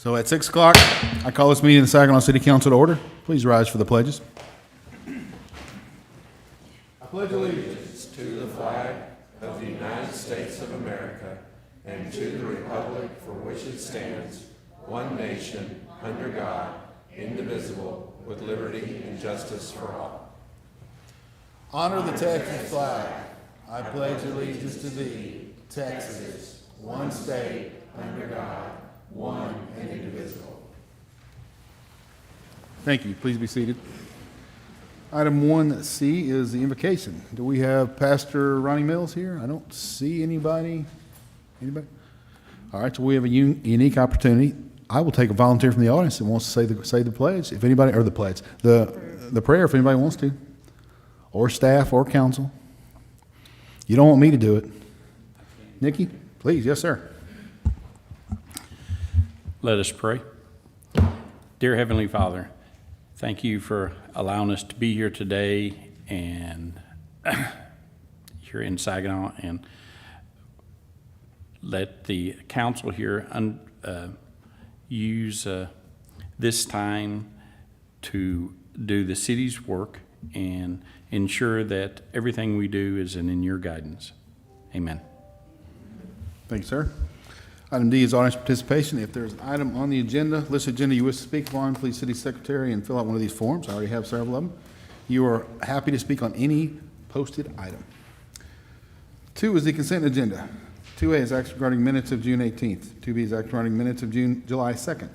So at 6 o'clock, I call this meeting of the Saginaw City Council to order. Please rise for the pledges. I pledge allegiance To the flag of the United States of America and to the republic for which it stands, one nation, under God, indivisible, with liberty and justice for all. Honor the Texas flag. I pledge allegiance to thee, Texas, one state, under God, one and indivisible. Thank you. Please be seated. Item 1C is the invocation. Do we have Pastor Ronnie Mills here? I don't see anybody. Anybody? All right, so we have a unique opportunity. I will take a volunteer from the audience that wants to say the pledge. If anybody, or the pledge, the prayer, if anybody wants to, or staff or council. You don't want me to do it. Nikki, please. Yes, sir. Let us pray. Dear Heavenly Father, thank you for allowing us to be here today and here in Saginaw, and let the council here use this time to do the city's work and ensure that everything we do is in your guidance. Amen. Thank you, sir. Item D is audience participation. If there's an item on the agenda, list agenda you wish to speak on, please, City Secretary, and fill out one of these forms. I already have several of them. You are happy to speak on any posted item. 2 is the consent agenda. 2A is action regarding minutes of June 18th. 2B is action regarding minutes of July 2nd.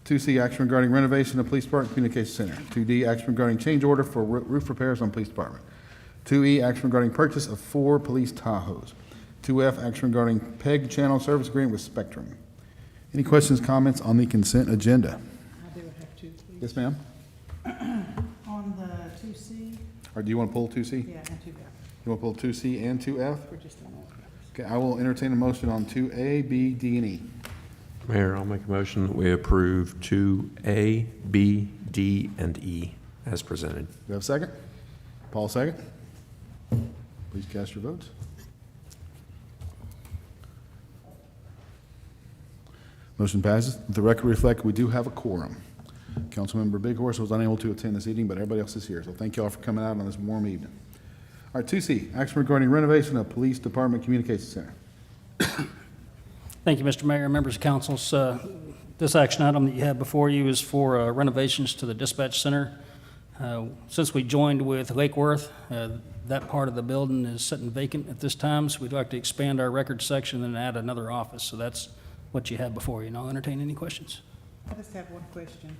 2C, action regarding renovation of Police Department Communication Center. 2D, action regarding change order for roof repairs on Police Department. 2E, action regarding purchase of 4 police Tahoes. 2F, action regarding PEG channel service agreement with Spectrum. Any questions, comments on the consent agenda? I do have two, please. Yes, ma'am. On the 2C, Or do you want to pull 2C? yeah, and 2F, You want to pull 2C and 2F? for just a moment. Okay, I will entertain a motion on 2A, B, D, and E. Mayor, I'll make a motion that we approve 2A, B, D, and E as presented. Do you have a second? Paul, second. Please cast your votes. Motion passes. The record reflect we do have a quorum. Councilmember Bighorse was unable to attend this evening, but everybody else is here. So thank you all for coming out on this warm evening. All right, 2C, action regarding renovation of Police Department Communication Center. Thank you, Mr. Mayor, members of council. This action item that you have before you is for renovations to the dispatch center. Since we joined with Lake Worth, that part of the building is sitting vacant at this time, so we'd like to expand our records section and add another office. So that's what you have before you, and I'll entertain any questions. I just have one question.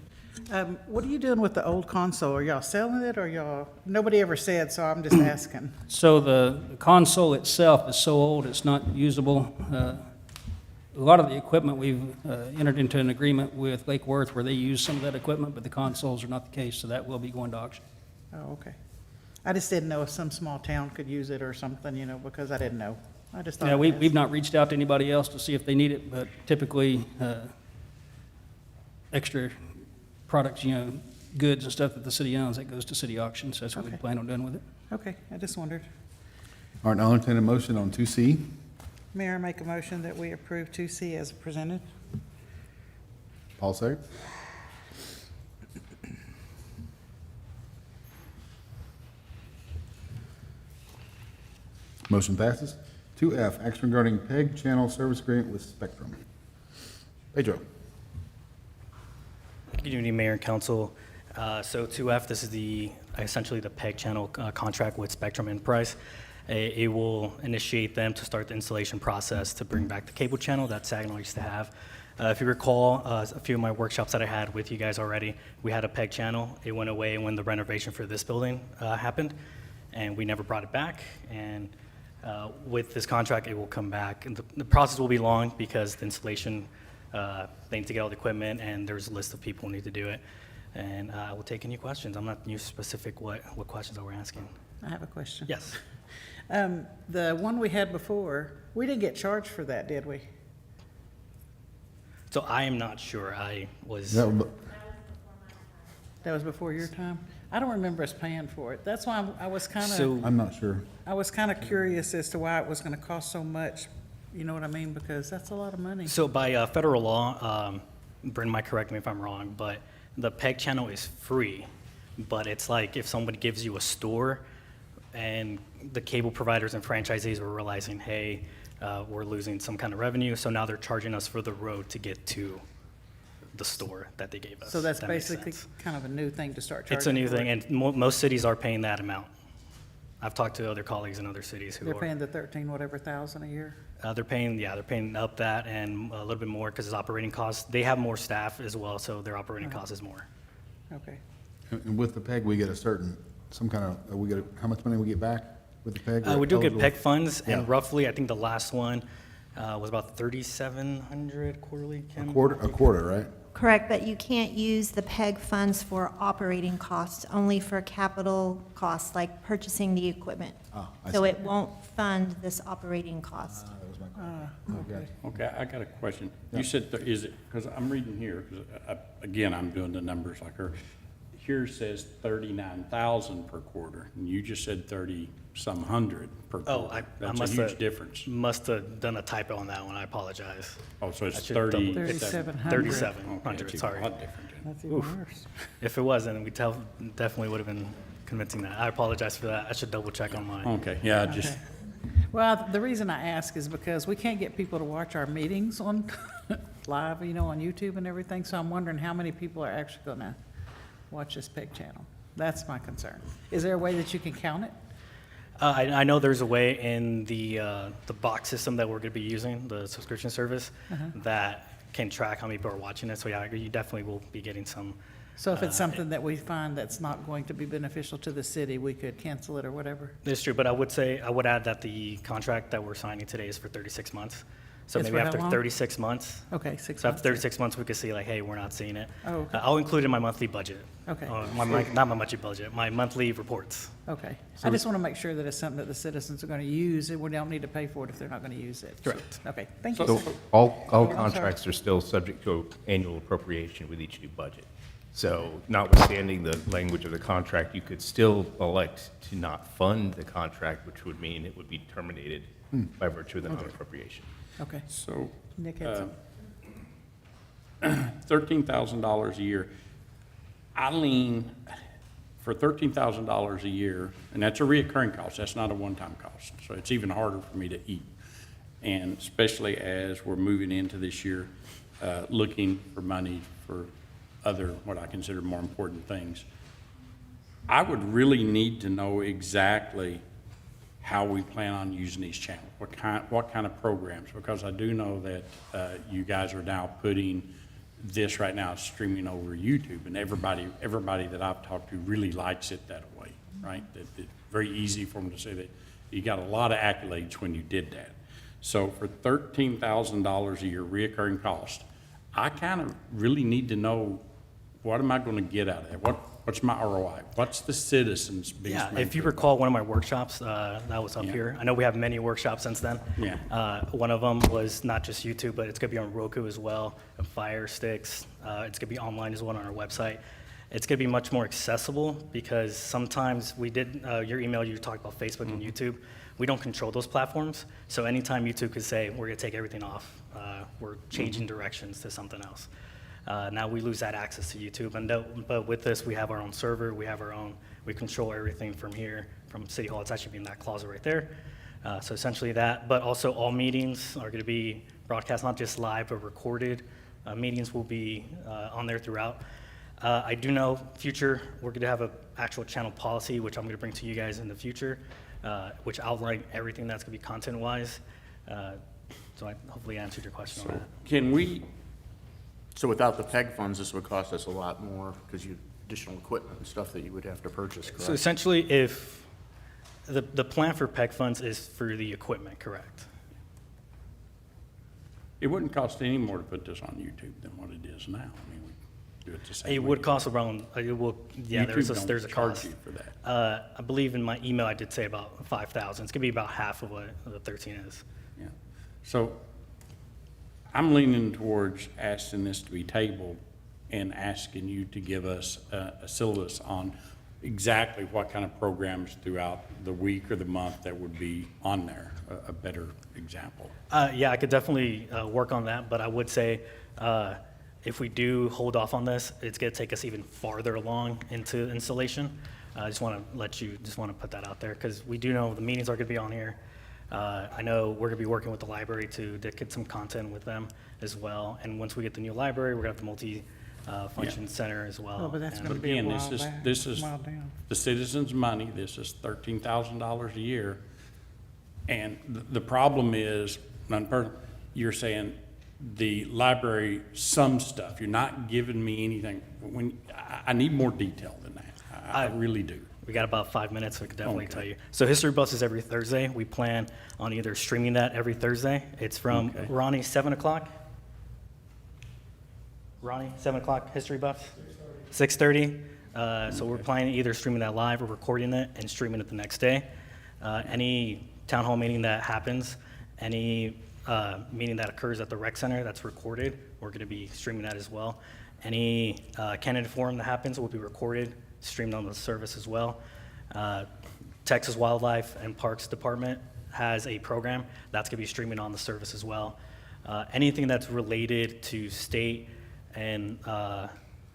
What are you doing with the old console? Are y'all selling it, or y'all, nobody ever said, so I'm just asking. So the console itself is so old, it's not usable. A lot of the equipment, we've entered into an agreement with Lake Worth where they use some of that equipment, but the consoles are not the case, so that will be going to auction. Oh, okay. I just didn't know if some small town could use it or something, you know, because I didn't know. I just thought. Yeah, I'd we've ask. not reached out to anybody else to see if they need it, but typically, extra products, you know, goods and stuff that the city owns, that goes to city auctions. That's what we Okay. plan on doing with it. Okay, I just wondered. All right, I'll entertain a motion on 2C. Mayor, make a motion that we approve 2C as presented. Paul, second. Motion passes. 2F, action regarding PEG channel service agreement with Spectrum. Pedro. Good evening, Mayor and Council. So 2F, this is essentially the PEG channel contract with Spectrum Enterprise. It will initiate them to start the installation process to bring back the cable channel that Saginaw used to have. If you recall, a few of my workshops that I had with you guys already, we had a PEG channel. It went away when the renovation for this building happened, and we never brought it back. And with this contract, it will come back. And the process will be long because the installation, they need to get all the equipment, and there's a list of people who need to do it. And I will take any questions. I'm not new specific what questions that we're asking. I have a question. Yes. The one we had before, we didn't get charged for that, did we? So I am not sure. I was. That- That was before your time? I don't remember us paying for it. That's why I was kind of, So I'm not sure. I was kind of curious as to why it was going to cost so much. You know what I mean? Because that's a lot of money. So by federal law, Bryn might correct me if I'm wrong, but the PEG channel is free, but it's like if somebody gives you a store and the cable providers and franchisees were realizing, hey, we're losing some kind of revenue, so now they're charging us for the road to get to the store that they gave us. So that's That makes basically sense. kind of a new thing to start charging It's a new for. thing, and most cities are paying that amount. I've talked to other colleagues in other cities who They're are. paying the 13 whatever thousand a year? They're paying up that and a little bit more because it's operating costs. They have more staff as well, so their operating cost is more. Okay. And with the PEG, we get a certain, some kind of, we get, how much money we get back with the PEG? We do get Eligible? PEG funds, and Yeah. roughly, I think the last one was about 3,700 quarterly, Kim? A quarter, right? Correct, but you can't use the PEG funds for operating costs, only for capital costs like purchasing the equipment. Ah, I So see. it won't fund this operating cost. That was my question. Okay. Okay, I got a question. You said, is it, because I'm reading here, 'cause again, I'm doing the numbers like her. Here says 39,000 per quarter, and you just said 30-some hundred per Oh, quarter. I That's a must huge have. difference. Must have done a typo on that one, I apologize. Oh, so I it's should double- 37. 3,700. 3,700, Okay, it's sorry. a lot different then. That's even worse. If it wasn't, we definitely would have been convincing that. I apologize for that. I should double check on mine. Okay, yeah, I just, Okay. Well, the reason I ask is because we can't get people to watch our meetings on live, on YouTube and everything, so I'm wondering how many people are actually gonna watch this PEG channel. That's my concern. Is there a way that you can count it? I know there's a way in the box system that we're going to be using, the subscription service, that can track how many people are watching it. So yeah, you definitely will be getting some. So if it's something that we find that's not going to be beneficial to the city, we could cancel it or whatever? It's true, but I would add that the contract that we're signing today is for 36 months. So It's maybe for how after long? 36 months. Okay, 6 So months. after 36 months, we could see like, hey, we're not seeing it. Oh, okay. I'll include it in my monthly budget. Okay. Not my monthly budget, my monthly reports. Okay. I just want to make sure that it's something that the citizens are going to use, and we don't need to pay for it if they're not going to use it. Correct. Okay, thank you. So all sorry. contracts are still subject to annual appropriation with each new budget. So notwithstanding the language of the contract, you could still elect to not fund the contract, which would mean it would be terminated by virtue of the non-appropriation. Okay, so, Nick had some. $13,000 a year. I lean, for $13,000 a year, and that's a reoccurring cost, that's not a one-time cost, so it's even harder for me to eat. And especially as we're moving into this year, looking for money for other, what I consider more important things. I would really need to know exactly how we plan on using these channels, what kind of programs, because I do know that you guys are now putting this right now streaming over YouTube, and everybody that I've talked to really likes it that way, right? That it's very easy for them to say that you got a lot of accolades when you did that. So for $13,000 a year reoccurring cost, I kind of really need to know, what am I going to get out of it? What's my ROI? What's the citizens' biggest? Yeah, if you benefit? recall one of my workshops, that was up Yeah. here. I know we have many workshops since then. Yeah. One of them was not just YouTube, but it's gonna be on Roku as well, and Fire Sticks. It's gonna be online as well on our website. It's gonna be much more accessible because sometimes we did, your email, you talked about Facebook and YouTube. We don't control those platforms. So anytime YouTube could say, we're gonna take everything off, we're changing directions to something else. Now we lose that access to YouTube, but with this, we have our own server, we control everything from here, from City Hall. It's actually in that closet right there. So essentially that, but also all meetings are gonna be broadcast, not just live, but recorded. Meetings will be on there throughout. I do know we're gonna have an actual channel policy, which I'm gonna bring to you guys in the future, which outline everything that's gonna be content-wise. So I hopefully answered your question on that. Can we, So without the PEG funds, this would cost us a lot more because you, additional equipment and stuff that you would have to purchase, So correct? essentially, if, the plan for PEG funds is for the equipment, correct? it wouldn't cost any more to put this on YouTube than what it is now. I mean, we do it the same way. It would cost around, yeah, YouTube there's don't a charge cost. you for that. I believe in my email, I did say about 5,000. It's gonna be about half of what the 13 is. Yeah. So I'm leaning towards asking this to be tabled and asking you to give us a syllabus on exactly what kind of programs throughout the week or the month that would be on there, a better example. Yeah, I could definitely work on that, but I would say If we do hold off on this, it's going to take us even farther along into installation. I just want to put that out there because we do know the meetings are going to be on here. I know we're going to be working with the library to get some content with them as well. And once we get the new library, we're going to have the multi-function center as well. Oh, but that's And- gonna be a Again, while back, this is while down. the citizens' money, this is $13,000 a year. And the problem is, you're saying the library, some stuff, you're not giving me anything. I need more detail than that, I really do. We got about 5 minutes, so I could definitely Okay. tell you. So History Buffs is every Thursday. We plan on either streaming that every Thursday. It's from Okay. Ronnie, 7 o'clock? Ronnie, 7 o'clock, History Buffs? 6:30. So we're planning either streaming that live or recording it and streaming it the next day. Any town hall meeting that happens, any meeting that occurs at the rec center that's recorded, we're going to be streaming that as well. Any candidate forum that happens will be recorded, streamed on the service as well. Texas Wildlife and Parks Department has a program that's going to be streaming on the service as well. Anything that's related to state and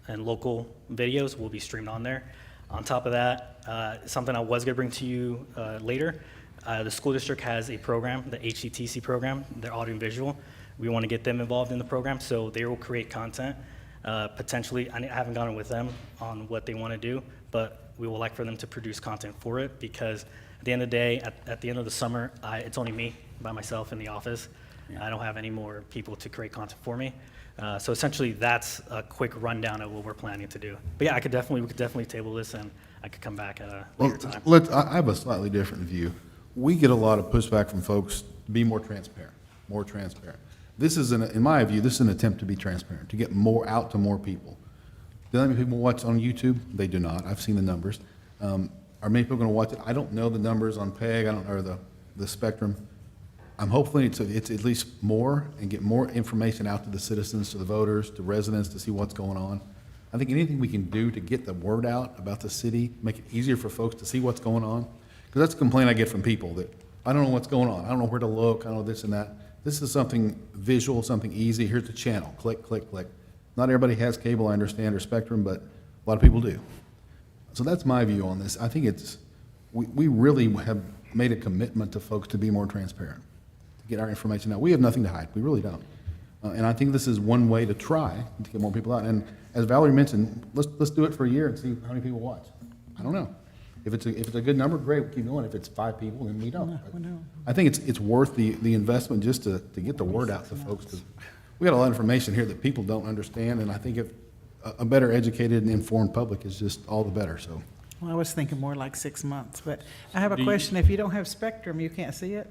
local videos will be streamed on there. On top of that, something I was going to bring to you later, the school district has a program, the HCTC program, they're audio and visual. We want to get them involved in the program, so they will create content. Potentially, I haven't gotten with them on what they want to do, but we would like for them to produce content for it because at the end of the day, at the end of the summer, it's only me by myself in the office. I don't have any more people to create content for me. So essentially, that's a quick rundown of what we're planning to do. But yeah, we could definitely table this and I could come back at a later time. I have a slightly different view. We get a lot of pushback from folks to be more transparent, more transparent. This is, in my view, this is an attempt to be transparent, to get more out to more people. Do how many people watch on YouTube? They do not. I've seen the numbers. Are many people going to watch it? I don't know the numbers on PEG, or the Spectrum. I'm hopefully it's at least more and get more information out to the citizens, to the voters, to residents to see what's going on. I think anything we can do to get the word out about the city, make it easier for folks to see what's going on. Because that's a complaint I get from people that, I don't know what's going on. I don't know where to look. I don't know this and that. This is something visual, something easy. Here's the channel. Click, click, click. Not everybody has cable, I understand, or Spectrum, but a lot of people do. So that's my view on this. I think we really have made a commitment to folks to be more transparent, to get our information out. We have nothing to hide. We really don't. And I think this is one way to try to get more people out. And as Valerie mentioned, let's do it for a year and see how many people watch. I don't know. If it's a good number, great, we'll keep going. If it's 5 people, then we don't. I think it's worth the investment just to get the word out to folks. 'Cause we got a lot of information here that people don't understand, and I think if a better educated and informed public is just all the better, so. Well, I was thinking more like 6 months, but I have a Do you- question. If you don't have Spectrum, you can't see it?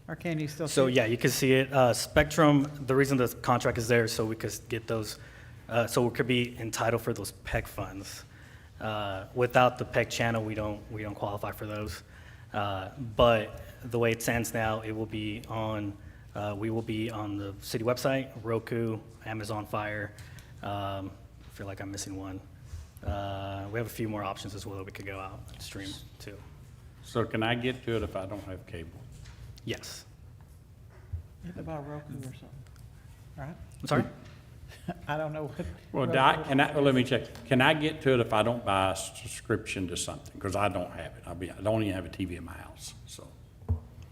Or can you still see it? So yeah, you can see it. Spectrum, the reason the contract is there is so we could get those, so we could be entitled for those PEG funds. Without the PEG channel, we don't qualify for those. But the way it stands now, it will be on, we will be on the city website, Roku, Amazon Fire. I feel like I'm missing one. We have a few more options as well that we could go out and stream too. So can I get to it if I don't have cable? Yes. You have to buy Roku or something, right? I'm sorry? I don't know what. Well, let me check. Can I get to it if I don't buy a subscription to something? Because I don't have it. I don't even have a TV in my house, so.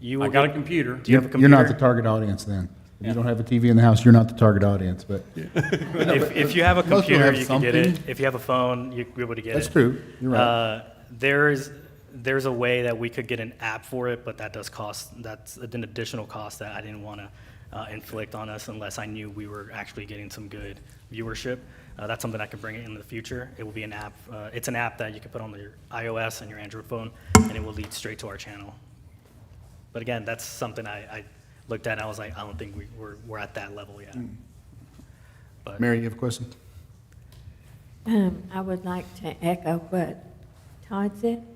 You I will got a get, computer. do you have a You're not the computer? target audience then. If you don't have a TV in the house, you're not the target audience, but. If you have a Most people computer, have you can get it. something. If you have a phone, you'll be able to get it. That's true. You're right. There's a way that we could get an app for it, but that does cost, that's an additional cost that I didn't want to inflict on us unless I knew we were actually getting some good viewership. That's something I could bring in the future. It will be an app. It's an app that you can put on your iOS and your Android phone, and it will lead straight to our channel. But again, that's something I looked at and I was like, I don't think we're at that level yet. But Mary, you have a question? I would like to echo what Todd said.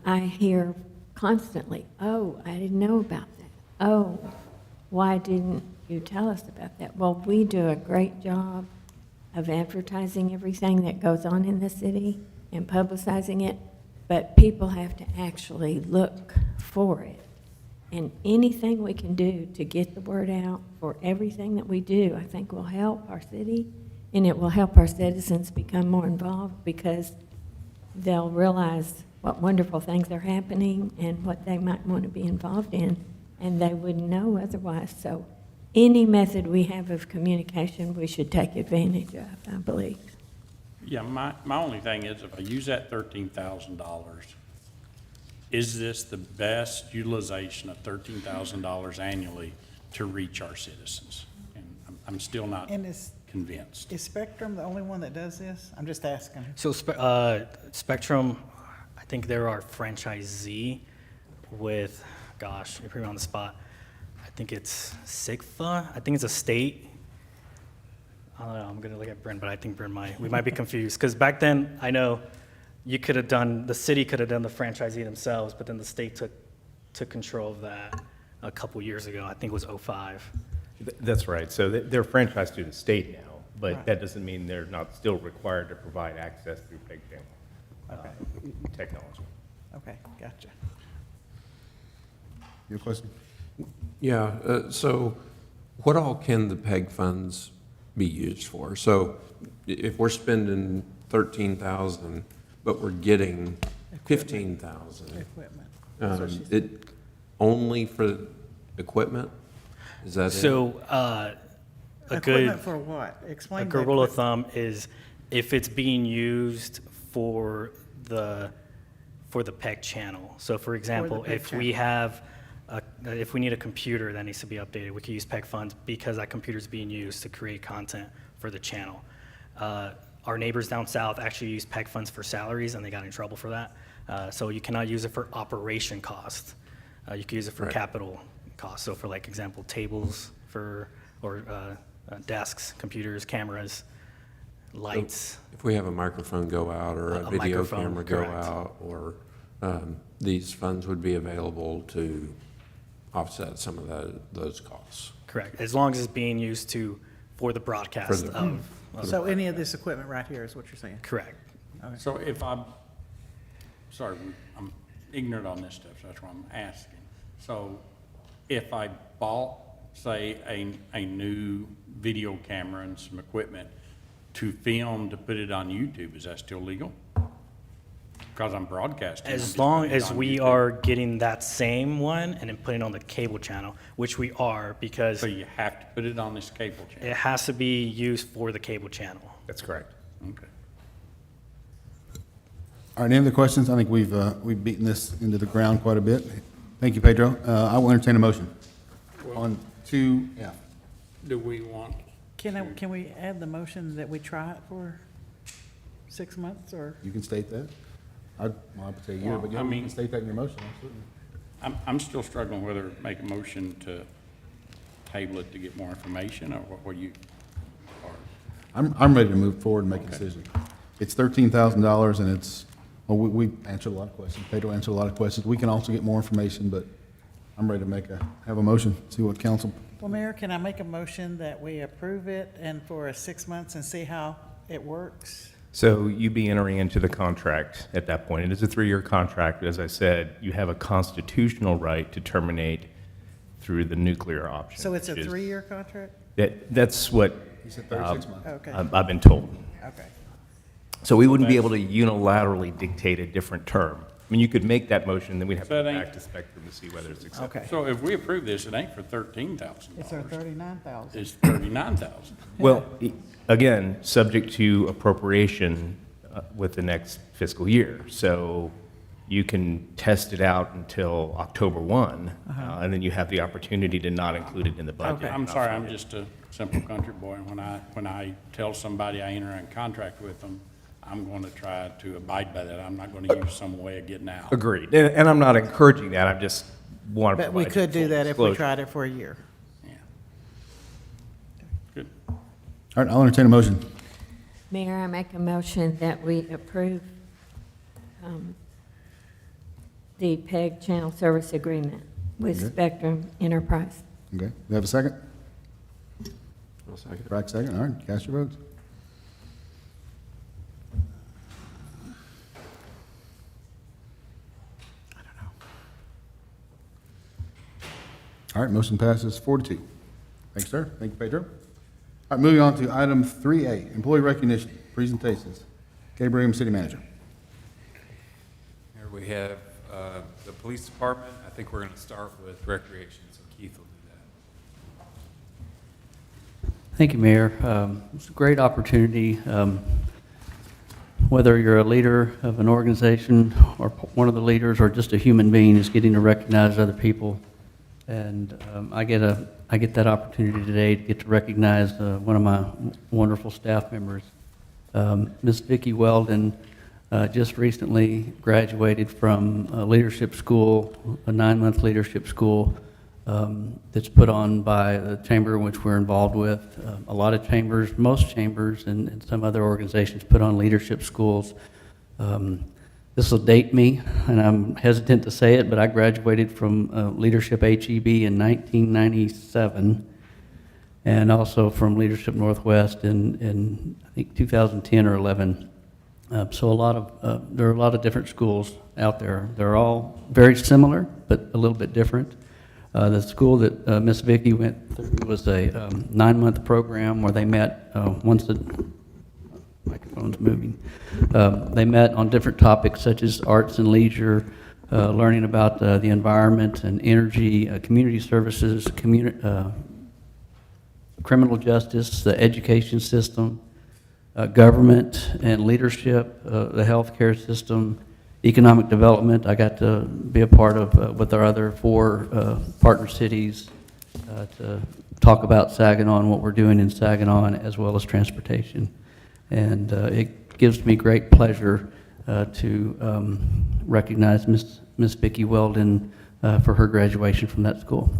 I hear constantly, oh, I didn't know about that. Oh, why didn't you tell us about that? Well, we do a great job of advertising everything that goes on in the city and publicizing it, but people have to actually look for it. And anything we can do to get the word out for everything that we do, I think will help our city, and it will help our citizens become more involved because they'll realize what wonderful things are happening and what they might want to be involved in, and they wouldn't know otherwise. So any method we have of communication, we should take advantage of, I believe. Yeah, my only thing is if I use that $13,000, is this the best utilization of $13,000 annually to reach our citizens? And I'm still not And is convinced. Spectrum the only one that does this? I'm just asking. So Spectrum, I think they're our franchisee with, gosh, you're putting me on the spot. I think it's SIGFA. I think it's a state. I don't know, I'm gonna look at Bryn, but I think we might be confused. Because back then, I know the city could have done the franchisee themselves, but then the state took control of that a couple years ago. I think it was '05. That's right. So they're franchised to the state now, but Right. that doesn't mean they're not still required to provide access through PEG channel technology. Okay, gotcha. Your question? Yeah, so what all can the PEG funds be used for? So if we're spending 13,000, but we're getting 15,000, Equipment. That's what she said. it only for equipment? Is that it? So a Equipment good for what? Explain. a the good rule of equipment. thumb is if it's being used for the PEG channel. So for example, PEG if we have if we need a computer that needs to be updated, we can use PEG funds because that computer is being used to create content for the channel. Our neighbors down south actually use PEG funds for salaries, and they got in trouble for that. So you cannot use it for operation cost. You can use it for Right. capital costs. So for like example, tables or desks, computers, cameras, lights. If we have a microphone go out or A a video microphone, camera go correct. out, or these funds would be available to offset some of those costs. Correct, as long as it's being used for the broadcast the- of. So any of this equipment right here is what you're saying? Correct. So sorry, I'm ignorant on this stuff, so that's why I'm asking. So if I bought, say, a new video camera and some equipment to film, to put it on YouTube, is that still legal? Because I'm broadcasting. I'm As just long putting it as on we YouTube. are getting that same one and then putting it on the cable channel, which we are, because So you have to put it on this cable channel? it has to be used for the cable channel. That's correct. Okay. All right, any other questions? I think we've beaten this into the ground quite a bit. Thank you, Pedro. I will entertain a motion on 2F. Do we want? Can we add the motion that we try it for 6 months or? You can state that. I would say a year, Well, but yeah, I you mean- can state that in your motion, absolutely. I'm still struggling whether to make a motion to table it to get more information, or what you, or, I'm ready to move forward and make a decision. It's $13,000 and it's, well, we answered a lot of questions. Pedro answered a lot of questions. We can also get more information, but I'm ready to have a motion, see what council. Well, Mayor, can I make a motion that we approve it and for 6 months and see how it works? So you'd be entering into the contract at that point. It is a 3-year contract. As I said, you have a constitutional right to terminate through the nuclear option. So it's a which is- 3-year contract? That's what You said 36 months. Okay, I've been told. okay. So we wouldn't be able to unilaterally dictate a different term. I mean, you could make that motion, then we'd have to So go it ain't- back to Spectrum to see whether it's acceptable. Okay. so if we approve this, it ain't for $13,000. It's our 39,000. It's $39,000. Well, again, subject to appropriation with the next fiscal year. So you can test it out until October 1, and then you have the opportunity to not include it in the budget. I'm sorry, I'm just a simple country boy, and when I tell somebody I enter in contract with them, I'm going to try to abide by that. I'm not going to use some way of getting out. Agreed. And I'm not encouraging that, I'm just want to But we provide could do full that if we disclosure. tried it for a year. Yeah. Good. All right, I'll entertain a motion. Mayor, I make a motion that we approve the PEG channel service agreement with Okay. Spectrum Enterprise. Okay, we have a second? I'll second. Brack, second. All right, cast your votes. All right, motion passes 4-2. Thanks, sir. Thank you, Pedro. All right, moving on to item 3A, employee recognition, presentations. Gabriel, City Manager. Here we have the police department. I think we're going to start with recreation, so Keith will do that. Thank you, Mayor. It's a great opportunity. Whether you're a leader of an organization or one of the leaders or just a human being, is getting to recognize other people. And I get that opportunity today to get to recognize one of my wonderful staff members. Ms. Vicki Weldon just recently graduated from a leadership school, a 9-month leadership school that's put on by the chamber in which we're involved with. A lot of chambers, most chambers and some other organizations put on leadership schools. This will date me, and I'm hesitant to say it, but I graduated from Leadership HEB in 1997, and also from Leadership Northwest in I think 2010 or 11. So there are a lot of different schools out there. They're all very similar, but a little bit different. The school that Miss Vicki went through was a 9-month program where they met once the microphone's moving. They met on different topics such as arts and leisure, learning about the environment and energy, community services, criminal justice, the education system, government and leadership, the healthcare system, economic development. I got to be a part of with our other 4 partner cities to talk about Saginaw and what we're doing in Saginaw, as well as transportation. And it gives me great pleasure to recognize Miss Vicki Weldon for her graduation from that school.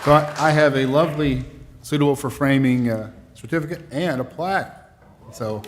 So I have a lovely, suitable for framing certificate and a plaque. So,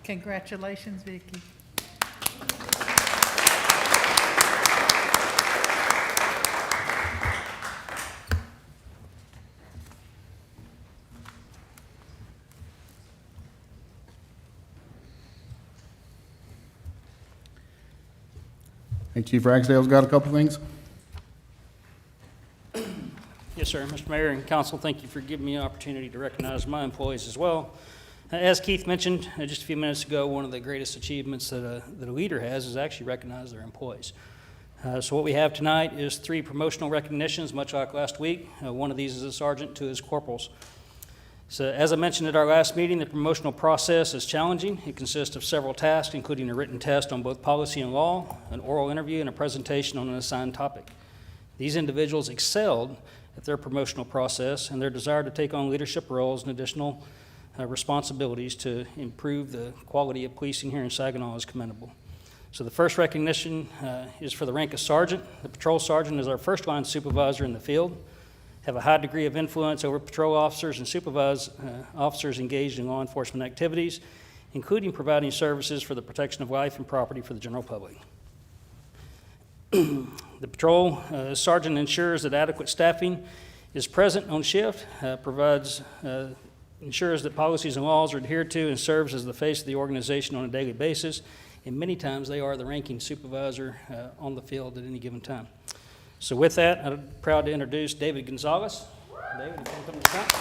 Congratulations, Vicki. hey, Chief Ragsdale's got a couple things. Yes, sir. Mr. Mayor and Council, thank you for giving me an opportunity to recognize my employees as well. As Keith mentioned just a few minutes ago, one of the greatest achievements that a leader has is actually recognize their employees. So what we have tonight is 3 promotional recognitions, much like last week. One of these is a sergeant, 2 is corporals. So as I mentioned at our last meeting, the promotional process is challenging. It consists of several tasks, including a written test on both policy and law, an oral interview, and a presentation on an assigned topic. These individuals excelled at their promotional process, and their desire to take on leadership roles and additional responsibilities to improve the quality of policing here in Saginaw is commendable. So the first recognition is for the rank of sergeant. The patrol sergeant is our first line supervisor in the field, have a high degree of influence over patrol officers and supervise officers engaged in law enforcement activities, including providing services for the protection of life and property for the general public. The patrol sergeant ensures that adequate staffing is present on shift, ensures that policies and laws are adhered to, and serves as the face of the organization on a daily basis. And many times they are the ranking supervisor on the field at any given time. So with that, I'm proud to introduce David Gonzalez. David, you can come to the front.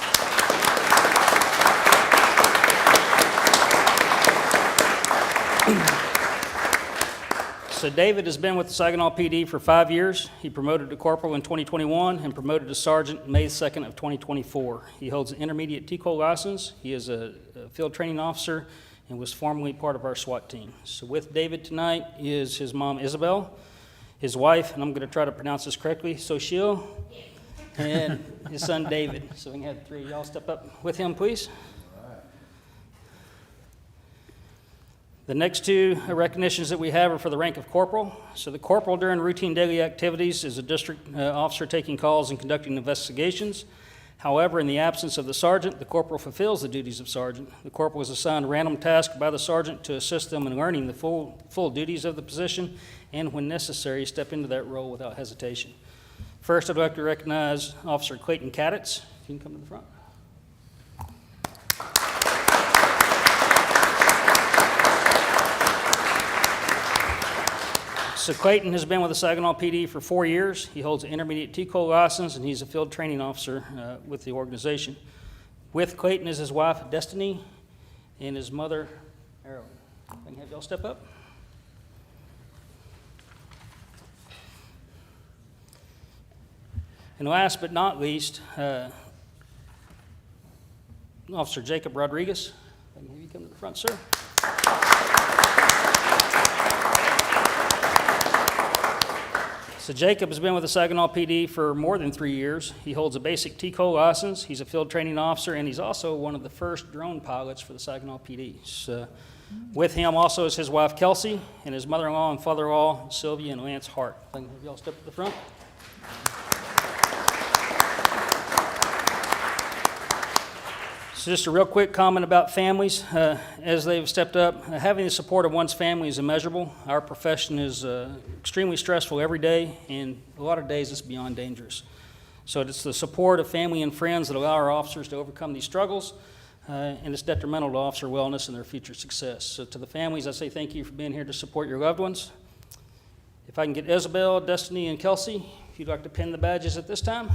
So David has been with the Saginaw PD for 5 years. He promoted to corporal in 2021 and promoted to sergeant May 2nd of 2024. He holds an intermediate TCOL license. He is a field training officer and was formerly part of our SWAT team. So with David tonight is his mom, Isabel, his wife, and I'm going to try to pronounce this correctly, Soshil, and his son, David. So we can have three of y'all step up with him, please. The next two recognitions that we have are for the rank of corporal. So the corporal during routine daily activities is a district officer taking calls and conducting investigations. However, in the absence of the sergeant, the corporal fulfills the duties of sergeant. The corporal is assigned a random task by the sergeant to assist them in learning the full duties of the position, and when necessary, step into that role without hesitation. First, I'd like to recognize Officer Clayton Kaditz. If you can come to the front. So Clayton has been with the Saginaw PD for 4 years. He holds an intermediate TCO license, and he's a field training officer with the organization. With Clayton is his wife, Destiny, and his mother, Erin. I can have y'all step up. And last but not least, Officer Jacob Rodriguez. I can have you come to the front, sir. So Jacob has been with the Saginaw PD for more than 3 years. He holds a basic TCO license. He's a field training officer, and he's also one of the first drone pilots for the Saginaw PD. So with him also is his wife, Kelsey, and his mother-in-law and father-in-law, Sylvia and Lance Hart. If I can have y'all step to the front. So just a real quick comment about families. As they've stepped up, having the support of one's family is immeasurable. Our profession is extremely stressful every day, and a lot of days it's beyond dangerous. So it's the support of family and friends that allow our officers to overcome these struggles, and it's detrimental to officer wellness and their future success. So to the families, I say thank you for being here to support your loved ones. If I can get Isabel, Destiny, and Kelsey, if you'd like to pin the badges at this time.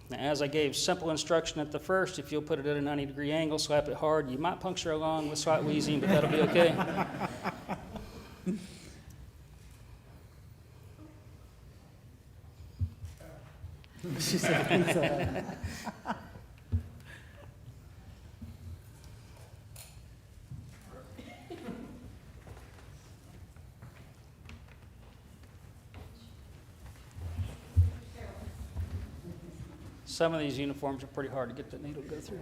Now, as I gave simple instruction at the first, if you'll put it at a 90-degree angle, slap it hard, you might puncture a lung with slight wheezing, but that'll be okay. She said, Some of these uniforms are pretty hard to get that needle to go through.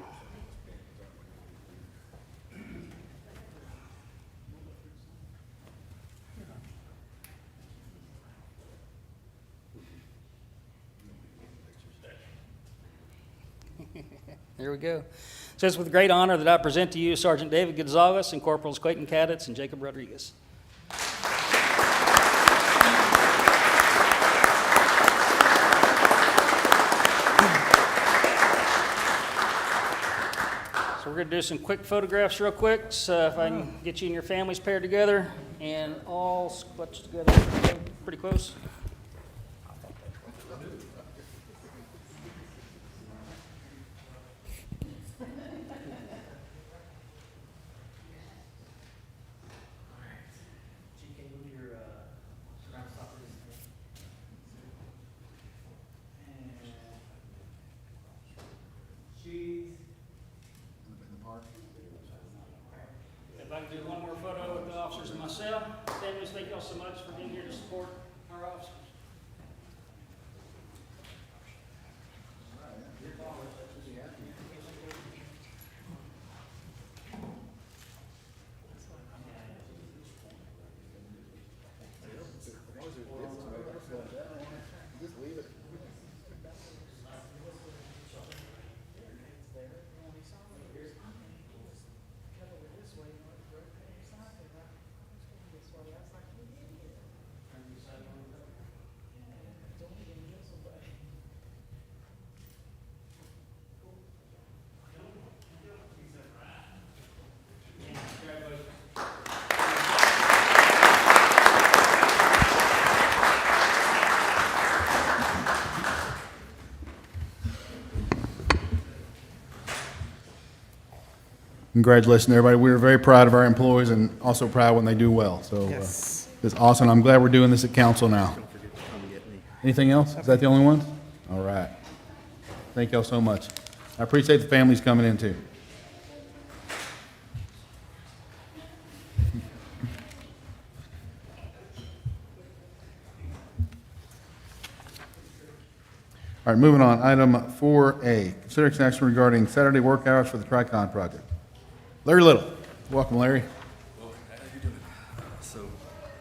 There we go. So it's with great honor that I present to you Sergeant David Gonzalez and Corporals Clayton Kaditz and Jacob Rodriguez. So we're going to do some quick photographs real quick. So if I can get you and your families paired together and all squished together pretty close. If I can do one more photo with the officers and myself. Families, thank y'all so much for being here to support our officers. Congratulations, everybody. We're very proud of our employees and also proud when they do well. So Yes. it's awesome. I'm glad we're doing this at council now. Anything else? Is that the only one? All right. Thank y'all so much. I appreciate the families coming in too. All right, moving on. Item 4A, consider action regarding Saturday work hours for the Tricon project. Larry Little. Welcome, Larry. So,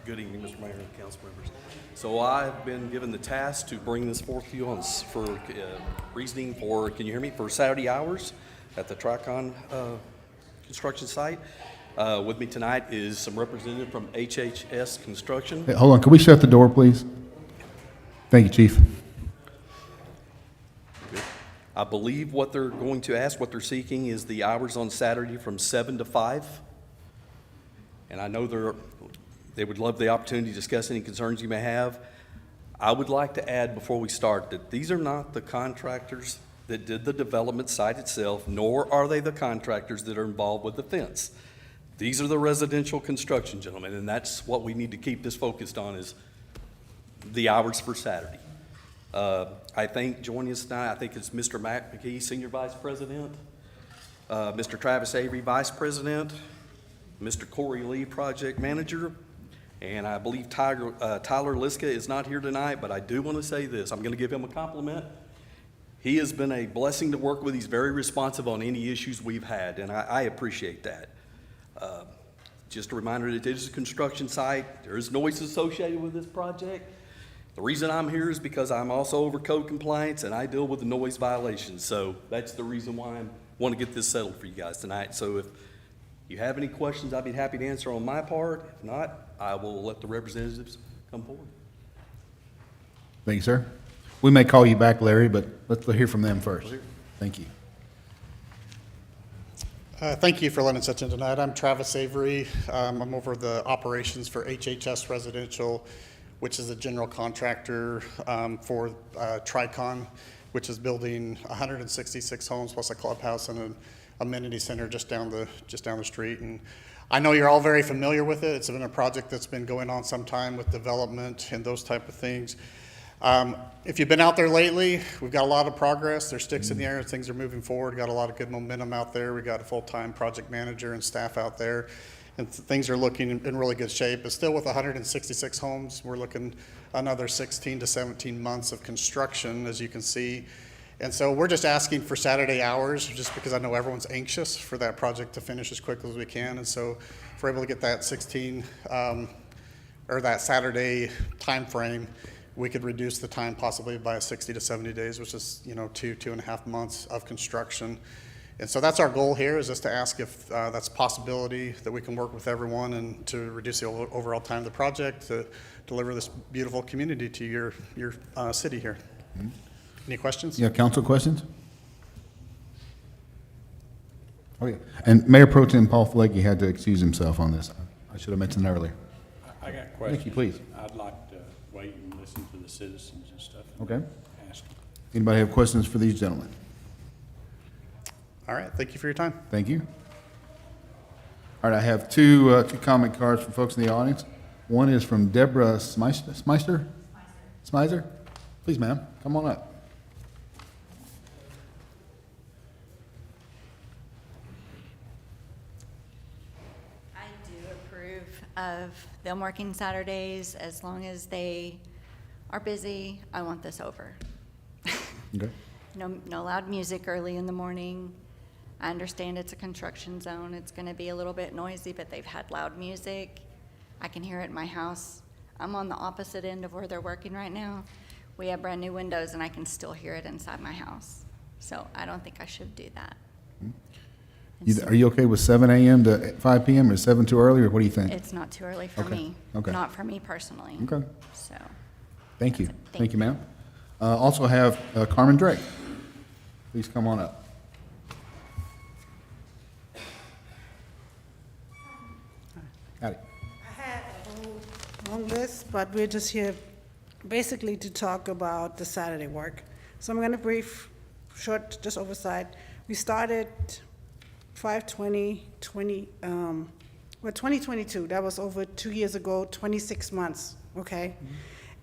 good evening, Mr. Mayor and council members. So I've been given the task to bring this forth to you for reasoning for, can you hear me, for Saturday hours at the Tricon construction site. With me tonight is some representative from HHS Construction. Hey, hold on, can we shut the door, please? Thank you, Chief. I believe what they're going to ask, what they're seeking is the hours on Saturday from 7 to 5. And I know they would love the opportunity to discuss any concerns you may have. I would like to add before we start that these are not the contractors that did the development site itself, nor are they the contractors that are involved with the fence. These are the residential construction gentlemen, and that's what we need to keep this focused on is the hours for Saturday. I think joining us tonight, I think it's Mr. Mac McKee, Senior Vice President, Mr. Travis Avery, Vice President, Mr. Corey Lee, Project Manager, and I believe Tyler Liska is not here tonight, but I do want to say this. I'm going to give him a compliment. He has been a blessing to work with. He's very responsive on any issues we've had, and I appreciate that. Just a reminder that it is a construction site. There is noise associated with this project. The reason I'm here is because I'm also over code compliance and I deal with the noise violations. So that's the reason why I want to get this settled for you guys tonight. So if you have any questions, I'd be happy to answer on my part. If not, I will let the representatives come forward. Thank you, sir. We may call you back, Larry, but let's hear from them first. Thank you. Thank you for letting us sit in tonight. I'm Travis Avery. I'm over the operations for HHS Residential, which is a general contractor for Tricon, which is building 166 homes plus a clubhouse and an amenity center just down the street. And I know you're all very familiar with it. It's been a project that's been going on some time with development and those type of things. If you've been out there lately, we've got a lot of progress. There's sticks in the air. Things are moving forward. Got a lot of good momentum out there. We got a full-time project manager and staff out there. And things are looking in really good shape. But still with 166 homes, we're looking another 16 to 17 months of construction, as you can see. And so we're just asking for Saturday hours, just because I know everyone's anxious for that project to finish as quickly as we can. And so if we're able to get that 16, or that Saturday time frame, we could reduce the time possibly by 60 to 70 days, which is, 2.5 months of construction. And so that's our goal here, is just to ask if that's a possibility that we can work with everyone and to reduce the overall time of the project to deliver this beautiful community to your city here. Mm-hmm. Any questions? Yeah, council questions? Oh, yeah. And Mayor Pro Tem Paul Flakey had to excuse himself on this. I should have mentioned earlier. I got questions. Thank you, please. I'd like to wait and listen to the citizens and stuff. And Okay. ask them. Anybody have questions for these gentlemen? All right, thank you for your time. Thank you. All right, I have two comment cards from folks in the audience. One is from Deborah Smeister? Smeiser? Please, ma'am, come on up. I do approve of them working Saturdays as long as they are busy. I want this over. Okay. No loud music early in the morning. I understand it's a construction zone. It's going to be a little bit noisy, but they've had loud music. I can hear it in my house. I'm on the opposite end of where they're working right now. We have brand new windows and I can still hear it inside my house. So I don't think I should do that. Are you okay with 7 a.m. to 5 p.m. or 7 too early, or what do you think? It's not too early for Okay. me. Okay. Not for me personally. Okay. So. Thank you. Thank Thank you, ma'am. Also have Carmen Drake. Please come on up. Howdy. I had a whole long list, but we're just here basically to talk about the Saturday work. So I'm going to brief, short, just oversight. We started 2022. That was over 2 years ago, 26 months, okay? Mm-hmm.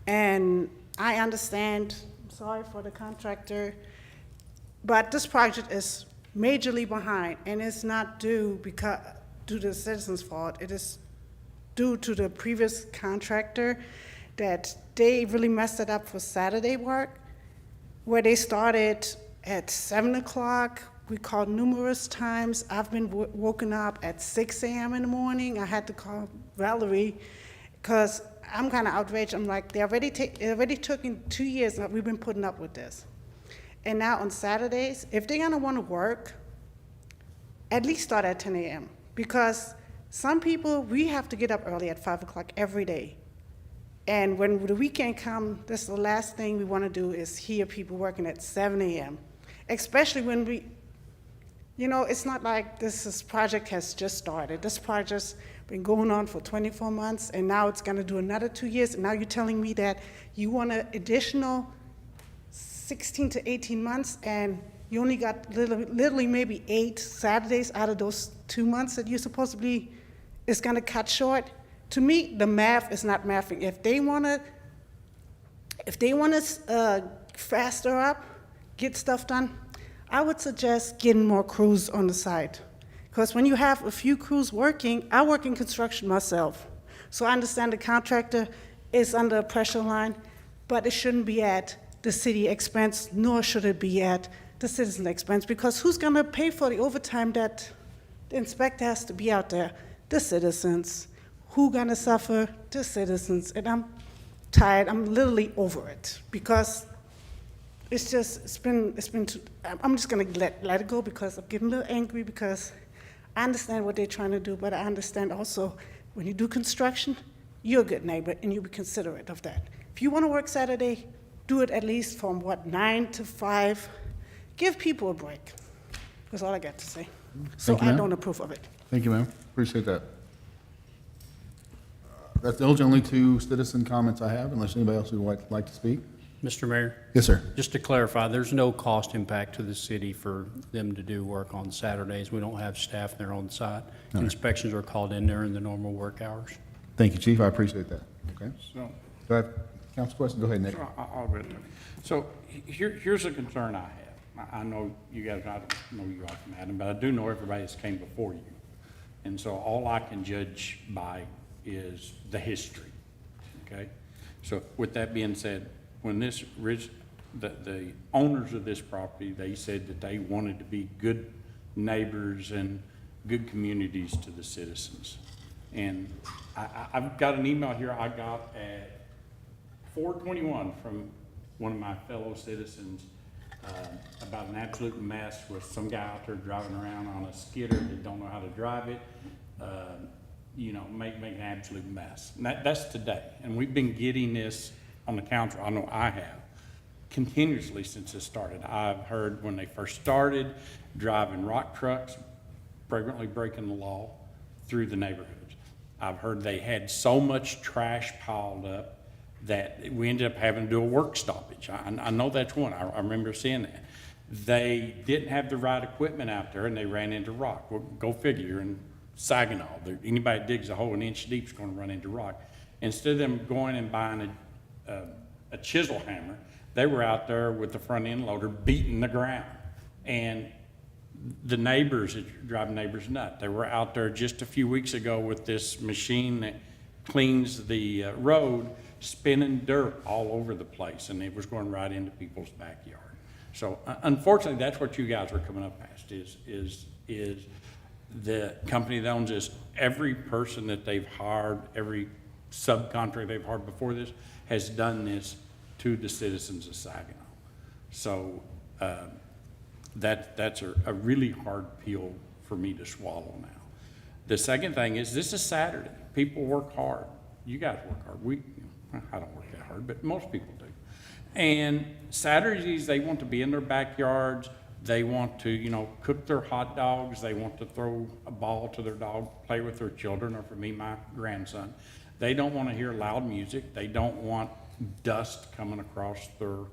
And I understand, sorry for the contractor, but this project is majorly behind, and it's not due to the citizens' fault. It is due to the previous contractor that they really messed it up for Saturday work. where they started at 7 o'clock. We called numerous times. I've been woken up at 6 a.m. in the morning. I had to call Valerie because I'm kind of outraged. I'm like, it already took 2 years that we've been putting up with this. And now on Saturdays, if they're gonna wanna work, at least start at 10 a.m. Because some people, we have to get up early at 5 o'clock every day. And when the weekend comes, that's the last thing we wanna do is hear people working at 7 a.m. Especially when it's not like this project has just started. This project's been going on for 24 months, and now it's gonna do another 2 years, and now you're telling me that you want an additional 16 to 18 months, and you only got literally maybe 8 Saturdays out of those 2 months that you're supposedly is gonna cut short. To me, the math is not mathing. If they wanna faster up, get stuff done, I would suggest getting more crews on the side. Because when you have a few crews working, I work in construction myself. So I understand the contractor is under a pressure line, but it shouldn't be at the city expense, nor should it be at the citizen expense, because who's gonna pay for the overtime that the inspector has to be out there? The citizens. Who gonna suffer? The citizens. And I'm tired, I'm literally over it, because it's been too, I'm just gonna let it go, because I'm getting a little angry, because I understand what they're trying to do, but I understand also when you do construction, you're a good neighbor and you be considerate of that. If you wanna work Saturday, do it at least from 9 to 5. Give people a break. That's all I got to say. So Thank you, I ma'am. don't approve of it. Thank you, ma'am. Appreciate that. Those are the only 2 citizen comments I have, unless anybody else would like to speak. Mr. Mayor? Yes, sir. Just to clarify, there's no cost impact to the city for them to do work on Saturdays. We don't have staff there on site. right. Inspections are called in during the normal work hours. Thank you, Chief. I appreciate that. Okay. So, Do I have council question? Go ahead, Nick. so I'll go to. So here's a concern I have. I know you guys, I don't know you all from Adam, but I do know everybody that's came before you. And so all I can judge by is the history, okay? So with that being said, when the owners of this property, they said that they wanted to be good neighbors and good communities to the citizens. And I've got an email here I got at 4:21 from one of my fellow citizens about an absolute mess with some guy out there driving around on a skidder that don't know how to drive it, make an absolute mess. And that's today. And we've been getting this on the council, I know I have, continuously since it started. I've heard when they first started, driving rock trucks, flagrantly breaking the law through the neighborhoods. I've heard they had so much trash piled up that we ended up having to do a work stoppage. I know that's one, I remember seeing that. They didn't have the right equipment out there and they ran into rock. Well, go figure, in Saginaw, anybody that digs a hole an inch deep is gonna run into rock. Instead of them going and buying a chisel hammer, they were out there with the front end loader beating the ground. And the neighbors, it drive neighbors nuts. They were out there just a few weeks ago with this machine that cleans the road, spinning dirt all over the place, and it was going right into people's backyard. So unfortunately, that's what you guys are coming up past, is the company that owns this, every person that they've hired, every subcontractor they've hired before this, has done this to the citizens of Saginaw. So that's a really hard pill for me to swallow now. The second thing is, this is Saturday. People work hard. You guys work hard. I don't work that hard, but most people do. And Saturdays, they want to be in their backyards. They want to, cook their hot dogs. They want to throw a ball to their dog, play with their children, or for me, my grandson. They don't want to hear loud music. They don't want dust coming across their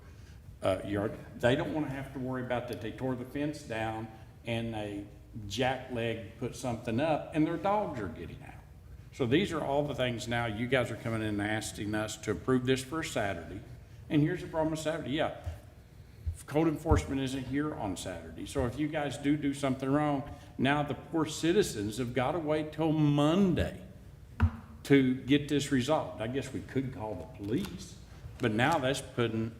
yard. They don't want to have to worry about that they tore the fence down and a jackleg put something up and their dogs are getting out. So these are all the things now you guys are coming in and asking us to approve this for Saturday. And here's the problem with Saturday. Yeah, code enforcement isn't here on Saturday. So if you guys do something wrong, now the poor citizens have got to wait till Monday to get this resolved. I guess we could call the police, but now that's putting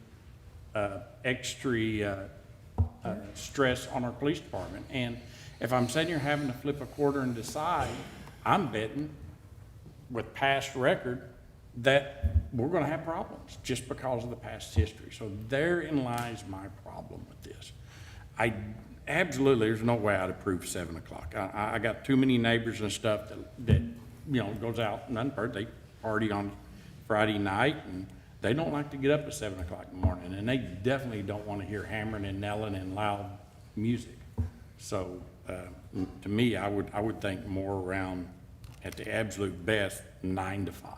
extra stress on our police department. And if I'm sitting here having to flip a quarter and decide, I'm betting with past record that we're gonna have problems just because of the past history. So therein lies my problem with this. Absolutely, there's no way I'd approve 7 o'clock. I got too many neighbors and stuff that you know, goes out, none birthday party on Friday night, and they don't like to get up at 7 o'clock in the morning, and they definitely don't want to hear hammering and nailing and loud music. So, to me, I would think more around, at the absolute best, 9 to 5.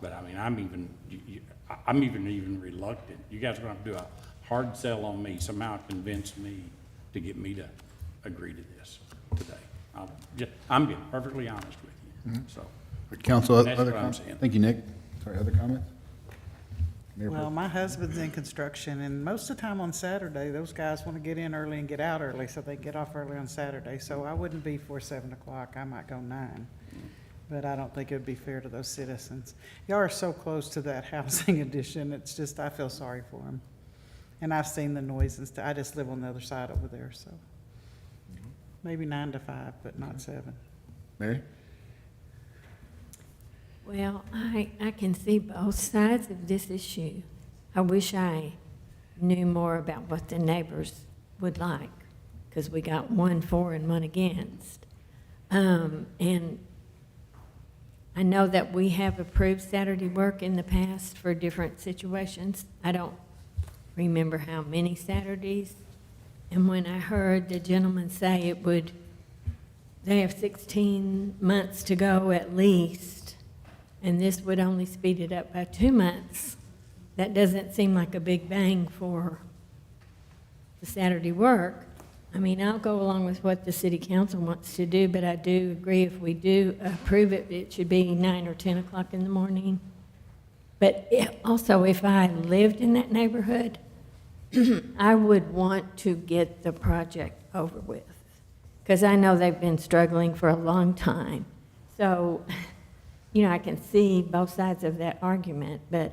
But I mean, I'm even reluctant. You guys are going to have to do a hard sell on me, somehow convince me to get me to agree to this today. I'm being perfectly honest with you, so. Council, That's other what I'm comments? saying. Thank you, Nick. Sorry, other comments? Mayor Pro- Well, my husband's in construction, and most of the time on Saturday, those guys want to get in early and get out early, so they can get off early on Saturday. So I wouldn't be for 7 o'clock. I might go 9. But I don't think it would be fair to those citizens. Y'all are so close to that housing addition, it's just, I feel sorry for them. And I've seen the noise and stuff. I just live on the other side over there, so. Maybe 9 to 5, but not 7. Mary? Well, I can see both sides of this issue. I wish I knew more about what the neighbors would like, because we got 1 for and 1 against. And I know that we have approved Saturday work in the past for different situations. I don't remember how many Saturdays. And when I heard the gentleman say they have 16 months to go at least, and this would only speed it up by 2 months, that doesn't seem like a big bang for the Saturday work. I mean, I'll go along with what the city council wants to do, but I do agree if we do approve it, it should be 9 or 10 o'clock in the morning. But also, if I lived in that neighborhood, I would want to get the project over with, because I know they've been struggling for a long time. So, you know, I can see both sides of that argument, but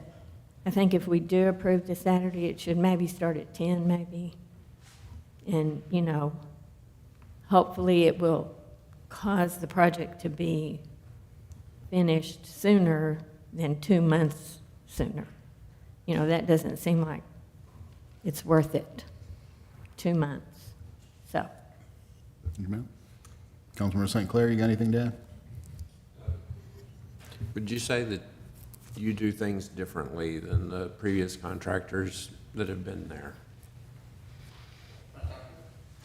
I think if we do approve the Saturday, it should maybe start at 10 maybe. And, you know, hopefully it will cause the project to be finished sooner than 2 months sooner. You know, that doesn't seem like it's worth it, 2 months, so. Thank you, ma'am. Councilmember St. Clair, you got anything to add? Would you say that you do things differently than the previous contractors that have been there?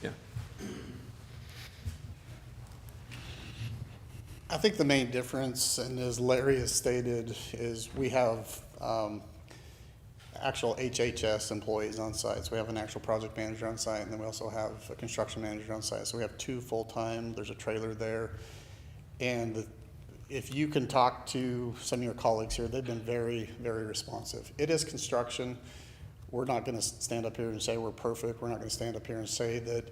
Yeah. I think the main difference, and as Larry has stated, is we have actual HHS employees on site. So we have an actual project manager on site, and then we also have a construction manager on site. So we have 2 full-time, there's a trailer there. And if you can talk to some of your colleagues here, they've been very, very responsive. It is construction. We're not gonna stand up here and say we're perfect. We're not gonna stand up here and say that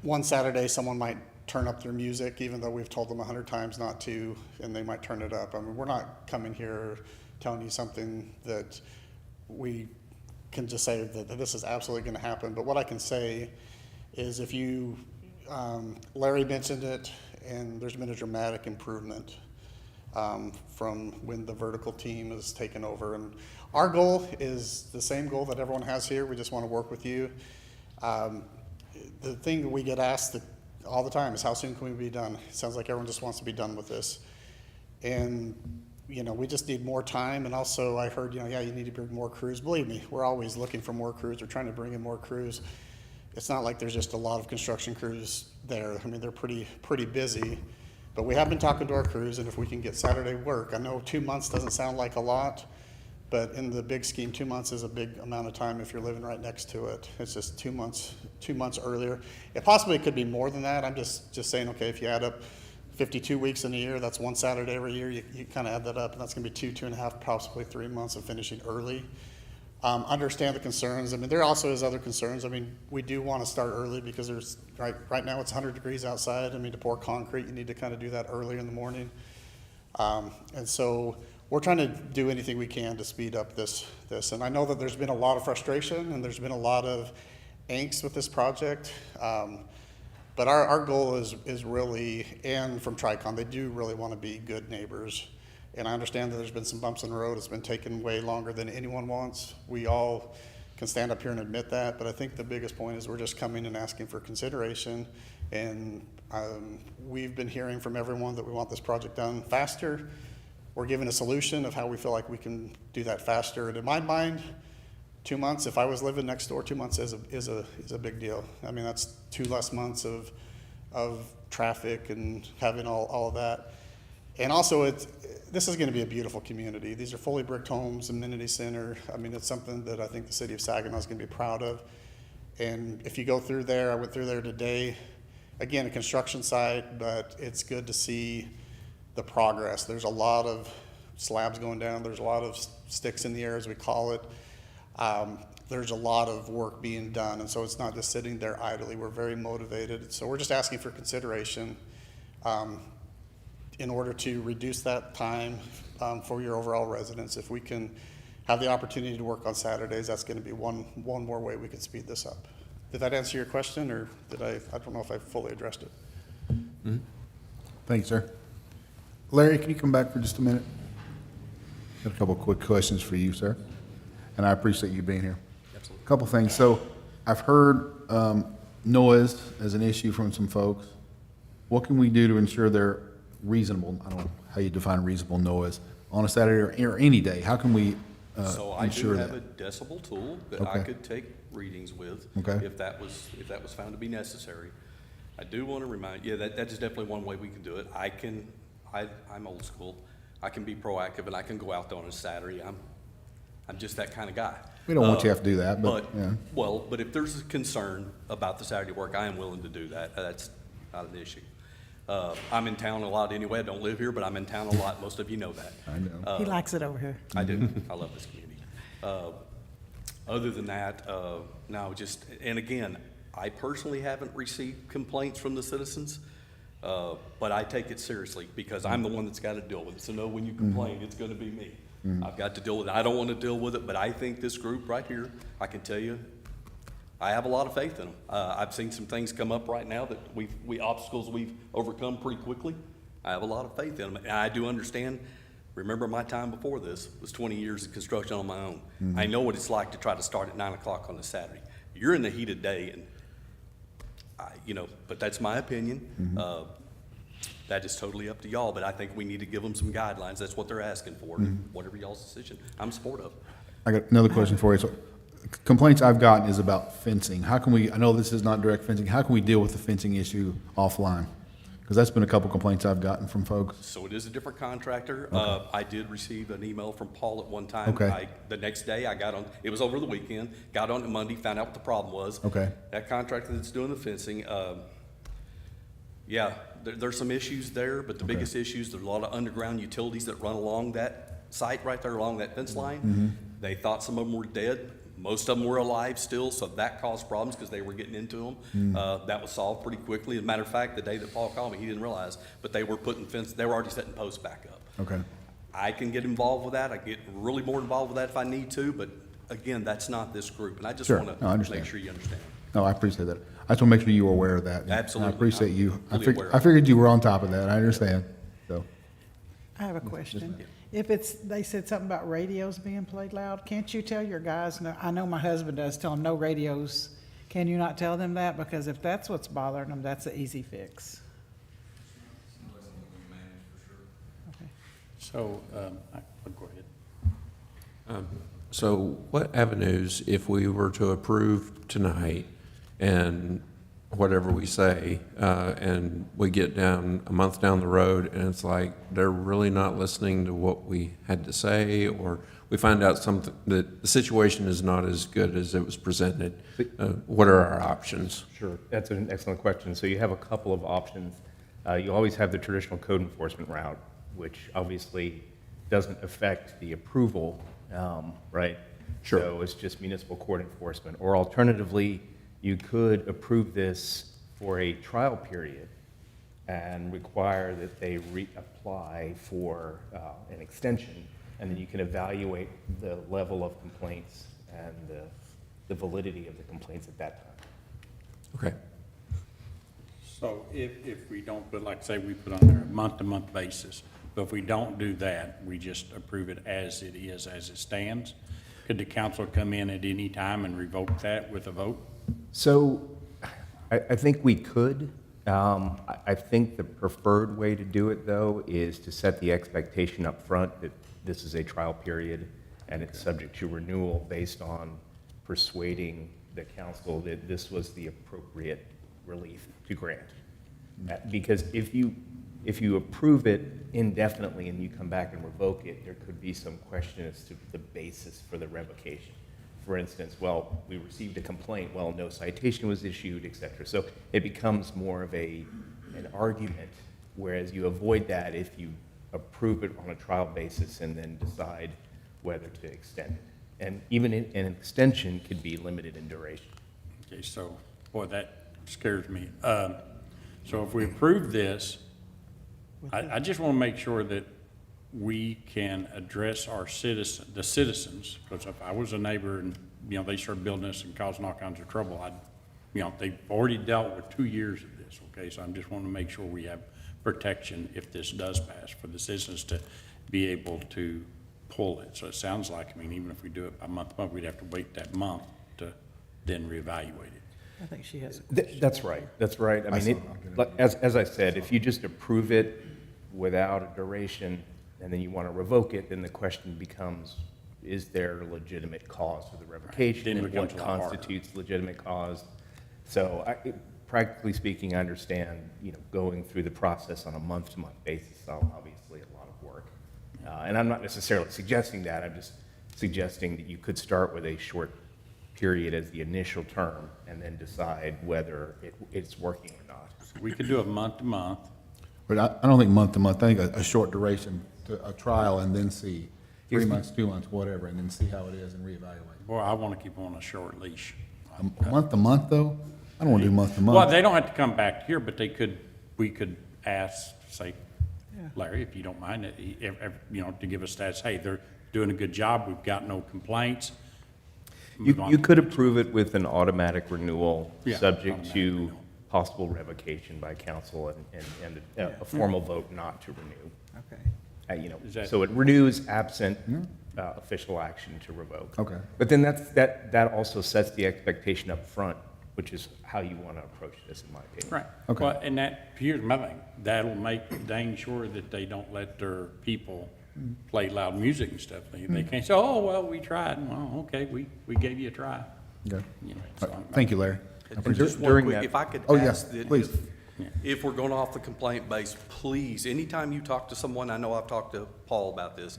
one Saturday someone might turn up their music, even though we've told them 100 times not to, and they might turn it up. I mean, we're not coming here telling you something that we can just say that this is absolutely gonna happen. But what I can say is if you, Larry mentioned it, and there's been a dramatic improvement from when the vertical team has taken over. And our goal is the same goal that everyone has here. We just want to work with you. The thing that we get asked all the time is how soon can we be done? It sounds like everyone just wants to be done with this. And, you know, we just need more time. And also I heard, you know, yeah, you need to bring more crews. Believe me, we're always looking for more crews. We're trying to bring in more crews. It's not like there's just a lot of construction crews there. I mean, they're pretty busy, but we have been talking to our crews, and if we can get Saturday work, I know 2 months doesn't sound like a lot, but in the big scheme, 2 months is a big amount of time if you're living right next to it. It's just 2 months earlier. It possibly could be more than that. I'm just saying, okay, if you add up 52 weeks in a year, that's 1 Saturday every year, you kind of add that up, and that's gonna be 2.5, possibly 3 months of finishing early. Understand the concerns. I mean, there also is other concerns. I mean, we do want to start early because there's, right now it's 100 degrees outside. I mean, to pour concrete, you need to kind of do that earlier in the morning. And so we're trying to do anything we can to speed up this. And I know that there's been a lot of frustration and there's been a lot of angst with this project. But our goal is really, and from Tricon, they do really want to be good neighbors. And I understand that there's been some bumps in the road. It's been taking way longer than anyone wants. We all can stand up here and admit that, but I think the biggest point is we're just coming and asking for consideration. And we've been hearing from everyone that we want this project done faster. We're given a solution of how we feel like we can do that faster. And in my mind, 2 months, if I was living next door, 2 months is a big deal. I mean, that's 2 less months of traffic and having all of that. And also, this is going to be a beautiful community. These are fully bricked homes, amenity center. I mean, it's something that I think the city of Saginaw is going to be proud of. And if you go through there, I went through there today, again, a construction site, but it's good to see the progress. There's a lot of slabs going down. There's a lot of sticks in the air, as we call it. There's a lot of work being done, and so it's not just sitting there idly. We're very motivated. So we're just asking for consideration in order to reduce that time for your overall residents. If we can have the opportunity to work on Saturdays, that's going to be one more way we can speed this up. Did that answer your question, or did I don't know if I fully addressed it. Mm-hmm. Thank you, sir. Larry, can you come back for just a minute? Got a couple quick questions for you, sir. And I appreciate you being here. Absolutely. A couple things. So I've heard noise as an issue from some folks. What can we do to ensure they're reasonable? I don't know how you define reasonable noise on a Saturday or any day. How can we So I do ensure have that? a decibel tool that I Okay. could take readings with. Okay. If that was found to be necessary. I do want to remind, that is definitely one way we can do it. I'm old school. I can be proactive and I can go out there on a Saturday. I'm just that kind of guy. We don't want you to have to do that, but, yeah. Well, but if there's a concern about the Saturday work, I am willing to do that. That's not an issue. I'm in town a lot anyway. I don't live here, but I'm in town a lot. Most of you know that. I know. He likes it over here. I do. I love this community. Other than that, no, just, and again, I personally haven't received complaints from the citizens, but I take it seriously because I'm the one that's got to deal with it. So no, when you complain, it's going to be me. I've got to deal with it. I don't want to deal with it, but I think this group right here, I can tell you, I have a lot of faith in them. I've seen some things come up right now that obstacles we've overcome pretty quickly. I have a lot of faith in them, and I do understand. Remember, my time before this was 20 years of construction on my own. I know what it's like to try to start at 9 o'clock on a Saturday. You're in the heat of day, and but that's my opinion. That is totally up to y'all, but I think we need to give them some guidelines. That's what they're asking for. Whatever y'all's decision, I'm supportive. I got another question for you. So complaints I've gotten is about fencing. How can we, I know this is not direct fencing, how can we deal with the fencing issue offline? Because that's been a couple complaints I've gotten from folks. So it is a different contractor. I did receive an email from Paul at one time. Okay. The next day I got on, it was over the weekend, got on Monday, found out what the problem was. Okay. That contractor that's doing the fencing, there's some issues there, but the biggest issues, there's a lot of underground utilities that run along that site right there, along that fence line. They thought some of them were dead. Most of them were alive still, so that caused problems because they were getting into them. That was solved pretty quickly. As a matter of fact, the day that Paul called me, he didn't realize, but they were they were already setting posts back up. Okay. I can get involved with that. I get really more involved with that if I need to, but again, that's not this group, and I just Sure. want No, I to understand. make sure you understand. No, I appreciate that. I just want to make sure you were aware of that. And Absolutely. I appreciate I'm you. fully aware of I it. figured you were on top of that. I understand. So, I have a question. If they said something about radios being played loud, can't you tell your guys, no, I know my husband does, tell them no radios. Can you not tell them that? Because if that's what's bothering them, that's an easy fix. Okay. So, go ahead. So what avenues, if we were to approve tonight and whatever we say, and we get down a month down the road and it's like they're really not listening to what we had to say, or we find out something that the situation is not as good as it was presented, what are our options? Sure, that's an excellent question. So you have a couple of options. You always have the traditional code enforcement route, which obviously doesn't affect the approval, right? Sure. So it's just municipal court enforcement. Or alternatively, you could approve this for a trial period and require that they reapply for an extension and then you can evaluate the level of complaints and the validity of the complaints at that time. Okay. So if we don't put, like, say, we put on there a month-to-month basis, but if we don't do that, we just approve it as it is, as it stands, could the council come in at any time and revoke that with a vote? So I think we could. I think the preferred way to do it, though, is to set the expectation up front that this is a trial period and it's subject to renewal based on persuading the council that this was the appropriate relief to grant. Because if you approve it indefinitely and you come back and revoke it, there could be some question as to the basis for the revocation. For instance, well, we received a complaint, well, no citation was issued, et cetera. So it becomes more of an argument, whereas you avoid that if you approve it on a trial basis and then decide whether to extend it. And even an extension could be limited in duration. Okay, so, boy, that scares me. So if we approve this, I just want to make sure that we can address our the citizens, because if I was a neighbor and, you know, they started building this and causing all kinds of trouble, they've already dealt with 2 years of this, okay? So I'm just wanting to make sure we have protection if this does pass for the citizens to be able to pull it. So it sounds like, even if we do it by month to month, we'd have to wait that month to then reevaluate it. I think she has. That's right. That's right. As I said, if you just approve it without a duration and then you want to revoke it, then the question becomes, is there a legitimate cause for the revocation? Then it And becomes what a lot harder. constitutes legitimate cause? So practically speaking, I understand, going through the process on a month-to-month basis is obviously a lot of work. And I'm not necessarily suggesting that. I'm just suggesting that you could start with a short period as the initial term and then decide whether it's working or not. We could do a month to month. But I don't think month to month, I think a short duration, a trial, and then see, 3 months, 2 months, whatever, and then see how it is and reevaluate. Boy, I want to keep on a short leash. Month to month, though? I don't want to do month to month. Well, they don't have to come back here, but we could ask, say, Larry, if you don't mind, to give us stats, hey, they're doing a good job, we've got no complaints. You could approve it with an automatic renewal, Yeah, subject automatic to renewal. possible revocation by council and a formal vote not to renew. Okay. Is that- So it renews absent official action to revoke. Okay. But then that also sets the expectation up front, which is how you want to approach this, in my opinion. Right. Okay. Well, and here's my thing, that'll make dang sure that they don't let their people play loud music and stuff. They can't say, oh, well, we tried. Well, okay, we gave you a try. Okay. So Thank you, Larry. And just one during quick, that- if I could Oh, yeah, ask that please. if we're going off the complaint base, please, anytime you talk to someone, I know I've talked to Paul about this,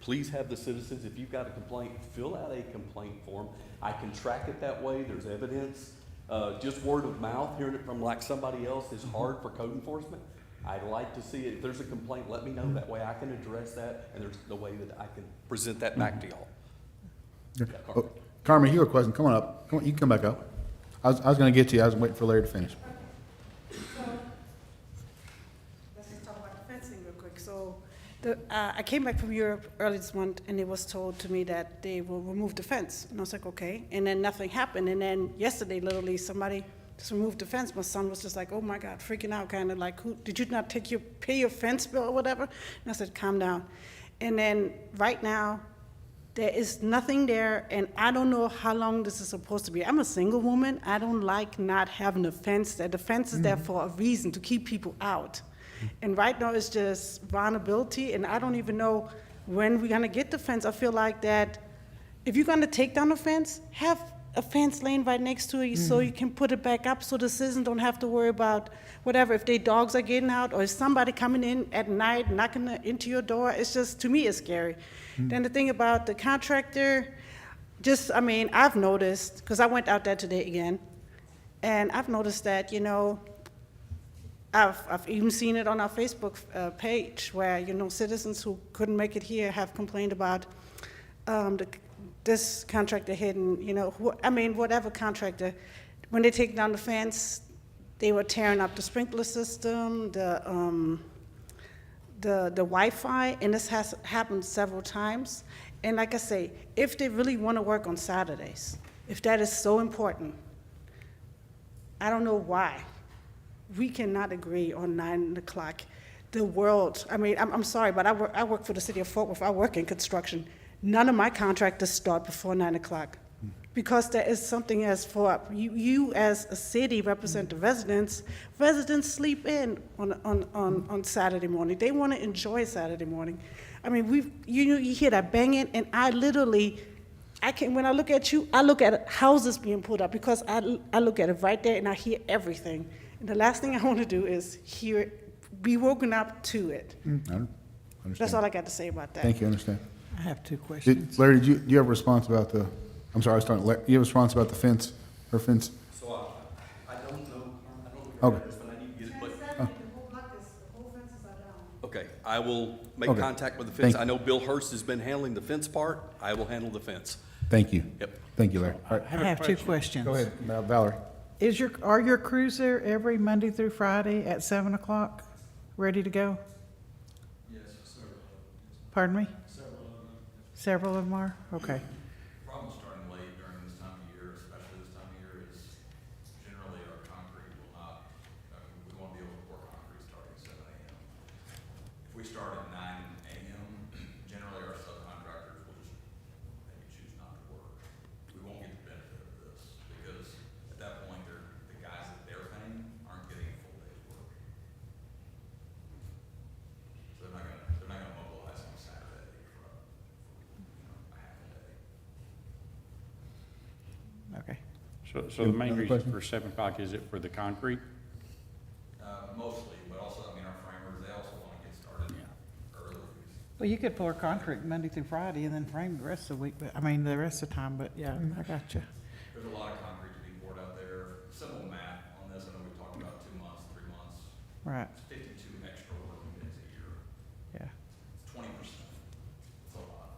please have the citizens, if you've got a complaint, fill out a complaint form. I can track it that way, there's evidence. Just word of mouth, hearing it from like somebody else is hard for code enforcement. I'd like to see it, if there's a complaint, let me know, that way I can address that, and there's the way that I can present that back to y'all. Oh, Carmen, you have a question, come on up, you can come back up. I was going to get to you, I was waiting for Larry to finish. Let's just talk about the fencing real quick. So, I came back from Europe early this month, and it was told to me that they will remove the fence. And I was like, okay. And then nothing happened. And then yesterday, literally, somebody just removed the fence. My son was just like, oh my God, freaking out, kind of like, did you not pay your fence bill or whatever? And I said, calm down. And then right now, there is nothing there, and I don't know how long this is supposed to be. I'm a single woman. I don't like not having a fence there. The fence is there for a reason, to keep people out. And right now, it's just vulnerability, and I don't even know when we're gonna get the fence. I feel like that if you're gonna take down a fence, have a fence laying right next to it so you can put it back up so the citizens don't have to worry about whatever, if their dogs are getting out or if somebody coming in at night knocking into your door. It's just, to me, it's scary. Then the thing about the contractor, I've noticed, because I went out there today again, and I've noticed that, I've even seen it on our Facebook page where, citizens who couldn't make it here have complained about this contractor hitting, whatever contractor. When they take down the fence, they were tearing up the sprinkler system, the the Wi-Fi, and this has happened several times. And like I say, if they really want to work on Saturdays, if that is so important, I don't know why we cannot agree on 9 o'clock. The world, I mean, I'm sorry, but I work for the city of Fort Worth. I work in construction. None of my contractors start before 9 o'clock because there is something as for you as a city represent the residents. Residents sleep in on Saturday morning. They want to enjoy Saturday morning. I mean, you hear that banging, and I literally, when I look at you, I look at houses being put up because I look at it right there and I hear everything. And the last thing I want to do is be woken up to it. I understand. That's all I got to say about that. Thank you, I understand. I have two questions. Larry, do you have a response about I'm sorry, I was starting, you have a response about the fence, her fence? So I don't know Okay. your address, but I need to get it, but. Okay, I will make Okay. contact with the Thank fence. you. I know Bill Hurst has been handling the fence part. I will handle the fence. Thank you. Yep. Thank you, Larry. All right. I have two questions. Go ahead, Valerie. Are your crews there every Monday through Friday at 7 o'clock, ready to go? Yes, several. Pardon me? Several of them. Several of them are? Okay. Problem starting late during this time of year, especially this time of year, is generally our concrete will not, we won't be able to pour concrete starting at 7 a.m. If we start at 9 a.m., generally our subcontractors will just maybe choose not to work. We won't get the benefit of this because at that point, the guys that they're paying aren't getting a full day's work. So they're not gonna mobilize on Saturday for a half a day. Okay. So the main Another reason question? for 7 o'clock, is it for the concrete? Mostly, but also, I mean, our framers, they also want to get started early. Well, you could pour concrete Monday through Friday and then frame the rest of the week, but, I mean, the rest of the time, but yeah, I got you. There's a lot of concrete to be poured out there. Simple math on this, I know we talked about 2 months, 3 months. Right, It's 52 extra working days a year. yeah. It's 20%. It's a lot.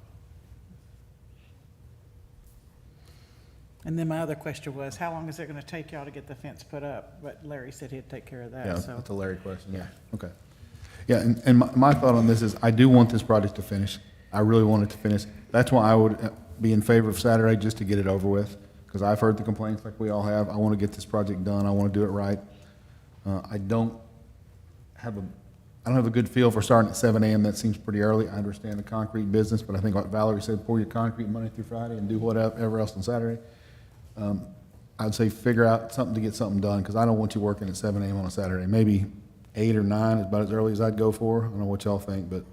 And then my other question was, how long is it gonna take y'all to get the fence put up? But Larry said he'd take care of Yeah, that, so. that's a Larry question, yeah, okay. Yeah, and my thought on this is, I do want this project to finish. I really want it to finish. That's why I would be in favor of Saturday, just to get it over with, because I've heard the complaints like we all have. I want to get this project done, I want to do it right. I don't have a good feel for starting at 7 a.m., that seems pretty early. I understand the concrete business, but I think like Valerie said, pour your concrete Monday through Friday and do whatever else on Saturday. I'd say figure out something to get something done, because I don't want you working at 7 a.m. on a Saturday. Maybe 8 or 9 is about as early as I'd go for. I don't know what y'all think, but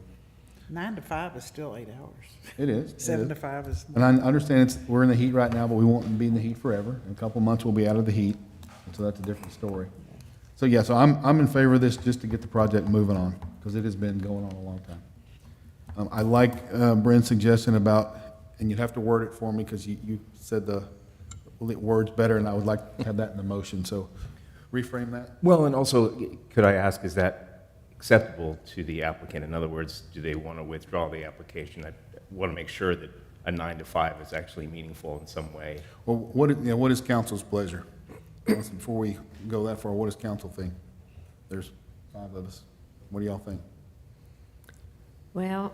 9 to 5 is still 8 hours. it is. it 7 is. to 5 is. And I understand we're in the heat right now, but we won't be in the heat forever. In a couple of months, we'll be out of the heat, so that's a different story. So yeah, so I'm in favor of this just to get the project moving on, because it has been going on a long time. I like Brent's suggestion about, and you'd have to word it for me, because you said the words better, and I would like to have that in the motion, so reframe that. Well, and also, could I ask, is that acceptable to the applicant? In other words, do they want to withdraw the application? I want to make sure that a 9 to 5 is actually meaningful in some way. Well, what is council's pleasure? Before we go that far, what does council think? There's 5 of us. What do y'all think? Well,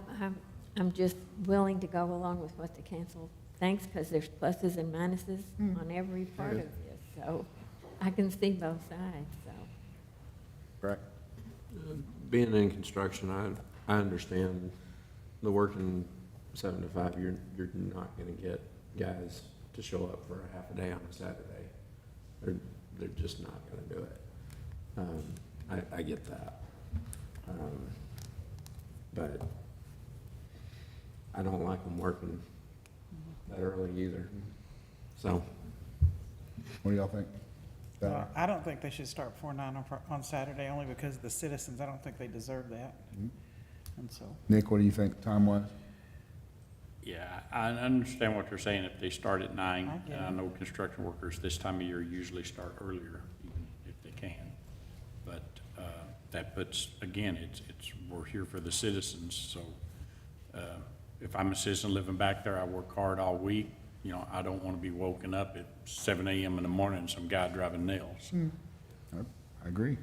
I'm just willing to go along with what the council thinks, because there's pluses and minuses on every part of this, so I can see both sides, so. Right. Being in construction, I understand the working 7 to 5, you're not gonna get guys to show up for a half a day on a Saturday. They're just not gonna do it. I get that. But I don't like them working that early either, so. What do y'all think? I don't think they should start before 9 on Saturday, only because of the citizens. I don't think they deserve that. And so. Nick, what do you think, time-wise? Yeah, I understand what you're saying, if they start at 9. I get And I it. know construction workers this time of year usually start earlier, even if they can. But that puts, again, we're here for the citizens, so if I'm a citizen living back there, I work hard all week. You know, I don't want to be woken up at 7 a.m. in the morning and some guy driving nails. I agree.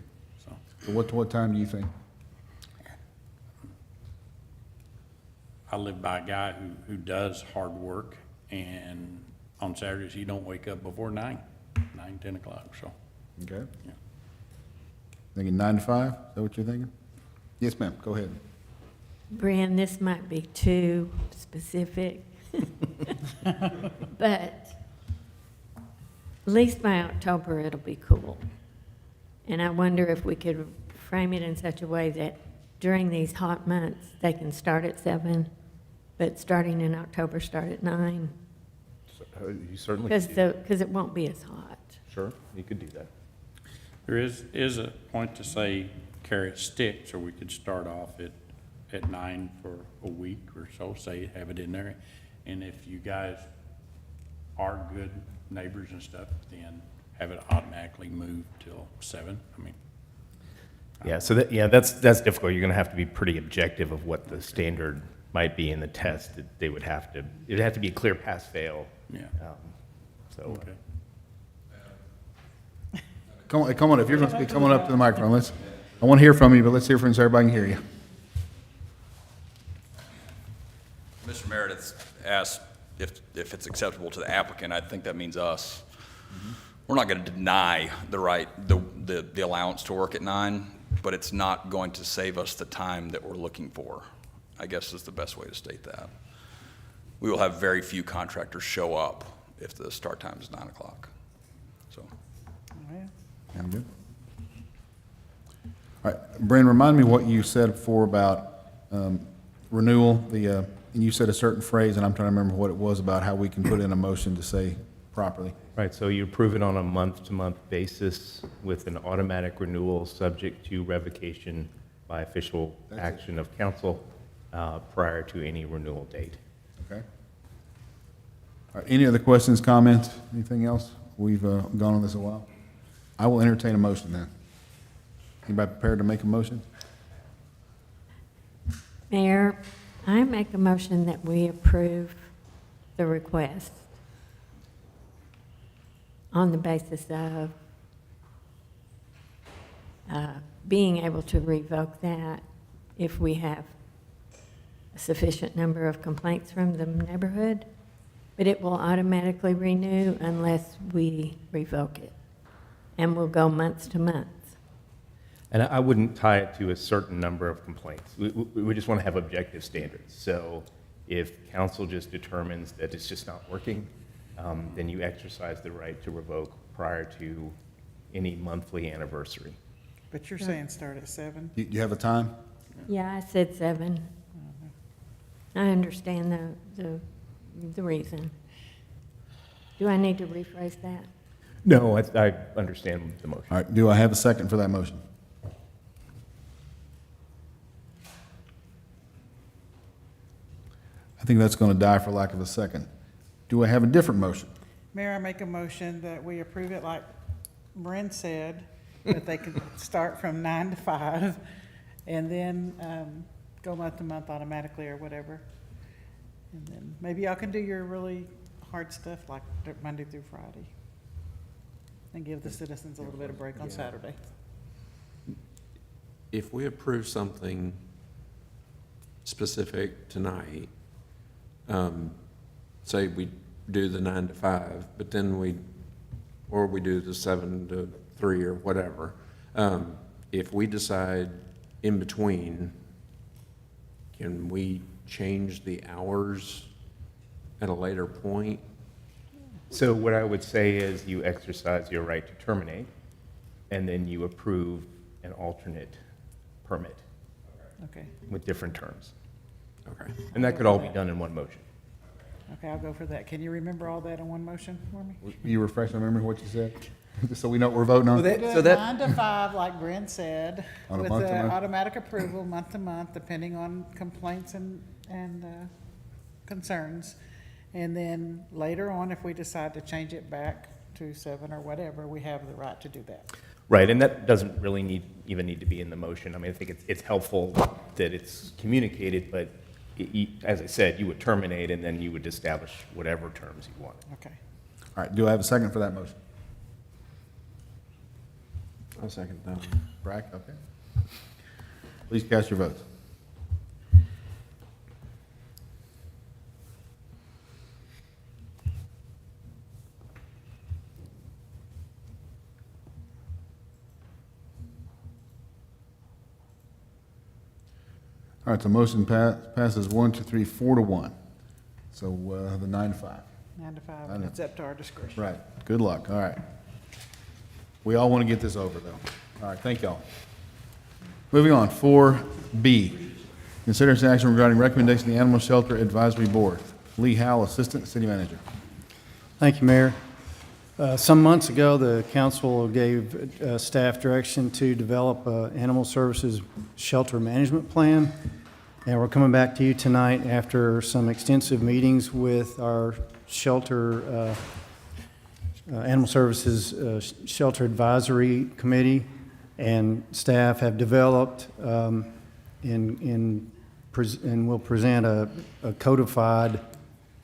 So So what time do you think? I live by a guy who does hard work, and on Saturdays, he don't wake up before 9, 10 o'clock, so. Okay. Yeah. Thinking 9 to 5? Is that what you're thinking? Yes, ma'am. Go ahead. Brian, this might be too specific, but at least by October, it'll be cool. And I wonder if we could frame it in such a way that during these hot months, they can start at 7, but starting in October, start at 9. You certainly could do that. Because it won't be as hot. Sure, you could do that. There is a point to say carrot stick, so we could start off at 9 for a week or so, say, have it in there. And if you guys are good neighbors and stuff, then have it automatically move till 7. I mean, Yeah, so that's difficult. You're going to have to be pretty objective of what the standard might be in the test. It would have to be a clear pass-fail. Yeah. So. okay. Come on, if you're going to be coming up to the microphone, I want to hear from you, but let's hear from you so everybody can hear you. Mr. Meredith asked if it's acceptable to the applicant. I think that means us. We're not going to deny the allowance to work at 9, but it's not going to save us the time that we're looking for, I guess is the best way to state that. We will have very few contractors show up if the start time is 9 o'clock. So. Sound good? All right, Brent, remind me what you said before about renewal, and you said a certain phrase, and I'm trying to remember what it was about how we can put in a motion to say properly. Right, so you approve it on a month-to-month basis with an automatic renewal subject to revocation by official action of council prior to any renewal date. Okay. All right, any other questions, comments, anything else? We've gone on this a while. I will entertain a motion then. Anybody prepared to make a motion? Mayor, I make a motion that we approve the request on the basis of being able to revoke that if we have a sufficient number of complaints from the neighborhood, but it will automatically renew unless we revoke it. And we'll go months to months. And I wouldn't tie it to a certain number of complaints. We just want to have objective standards. So if council just determines that it's just not working, then you exercise the right to revoke prior to any monthly anniversary. But you're saying start at 7? Do you have a time? Yeah, I said 7. I understand the reason. Do I need to rephrase that? No, I understand the motion. All right, do I have a second for that motion? I think that's going to die for lack of a second. Do I have a different motion? Mayor, I make a motion that we approve it like Brent said, that they can start from 9 to 5, and then go month to month automatically or whatever. And then maybe y'all can do your really hard stuff like Monday through Friday, and give the citizens a little bit of break on Saturday. If we approve something specific tonight, say we do the 9 to 5, but then we do the 7 to 3 or whatever, if we decide in between, can we change the hours at a later point? So what I would say is you exercise your right to terminate, and then you approve an alternate permit Okay, with different terms. Okay. And that could all be done in one motion. okay, I'll go for that. Can you remember all that in one motion for me? Will you refresh my memory what you said? Just so we know what we're voting on? Do it 9 to 5, like Brent said, On a with month to the month? automatic approval, month to month, depending on complaints and concerns. And then later on, if we decide to change it back to 7 or whatever, we have the right to do that. Right, and that doesn't really even need to be in the motion. I mean, I think it's helpful that it's communicated, but as I said, you would terminate and then you would establish whatever terms you want. Okay. All right, do I have a second for that motion? I'll second that. Brack, okay. Please cast your votes. All right, so motion passes 1 to 3, 4 to 1. So the 9 to 5. 9 to 5, I and know. it's up to our discretion. Right. Good luck. All right. We all want to get this over, though. All right, thank y'all. Moving on, 4B. Consider action regarding recommendation of the Animal Shelter Advisory Board. Lee Howell, Assistant City Manager. Thank you, Mayor. Some months ago, the council gave staff direction to develop an animal services shelter management plan. And we're coming back to you tonight after some extensive meetings with our shelter, Animal Services Shelter Advisory Committee. And staff have developed and will present a codified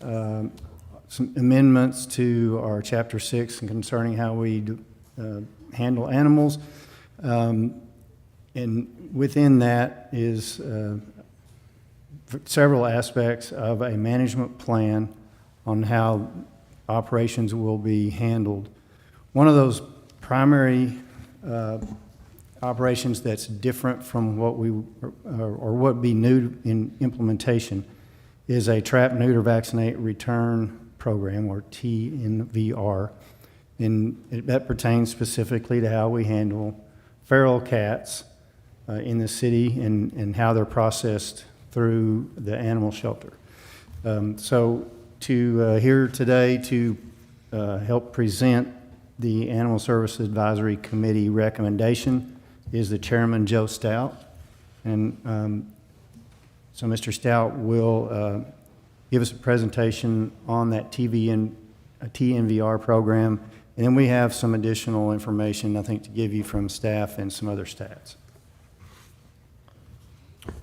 some amendments to our Chapter 6 concerning how we handle animals. And within that is several aspects of a management plan on how operations will be handled. One of those primary operations that's different from what we, or what would be new in implementation, is a trap, neuter, vaccinate, return program, or TNVR. And that pertains specifically to how we handle feral cats in the city and how they're processed through the animal shelter. So here today to help present the Animal Services Advisory Committee recommendation is the Chairman, Joe Stout. And so Mr. Stout will give us a presentation on that TNVR program, and then we have some additional information, I think, to give you from staff and some other stats.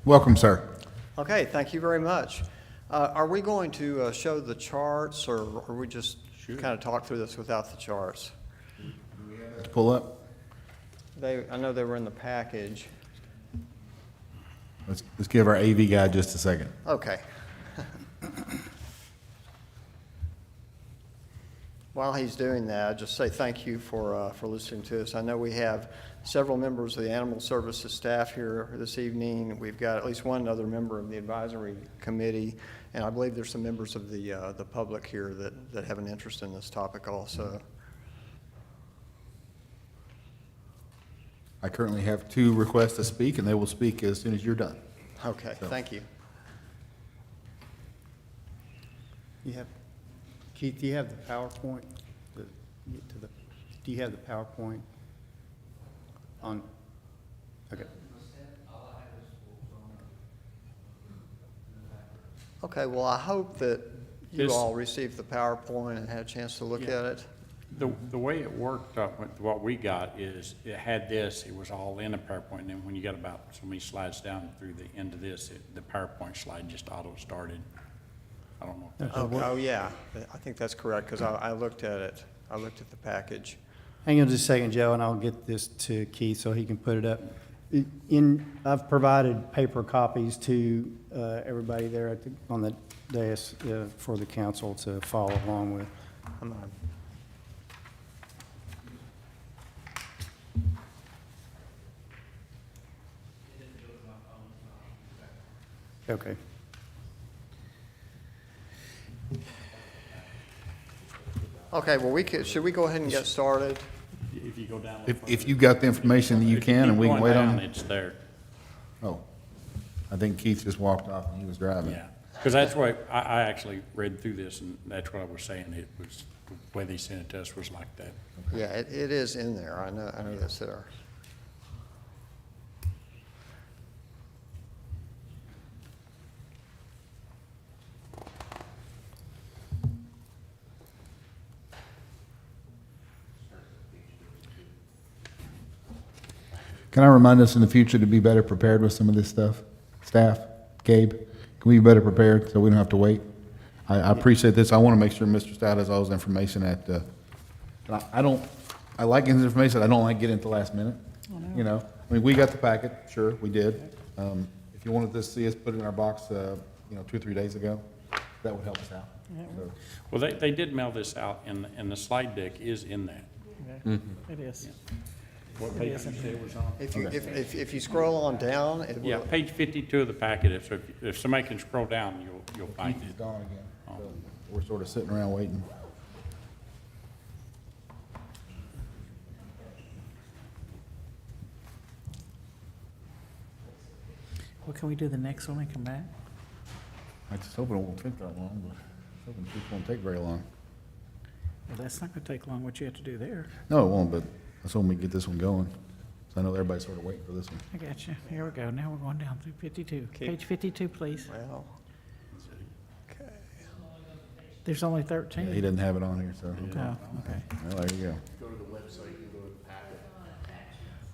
Welcome, sir. Okay, thank you very much. Are we going to show the charts, or are we just kind of talk through this without the charts? To pull up. I know they were in the package. Let's give our AV guy just a second. Okay. While he's doing that, I'd just say thank you for listening to us. I know we have several members of the Animal Services staff here this evening. We've got at least one other member of the advisory committee, and I believe there's some members of the public here that have an interest in this topic also. I currently have 2 requests to speak, and they will speak as soon as you're done. Okay, thank you. Keith, do you have the PowerPoint? Do you have the PowerPoint on? Okay. Okay, well, I hope that you all received the PowerPoint and had a chance to look at it. The way it worked, what we got is, it had this, it was all in a PowerPoint, and then when you got about so many slides down through the end of this, the PowerPoint slide just auto-started. I don't know if that's... Oh, yeah, I think that's correct, because I looked at it. I looked at the package. Hang on just a second, Joe, and I'll get this to Keith so he can put it up. I've provided paper copies to everybody there on the dais for the council to follow along with. Come on. Okay. Okay, well, should we go ahead and get started? If you go down... If you got the information that you can, and we can wait on it. It's there. Oh, I think Keith just walked off and he was driving. Yeah, because that's why I actually read through this, and that's what I was saying. It was, the way they sent it to us was like that. Yeah, it is in there. I know that's there. Can I remind us in the future to be better prepared with some of this stuff? Staff, Gabe, can we be better prepared so we don't have to wait? I appreciate this. I want to make sure Mr. Stout has all his information at, I like getting his information. I don't like getting it at the last minute. You know, I mean, we got the packet, sure, we did. If you wanted to see us put it in our box, 2 or 3 days ago, that would help us out. So. Well, they did mail this out, and the slide deck is in that. It is. What page did you say it was on? If you scroll on down, it will. Yeah, page 52 of the packet, so if somebody can scroll down, you'll find It's it. gone again. So we're sort of sitting around waiting. Well, can we do the next one and come back? I just hope it won't take that long, but I hope it won't take very long. Well, that's not gonna take long, what you have to do there. No, it won't, but let's hope we get this one going. So I know everybody's sort of waiting for this one. I got you. Here we go. Now we're going down through 52. Page 52, please. Well, okay. There's only 13. Yeah, he doesn't have it on here, so. Oh, okay. Well, there you go. Go to the website, you go to the packet.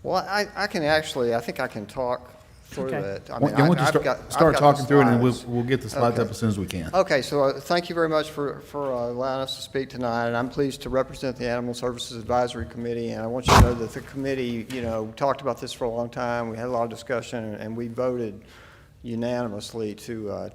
Well, I can actually, I think I can talk through Okay. it. I Why mean, don't you I've start got- I've start got the talking through it, and slides. we'll get the slides Okay. up as soon as we can. Okay, so thank you very much for allowing us to speak tonight, and I'm pleased to represent the Animal Services Advisory Committee, and I want you to know that the committee, talked about this for a long time, we had a lot of discussion, and we voted unanimously to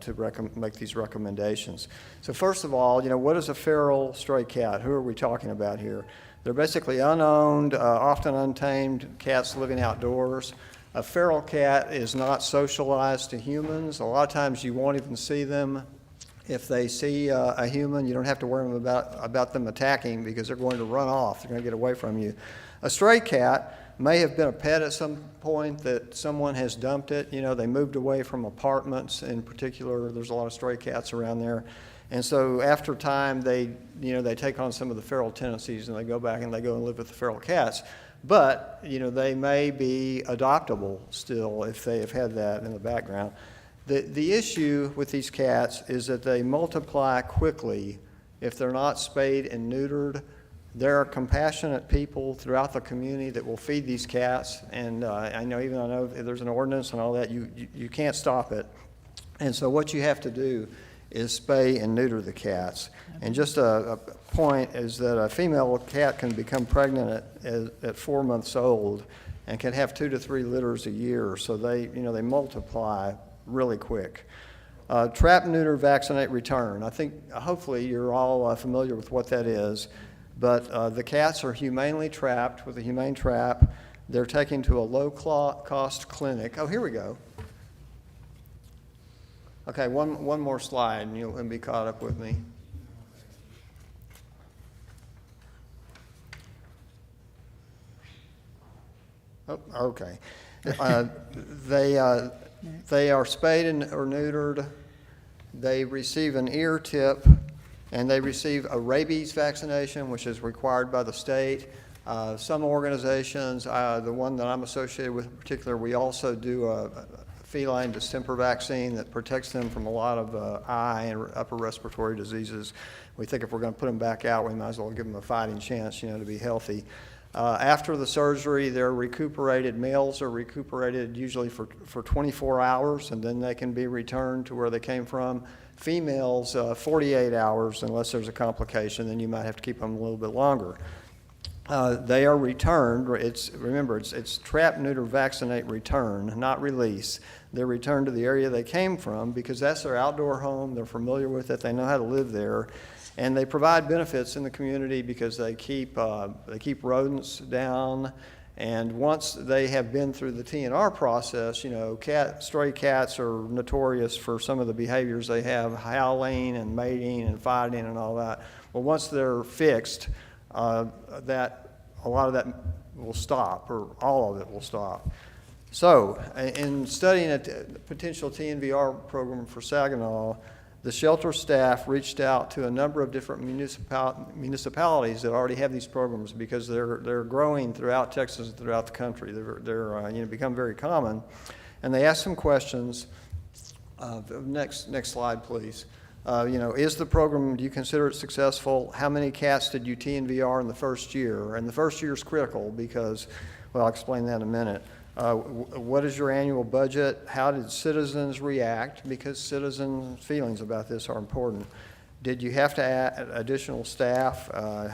make these recommendations. So first of all, what is a feral stray cat? Who are we talking about here? They're basically unowned, often untamed cats living outdoors. A feral cat is not socialized to humans. A lot of times you won't even see them. If they see a human, you don't have to worry about them attacking because they're going to run off. They're going to get away from you. A stray cat may have been a pet at some point that someone has dumped it. They moved away from apartments in particular. There's a lot of stray cats around there. And so after time, they take on some of the feral tendencies and they go back and they go and live with the feral cats. But, they may be adoptable still if they have had that in the background. The issue with these cats is that they multiply quickly if they're not spayed and neutered. There are compassionate people throughout the community that will feed these cats, and I know there's an ordinance and all that, you can't stop it. And so what you have to do is spay and neuter the cats. And just a point is that a female cat can become pregnant at 4 months old and can have 2 to 3 litters a year, so they multiply really quick. Trap, neuter, vaccinate, return. I think hopefully you're all familiar with what that is, but the cats are humanely trapped with a humane trap. They're taken to a low-cost clinic. Oh, here we go. Okay, one more slide and you'll be caught up with me. Oh, okay. They are spayed or neutered. They receive an ear tip, and they receive a rabies vaccination, which is required by the state. Some organizations, the one that I'm associated with in particular, we also do a feline distemper vaccine that protects them from a lot of eye and upper respiratory diseases. We think if we're going to put them back out, we might as well give them a fighting chance, to be healthy. After the surgery, they're recuperated. Males are recuperated usually for 24 hours, and then they can be returned to where they came from. Females, 48 hours, unless there's a complication, then you might have to keep them a little bit longer. They are returned. Remember, it's trap, neuter, vaccinate, return, not release. They're returned to the area they came from because that's their outdoor home. They're familiar with it. They know how to live there. And they provide benefits in the community because they keep rodents down. And once they have been through the TNR process, stray cats are notorious for some of the behaviors they have, howling and mating and fighting and all that. Well, once they're fixed, a lot of that will stop, or all of it will stop. So, in studying a potential TNVR program for Saginaw, the shelter staff reached out to a number of different municipalities that already have these programs because they're growing throughout Texas and throughout the country. They're become very common, and they asked some questions. Next slide, please. Is the program, do you consider it successful? How many cats did you TNVR in the first year? And the first year is critical because, well, I'll explain that in a minute. What is your annual budget? How did citizens react? Because citizens' feelings about this are important. Did you have to add additional staff?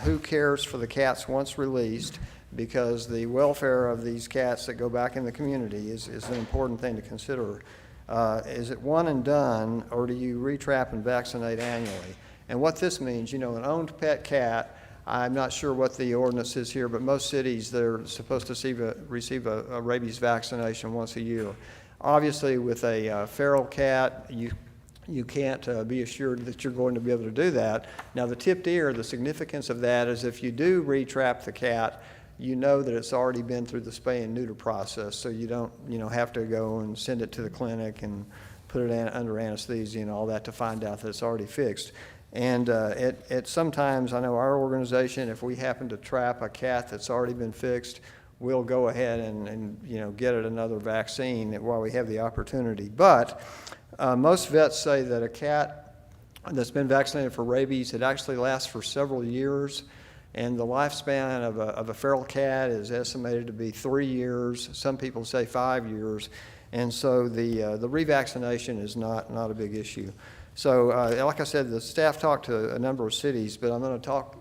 Who cares for the cats once released? Because the welfare of these cats that go back in the community is an important thing to consider. Is it one and done, or do you retrap and vaccinate annually? And what this means, an owned pet cat, I'm not sure what the ordinance is here, but most cities, they're supposed to receive a rabies vaccination once a year. Obviously, with a feral cat, you can't be assured that you're going to be able to do that. Now, the tipped ear, the significance of that is if you do re-trap the cat, you know that it's already been through the spay and neuter process, so you don't, have to go and send it to the clinic and put it under anesthesia and all that to find out that it's already fixed. And sometimes, I know our organization, if we happen to trap a cat that's already been fixed, we'll go ahead and get it another vaccine while we have the opportunity. But most vets say that a cat that's been vaccinated for rabies, it actually lasts for several years. And the lifespan of a feral cat is estimated to be 3 years. Some people say 5 years. And so the revaccination is not a big issue. So like I said, the staff talked to a number of cities, but I'm going to talk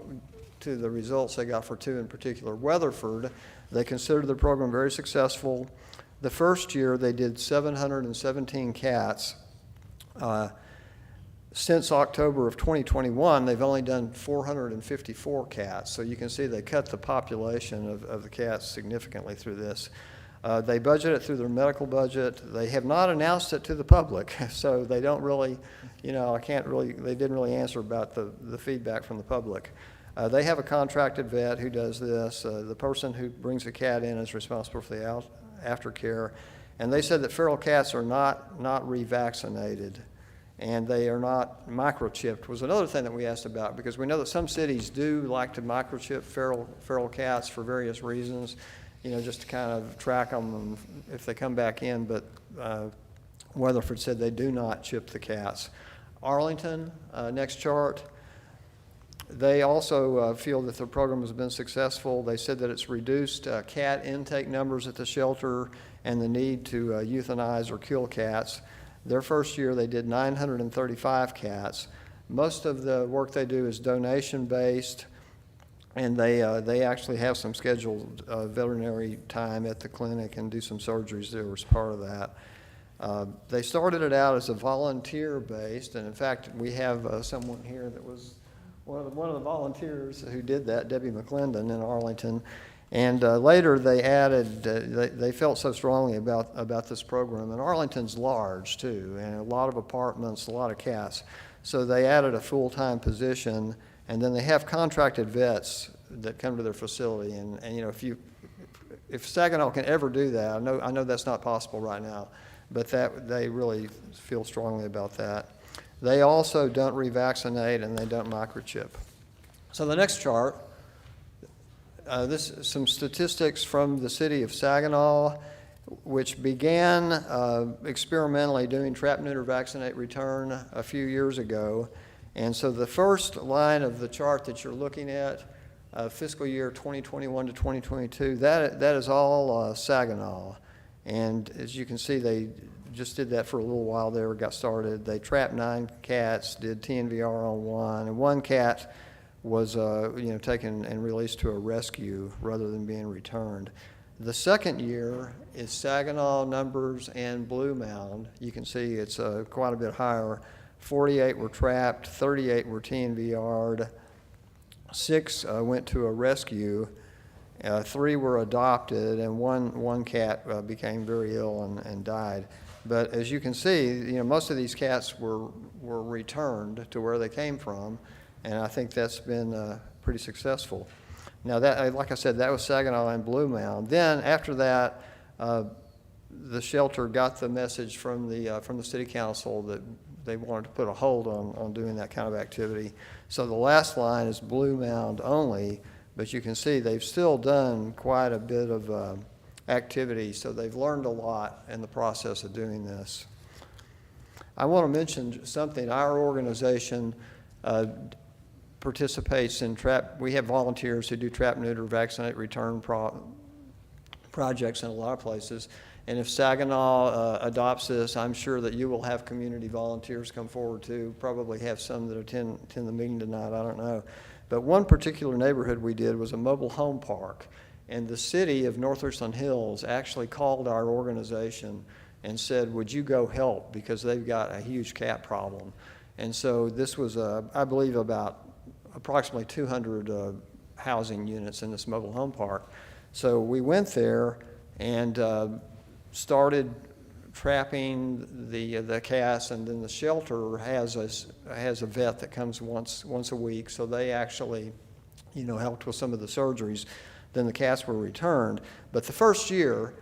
to the results they got for 2 in particular. Weatherford, they considered the program very successful. The first year they did 717 cats. Since October of 2021, they've only done 454 cats. So you can see they cut the population of the cats significantly through this. They budget it through their medical budget. They have not announced it to the public, so they don't really, they didn't really answer about the feedback from the public. They have a contracted vet who does this. The person who brings the cat in is responsible for the aftercare. And they said that feral cats are not revaccinated, and they are not microchipped, was another thing that we asked about, because we know that some cities do like to microchip feral cats for various reasons, just to kind of track them if they come back in, but Weatherford said they do not chip the cats. Arlington, next chart, they also feel that the program has been successful. They said that it's reduced cat intake numbers at the shelter and the need to euthanize or kill cats. Their first year, they did 935 cats. Most of the work they do is donation-based, and they actually have some scheduled veterinary time at the clinic and do some surgeries there as part of that. They started it out as a volunteer-based, and in fact, we have someone here that was one of the volunteers who did that, Debbie McClendon in Arlington. And later they added, they felt so strongly about this program, and Arlington's large too, and a lot of apartments, a lot of cats. So they added a full-time position, and then they have contracted vets that come to their facility. And if Saginaw can ever do that, I know that's not possible right now, but they really feel strongly about that. They also don't revaccinate and they don't microchip. So the next chart, this is some statistics from the city of Saginaw, which began experimentally doing trap, neuter, vaccinate, return a few years ago. And so the first line of the chart that you're looking at, fiscal year 2021 to 2022, that is all Saginaw. And as you can see, they just did that for a little while there, got started. They trapped 9 cats, did TNVR on 1, and 1 cat was taken and released to a rescue rather than being returned. The second year is Saginaw numbers and Blue Mound. You can see it's quite a bit higher. 48 were trapped, 38 were TNVR'd, 6 went to a rescue, 3 were adopted, and one cat became very ill and died. But as you can see, most of these cats were returned to where they came from, and I think that's been pretty successful. Now, that, like I said, that was Saginaw and Blue Mound. Then after that, the shelter got the message from the city council that they wanted to put a hold on doing that kind of activity. So the last line is Blue Mound only, but you can see they've still done quite a bit of activity, so they've learned a lot in the process of doing this. I want to mention something. Our organization participates in we have volunteers who do trap, neuter, vaccinate, return projects in a lot of places. And if Saginaw adopts this, I'm sure that you will have community volunteers come forward too, probably have some that attend the meeting tonight, I don't know. But one particular neighborhood we did was a mobile home park. And the city of North Richland Hills actually called our organization and said, would you go help, because they've got a huge cat problem. And so this was, I believe, about approximately 200 housing units in this mobile home park. So we went there and started trapping the cats, and then the shelter has a vet that comes once a week, so they actually, helped with some of the surgeries. Then the cats were returned. But the first year,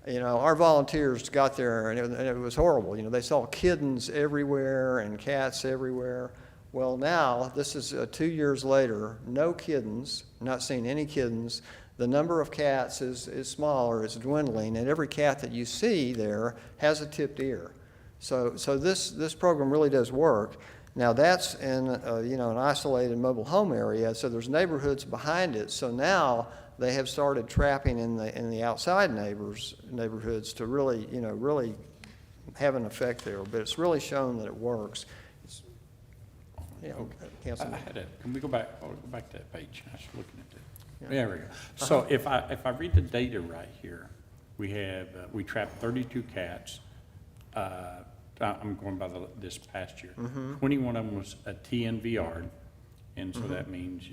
our volunteers got there, and it was horrible. They saw kittens everywhere and cats everywhere. Well, now, this is 2 years later, no kittens, not seeing any kittens. The number of cats is smaller, it's dwindling, and every cat that you see there has a tipped ear. So this program really does work. Now, that's in an isolated mobile home area, so there's neighborhoods behind it. So now they have started trapping in the outside neighborhoods to really, really have an effect there. But it's really shown that it works. Councilman. Can we go back? Oh, go back to that page. I was looking at that. There we go. So if I read the data right here, we trapped 32 cats. I'm going by this past year. 21 of them was a TNVR, and so that means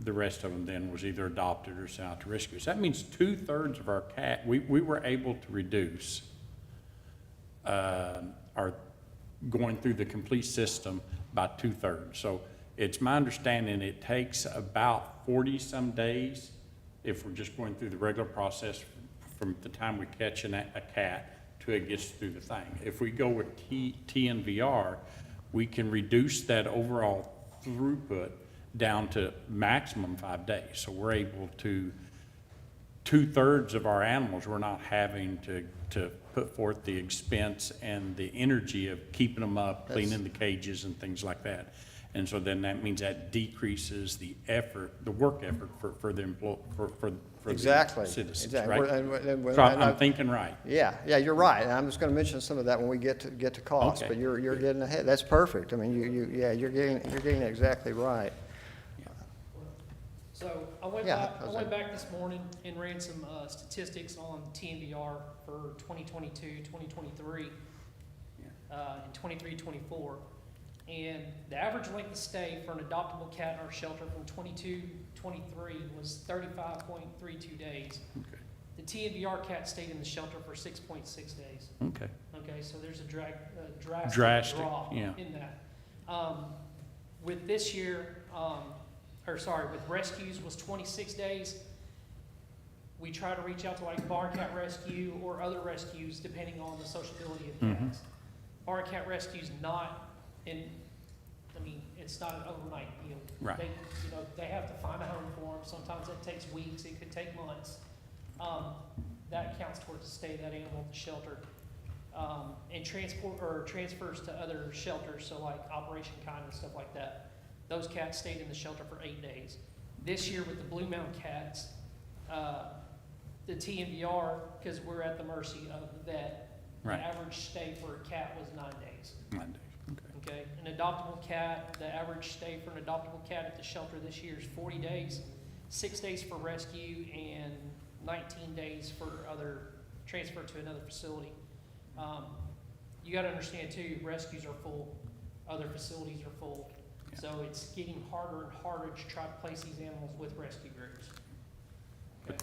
the rest of them then was either adopted or sent out to rescues. That means 2/3 of our cat, we were able to reduce our going through the complete system by 2/3. So it's my understanding it takes about 40-some days, if we're just going through the regular process from the time we catch a cat to it gets through the thing. If we go with TNVR, we can reduce that overall throughput down to maximum 5 days. So we're able to, 2/3 of our animals, we're not having to put forth the expense and the energy of keeping them up, cleaning the cages and things like that. And so then that means that decreases the effort, the work effort for the Exactly. the citizens, Exactly. right? So I'm thinking right. Yeah, you're right. And I'm just going to mention some of that when we get to cost. Okay. But you're getting ahead. That's perfect. I mean, you're getting it exactly right. So I went back this morning and ran some statistics on TNVR for 2022, 2023, and 23, 24. And the average length of stay for an adoptable cat in our shelter from 22, 23 was 35.32 days. Okay. The TNVR cat stayed in the shelter for 6.6 days. Okay. Okay, so there's a Drastic, drop yeah. in that. With this year, with rescues was 26 days. We try to reach out to like Bar Cat Rescue or other rescues depending on the sociability of cats. Bar Cat Rescue's not it's not an overnight deal. Right. They have to find a home for them. Sometimes it takes weeks, it could take months. That counts towards the stay of that animal at the shelter. And transfers to other shelters, so like Operation Kind and stuff like that. Those cats stayed in the shelter for 8 days. This year with the Blue Mountain cats, the TNVR, because we're at the mercy of the vet, Right. the average stay for a cat was 9 days. 9 days, okay. Okay, an adoptable cat, the average stay for an adoptable cat at the shelter this year is 40 days, 6 days for rescue, and 19 days for transfer to another facility. You gotta understand too, rescues are full, other facilities are full. Yeah. So it's getting harder and harder to try to place these animals with rescue groups. Okay.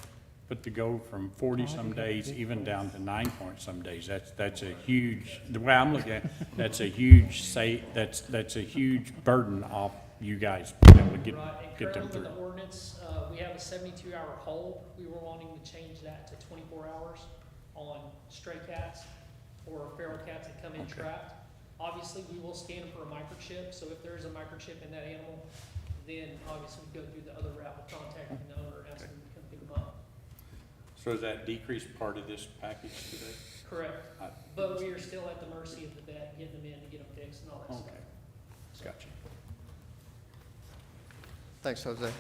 But to go from 40-some days even down to 9-point-some days, that's a huge, the way I'm looking at it, that's a huge that's a huge burden off you guys being able to get them through. Currently with the ordinance, we have a 72-hour hold. We were wanting to change that to 24 hours on stray cats or feral cats that come in trapped. Obviously, we will scan them for a microchip, so if there is a microchip in that animal, then obviously we go through the other route of contacting the owner and asking them to come pick them up. So is that decreased part of this package today? Correct. But we are still at the mercy of the vet, getting them in to get them fixed and all that stuff. Okay. Gotcha. Thanks, Jose.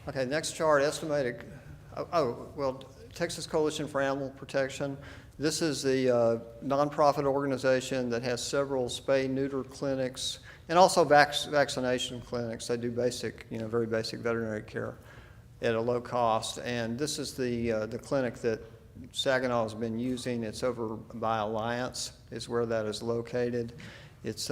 Okay, next chart, estimated, Texas Coalition for Animal Protection. This is the nonprofit organization that has several spay-neuter clinics and also vaccination clinics. They do basic, very basic veterinary care at a low cost. And this is the clinic that Saginaw has been using. It's over by Alliance is where that is located. It's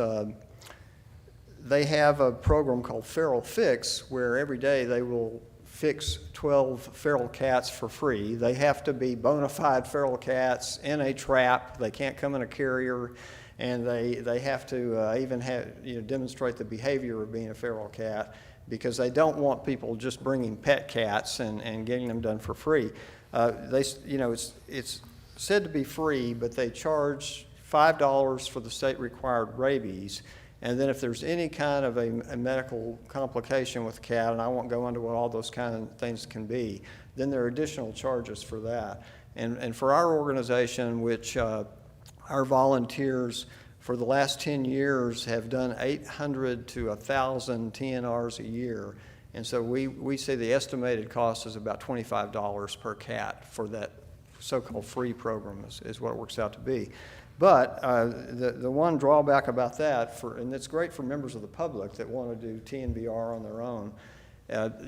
they have a program called Feral Fix where every day they will fix 12 feral cats for free. They have to be bona fide feral cats in a trap. They can't come in a carrier, and they have to even have, demonstrate the behavior of being a feral cat, because they don't want people just bringing pet cats and getting them done for free. It's said to be free, but they charge $5 for the state-required rabies. And then if there's any kind of a medical complication with the cat, and I won't go into what all those kind of things can be, then there are additional charges for that. And for our organization, which our volunteers for the last 10 years have done 800 to 1,000 TNRs a year. And so we say the estimated cost is about $25 per cat for that so-called free program is what it works out to be. But the one drawback about that, and it's great for members of the public that want to do TNVR on their own,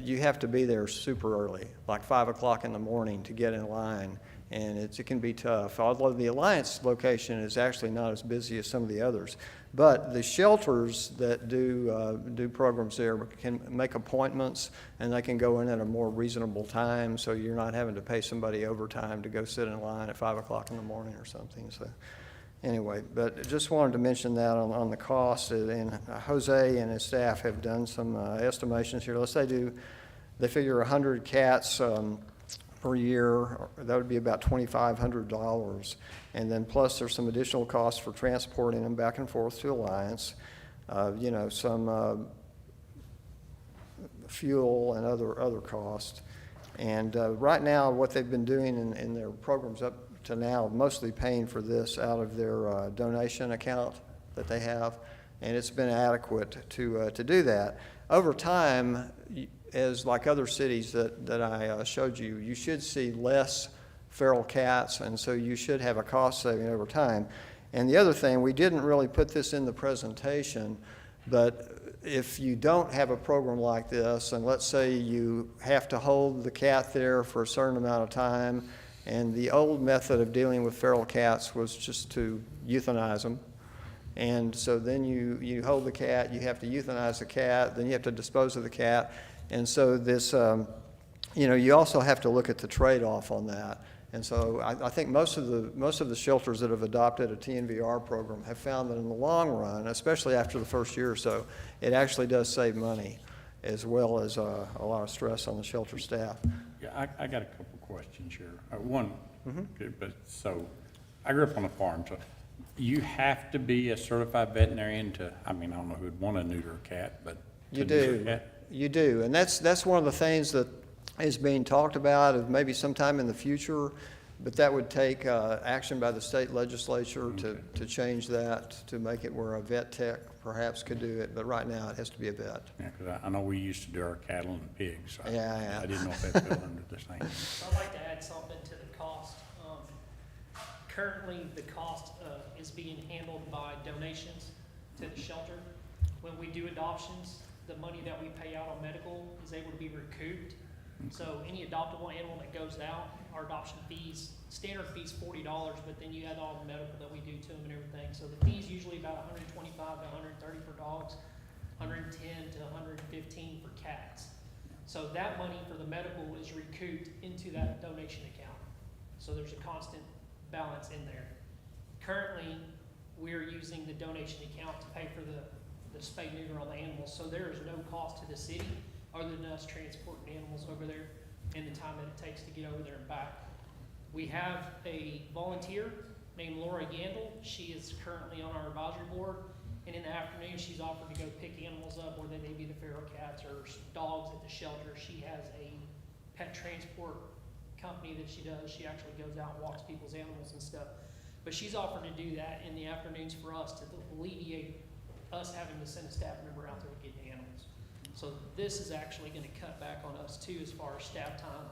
you have to be there super early, like 5 o'clock in the morning to get in line, and it can be tough. Although the Alliance location is actually not as busy as some of the others. But the shelters that do programs there can make appointments, and they can go in at a more reasonable time, so you're not having to pay somebody overtime to go sit in line at 5 o'clock in the morning or something. So anyway, but just wanted to mention that on the cost, and Jose and his staff have done some estimations here. Let's say they figure 100 cats per year, that would be about $2,500. And then plus there's some additional costs for transporting them back and forth to Alliance, some fuel and other costs. And right now, what they've been doing in their programs up to now, mostly paying for this out of their donation account that they have, and it's been adequate to do that. Over time, as like other cities that I showed you, you should see less feral cats, and so you should have a cost saving over time. And the other thing, we didn't really put this in the presentation, but if you don't have a program like this, and let's say you have to hold the cat there for a certain amount of time, and the old method of dealing with feral cats was just to euthanize them. And so then you hold the cat, you have to euthanize the cat, then you have to dispose of the cat. And so this, you also have to look at the trade-off on that. And so I think most of the shelters that have adopted a TNVR program have found that in the long run, especially after the first year or so, it actually does save money as well as a lot of stress on the shelter staff. Yeah, I got a couple questions here. One, but so I grew up on a farm, so you have to be a certified veterinarian to, I don't know who'd want to neuter a cat, but to neuter a cat? You do, and that's one of the things that is being talked about of maybe sometime in the future, but that would take action by the state legislature to change that, to make it where a vet tech perhaps could do it, but right now it has to be a vet. Yeah, because I know we used to do our cattle and pigs, so Yeah. I didn't know if that fell under the same. I'd like to add something to the cost. Currently, the cost is being handled by donations to the shelter. When we do adoptions, the money that we pay out on medical is able to be recouped. So any adoptable animal that goes out, our adoption fees, standard fee's $40, but then you add all the medical that we do to them and everything. So the fee's usually about $125 to $130 for dogs, $110 to $115 for cats. So that money for the medical is recouped into that donation account. So there's a constant balance in there. Currently, we're using the donation account to pay for the spay neuter on the animals, so there is no cost to the city other than us transporting animals over there and the time that it takes to get over there and back. We have a volunteer named Laura Yandel. She is currently on our advisory board, and in the afternoon she's offered to go pick animals up, whether they be the feral cats or dogs at the shelter. She has a pet transport company that she does. She actually goes out and walks people's animals and stuff. But she's offered to do that in the afternoons for us to alleviate us having to send a staff member out there to get the animals. So this is actually going to cut back on us too as far as staff time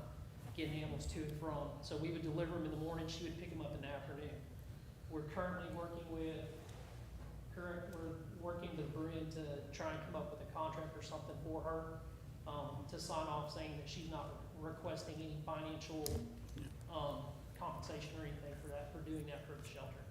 getting animals to and from. So we would deliver them in the morning, she would pick them up in the afternoon. We're currently working with Bryn to try and come up with a contract or something for her to sign off saying that she's not requesting any financial compensation or anything for doing that for the shelter.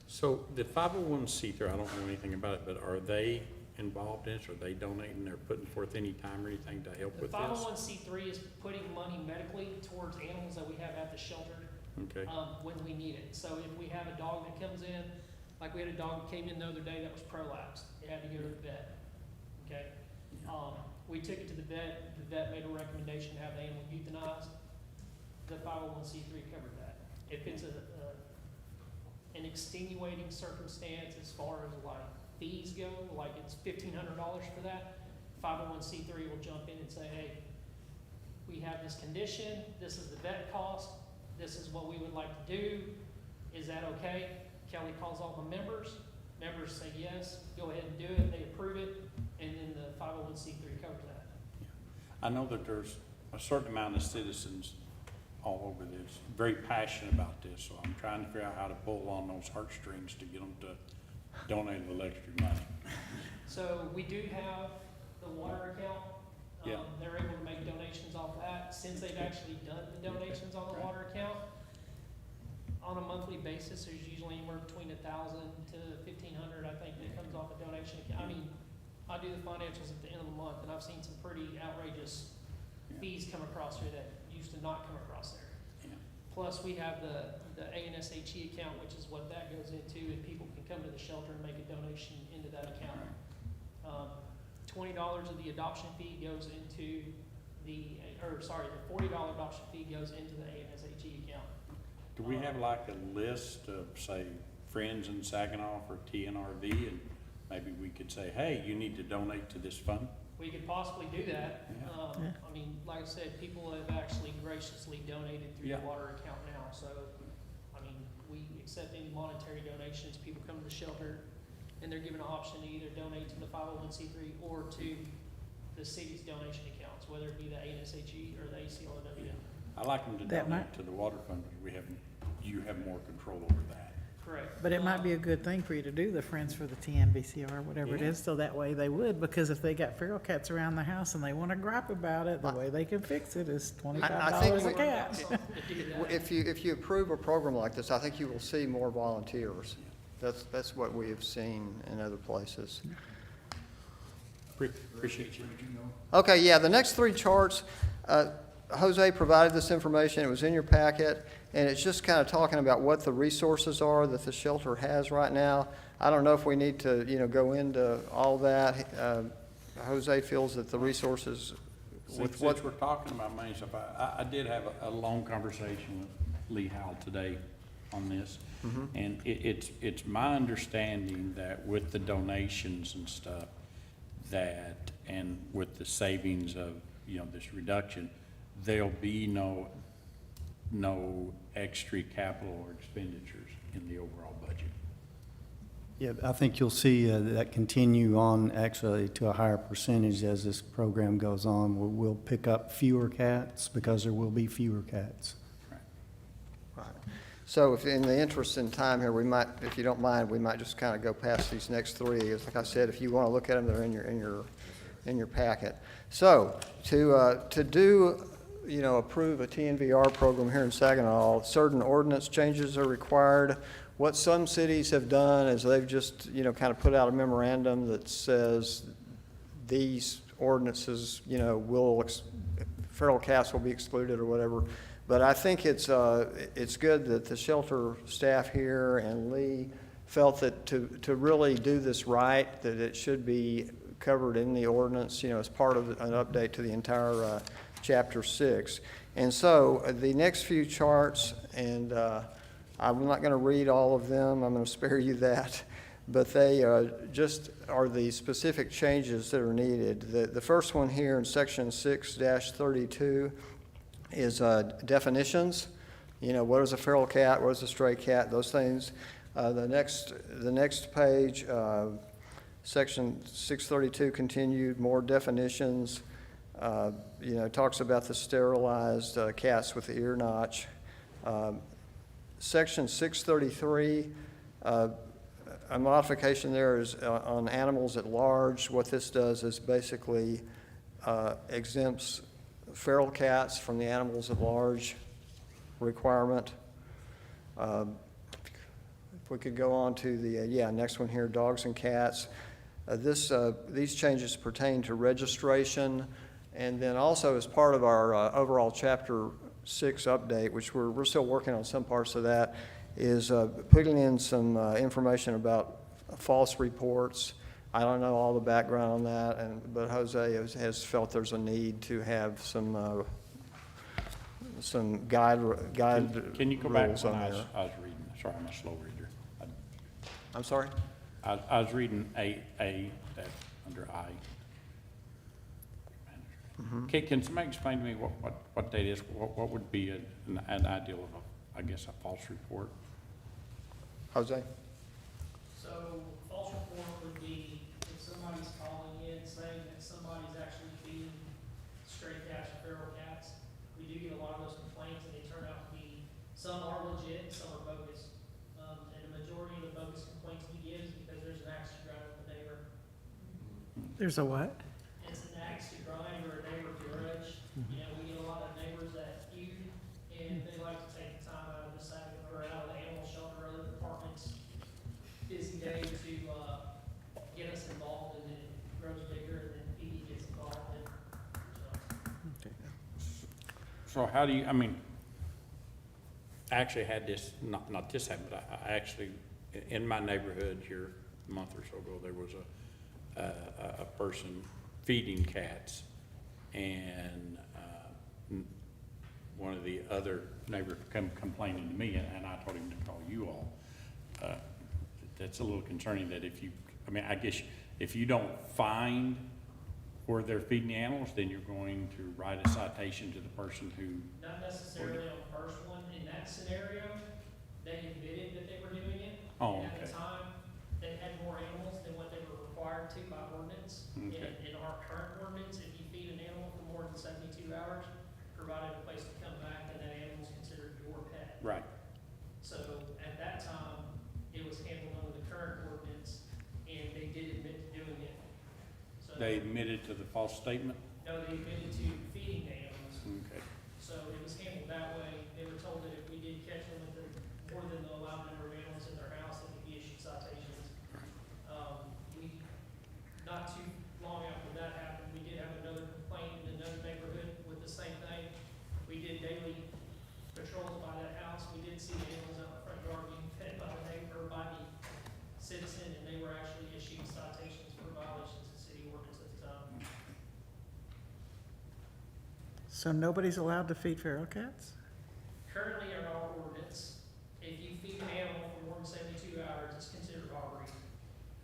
So the 501c3, I don't know anything about it, but are they involved in this? Are they donating, they're putting forth any time or anything to help The with this? 501c3 is putting money medically towards animals that we have at the shelter. Okay. When we need it. So if we have a dog that comes in, like we had a dog that came in the other day that was prolapsed, it had to go to the vet, okay? We took it to the vet made a recommendation to have the animal euthanized. The 501c3 covered that. If it's an extenuating circumstance as far as like fees go, like it's $1,500 for that, 501c3 will jump in and say, hey, we have this condition, this is the vet cost, this is what we would like to do, is that okay? Kelly calls all the members say yes, go ahead and do it, they approve it, and then the 501c3 covers that. I know that there's a certain amount of citizens all over this, very passionate about this, so I'm trying to figure out how to pull on those heartstrings to get them to donate a little extra money. So we do have the water account. Yeah. They're able to make donations off that. Since they've actually done the donations on the water account, on a monthly basis, there's usually anywhere between 1,000 to 1,500, I think, that comes off a donation account. I mean, I do the financials at the end of the month, and I've seen some pretty outrageous fees come across here that used to not come across there. Yeah. Plus, we have the ANSHE account, which is what that goes into, and people can come to the shelter and make a donation into that account. $20 of the adoption fee goes into the $40 adoption fee goes into the ANSHE account. Do we have like a list of, say, friends in Saginaw for TNRV, and maybe we could say, hey, you need to donate to this fund? We could possibly do that. Yeah. I mean, like I said, people have actually graciously donated through the water account now, so, I mean, we accept any monetary donations. People come to the shelter, and they're given an option to either donate to the 501c3 or to the city's donation accounts, whether it be the ANSHE or the ACLW. I like them to That donate might- to the water fund, because you have more control over that. Correct. But it might be a good thing for you to do the Friends for the TNVCR, whatever it Yeah. is, so that way they would, because if they got feral cats around the house and they want to gripe about it, the way they can fix it is I $25 a think cat. if you approve a program like this, I think you will see more volunteers. That's what we have seen in other places. Appreciate you. Okay, yeah, the next three charts, Jose provided this information, it was in your packet, and it's just kind of talking about what the resources are that the shelter has right now. I don't know if we need to, go into all that. Jose feels that the resources with Since what, we're talking about money stuff, I did have a long conversation with Lee Howell today on this. And it's my understanding that with the donations and stuff, that, and with the savings of, this reduction, there'll be no extra capital or expenditures in the overall budget. Yeah, I think you'll see that continue on actually to a higher percentage as this program goes on. We'll pick up fewer cats because there will be fewer cats. right. So if in the interest in time here, we might, if you don't mind, we might just kind of go past these next three. It's like I said, if you want to look at them, they're in your packet. So to do, approve a TNVR program here in Saginaw, certain ordinance changes are required. What some cities have done is they've just, kind of put out a memorandum that says these ordinances, feral cats will be excluded or whatever. But I think it's good that the shelter staff here and Lee felt that to really do this right, that it should be covered in the ordinance, as part of an update to the entire Chapter 6. And so the next few charts, and I'm not going to read all of them, I'm going to spare you that, but they just are the specific changes that are needed. The first one here in Section 6-32 is definitions. What is a feral cat, what is a stray cat, those things. The next page, Section 632 continued, more definitions. Talks about the sterilized cats with the ear notch. Section 633, a modification there is on animals at large. What this does is basically exempts feral cats from the animals at large requirement. If we could go on to the next one here, dogs and cats. These changes pertain to registration, and then also as part of our overall Chapter 6 update, which we're still working on some parts of that, is putting in some information about false reports. I don't know all the background on that, but Jose has felt there's a need to have some guide Can you go back rules when on I there. was reading? Sorry, I'm a slow reader. I'm sorry? I was reading under I. Mhm. Can somebody explain to me what that is? What would be an ideal of, I guess, a false report? Jose? So false report would be if somebody's calling in saying that somebody's actually feeding stray cats or feral cats. We do get a lot of those complaints, and they turn out to be, some are legit, some are bogus. And the majority of the bogus complaints we get is because there's an axe to grind with the neighbor. There's a what? It's an axe to grind or a neighbor grudge. You know, we get a lot of neighbors that feud, and they like to take the time out of the side, or out of the animal shelter or other departments, busy day to, get us involved, and then it grows bigger, and then PD gets involved, and, So how do you, I mean, I actually had this, not this happen, but I actually, in my neighborhood here a month or so ago, there was a person feeding cats, and one of the other neighbors come complaining to me, and I told him to call you all. That's a little concerning that if you, I mean, I guess if you don't find where they're feeding the animals, then you're going to write a citation to the person who. not necessarily on the first one. In that scenario, they admitted that they were doing it. Oh, And at okay. the time, they had more animals than what they were required to by ordinance. Okay. In our current ordinance, if you feed an animal for more than 72 hours, provided a place to come back, and that animal is considered your pet. Right. So at that time, it was handled under the current ordinance, and they did admit to doing it. So They admitted to the false statement? no, they admitted to feeding the animals. Okay. So it was handled that way. They were told that if we did catch them with more than the allowed number of animals in their house, they could be issued citations. Not too long after that happened, we did have another complaint in another neighborhood with the same thing. We did daily patrols by that house. We did see animals out in the front yard being fed by the neighbor, by the citizen, and they were actually issuing citations for violations of city ordinance at the time. So nobody's allowed to feed feral cats? Currently, in our ordinance, if you feed an animal for more than 72 hours, it's considered robbery.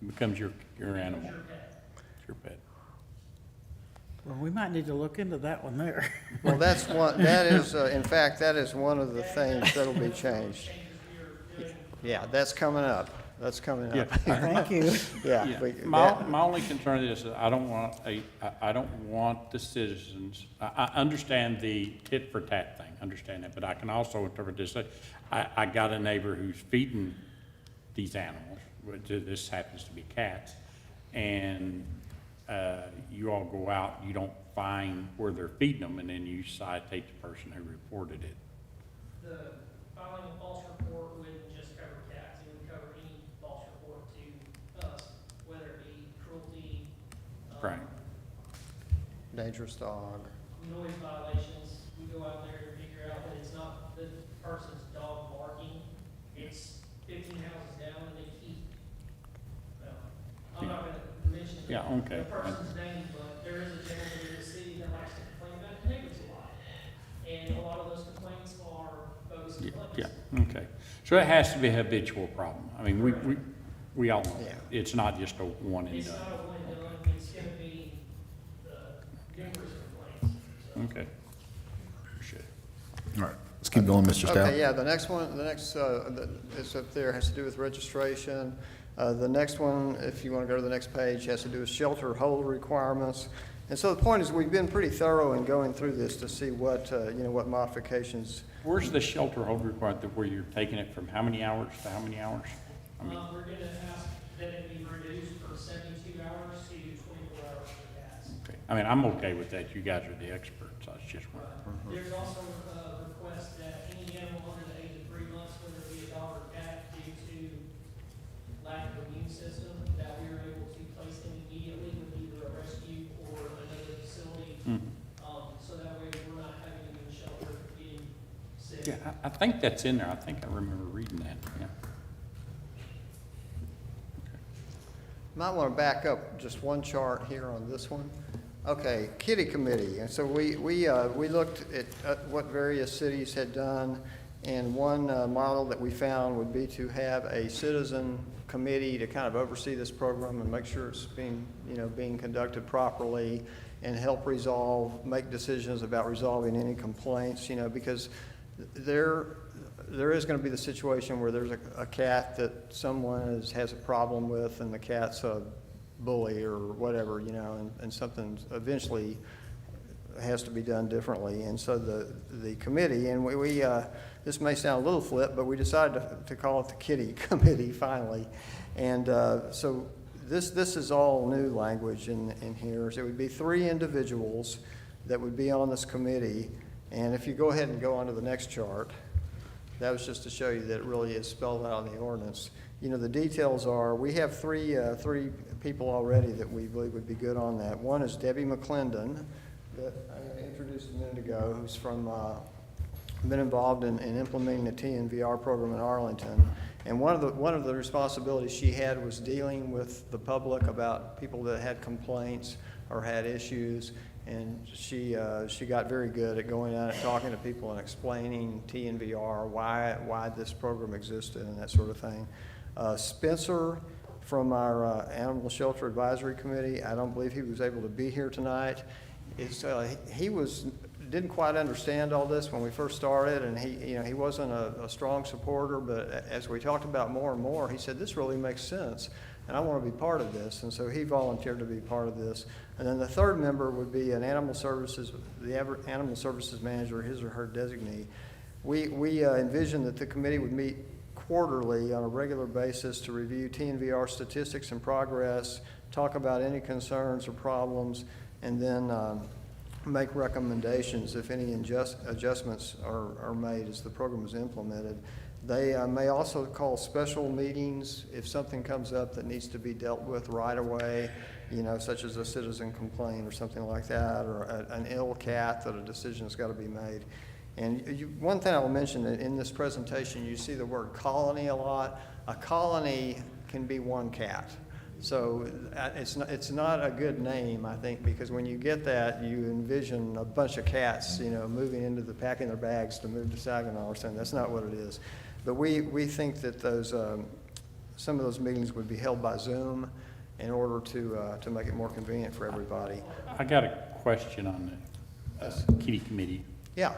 It becomes your animal, It's your pet. your pet. Well, we might need to look into that one there. Well, that's one, that is, in fact, that is one of the things that'll be changed. Yeah, that's coming up. That's coming up. Thank you. Yeah. My only concern is that I don't want the citizens, I understand the tit for tat thing, understand that, but I can also interpret this, I got a neighbor who's feeding these animals, which this happens to be cats, and you all go out, you don't find where they're feeding them, and then you citate the person who reported it. The filing a false report wouldn't just cover cats, it would cover any false report to us, whether it be cruelty, Right. Dangerous dog. noise violations. We go out there and figure out that it's not the person's dog barking, it's 15 houses down and they keep, well, I'm not gonna mention Yeah, okay. the person's name, but there is a gentleman in the city that likes to complain about the neighbors a lot. And a lot of those complaints are bogus complaints. Yeah, okay. So it has to be a habitual problem. I mean, we all know that. It's not just a one and It's done. not a one and done, it's gonna be the numerous complaints. Okay. Appreciate it. All right, let's keep going, Mr. Stout. Okay, yeah, the next one, is up there, has to do with registration. The next one, if you want to go to the next page, has to do with shelter hold requirements. And so the point is, we've been pretty thorough in going through this to see what, what modifications. Where's the shelter hold required, where you're taking it from how many hours to how many hours? I mean, We're gonna ask that it be reduced from 72 hours to 24 hours for cats. okay. I mean, I'm okay with that. You guys are the experts. I was just wondering. There's also a request that any animal under the age of 3 months, whether it be a dog or cat, due to lack of immune system, that we are able to place them in Yeah, I think that's in there. I think I remember reading that, yeah. Might want to back up just one chart here on this one. Okay, kitty committee. And so we looked at what various cities had done, and one model that we found would be to have a citizen committee to kind of oversee this program and make sure it's being conducted properly and help make decisions about resolving any complaints, because there is going to be the situation where there's a cat that someone has a problem with, and the cat's a bully or whatever, and something eventually has to be done differently. And so the committee, and we this may sound a little flip, but we decided to call it the kitty committee finally. And so this is all new language in here. So it would be 3 individuals that would be on this committee. And if you go ahead and go on to the next chart, that was just to show you that it really is spelled out in the ordinance. The details are, we have three people already that we believe would be good on that. One is Debbie McClendon, that I introduced a minute ago, who's been involved in implementing the TNVR program in Arlington. And one of the responsibilities she had was dealing with the public about people that had complaints or had issues. And she got very good at going out and talking to people and explaining TNVR, why this program existed and that sort of thing. Spencer from our Animal Shelter Advisory Committee, I don't believe he was able to be here tonight. He didn't quite understand all this when we first started, and he wasn't a strong supporter, but as we talked about more and more, he said, this really makes sense, and I want to be part of this, and so he volunteered to be part of this. And then the third member would be the animal services manager, his or her designee. We envision that the committee would meet quarterly on a regular basis to review TNVR statistics and progress, talk about any concerns or problems, and then make recommendations if any adjustments are made as the program is implemented. They may also call special meetings if something comes up that needs to be dealt with right away, such as a citizen complaint or something like that, or an ill cat that a decision's got to be made. And one thing I'll mention, in this presentation, you see the word colony a lot. A colony can be one cat. So it's not a good name, I think, because when you get that, you envision a bunch of cats, moving packing their bags to move to Saginaw or something. That's not what it is. But we think that some of those meetings would be held by Zoom in order to make it more convenient for everybody. I got a question on the kitty committee. Yeah.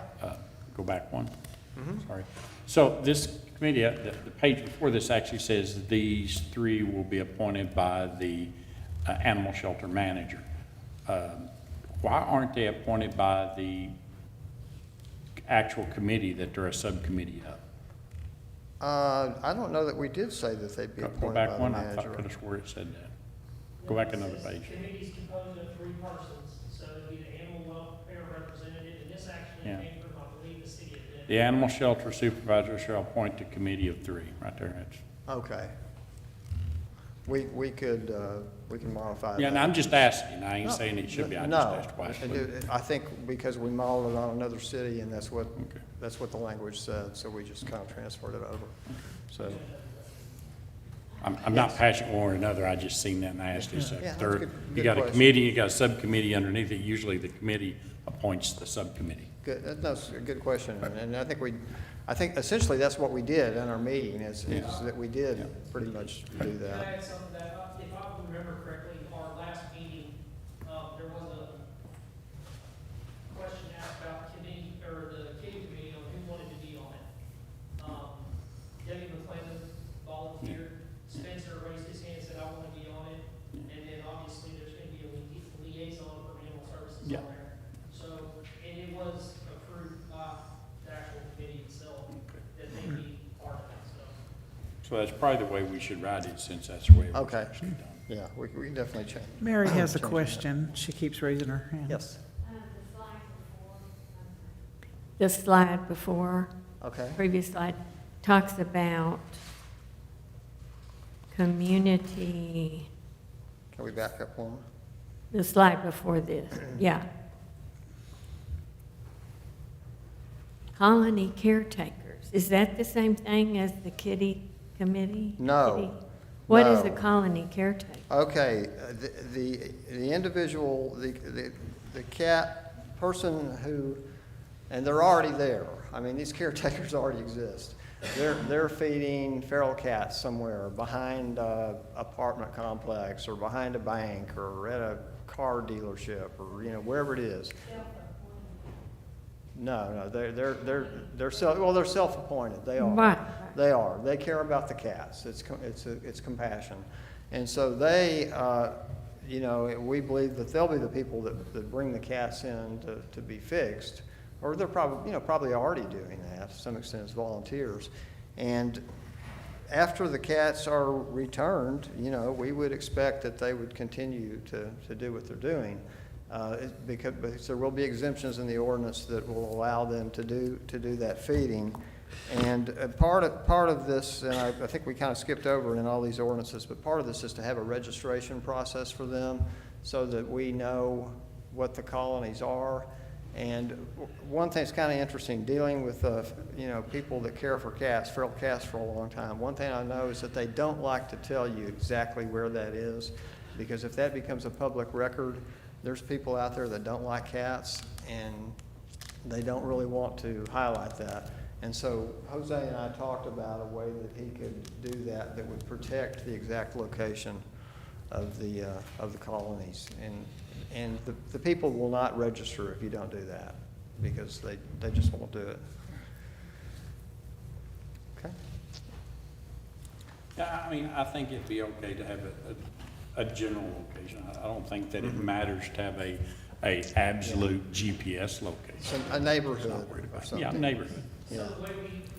Go back one. Mm-hmm. Sorry. So this committee, the page before this actually says these 3 will be appointed by the animal shelter manager. Why aren't they appointed by the actual committee that they're a subcommittee of? I don't know that we did say that they'd be Go appointed back by the one. I manager. could have swore it said that. Go back another page. The committee's composed of 3 persons, so it'd be the animal welfare representative, and this actually Yeah. came from, I believe, the city of Denver. The animal shelter supervisor shall appoint a committee of 3, right there. That's, Okay. We can modify that. yeah, and I'm just asking. I ain't saying it should be. I just No, asked twice. I think because we modeled it on another city, and that's what the language said, so we just kind of transferred it over. So, I'm not passionate one or another. I just seen that and I asked you. So Yeah, that's third, good you got a question. committee, you got a subcommittee underneath it. Usually the committee appoints the subcommittee. good, that's a good question, and I think essentially that's what we did in our meeting, is that we did pretty much do Can I that. add something to that? If I remember correctly, our last meeting, there was a question asked about committee, or the kitty committee, on who wanted to be on it. Debbie McClendon volunteered, Spencer raised his hand, said, I want to be on it, and then obviously there's going to be a liaison for animal services on there. So, and it was approved by the actual committee itself, that they be part of it, so. So that's probably the way we should write it, since that's the way it was Okay. actually done. Yeah, we can definitely change. Mary has a change that. question. She keeps raising her hand. Yes. The slide before, Okay. previous slide, talks about community, Can we back up one? the slide before this, yeah. colony caretakers. Is that the same thing as the kitty committee? No, Kitty- What is a no. colony caretaker? Okay, the individual, the cat person who, and they're already there. I mean, these caretakers already exist. They're feeding feral cats somewhere behind a apartment complex or behind a bank or at a car dealership or, you know, wherever it is. No, they're self-appointed. They are. Right. They are. They care about the cats. It's compassion. And so they, you know, we believe that they'll be the people that bring the cats in to be fixed. Or they're probably already doing that to some extent as volunteers. And after the cats are returned, you know, we would expect that they would continue to do what they're doing. Because there will be exemptions in the ordinance that will allow them to do that feeding. And part of this, and I think we kind of skipped over it in all these ordinances, but part of this is to have a registration process for them so that we know what the colonies are. And one thing that's kind of interesting, dealing with you know, people that care for cats, feral cats for a long time, one thing I know is that they don't like to tell you exactly where that is, because if that becomes a public record, there's people out there that don't like cats, and they don't really want to highlight that. And so Jose and I talked about a way that he could do that would protect the exact location of the colonies. And the people will not register if you don't do that, because they just won't do it. Okay. Yeah, I mean, I think it'd be okay to have a general location. I don't think that it matters to have a absolute GPS location. A neighborhood or something. Yeah, neighborhood. So the way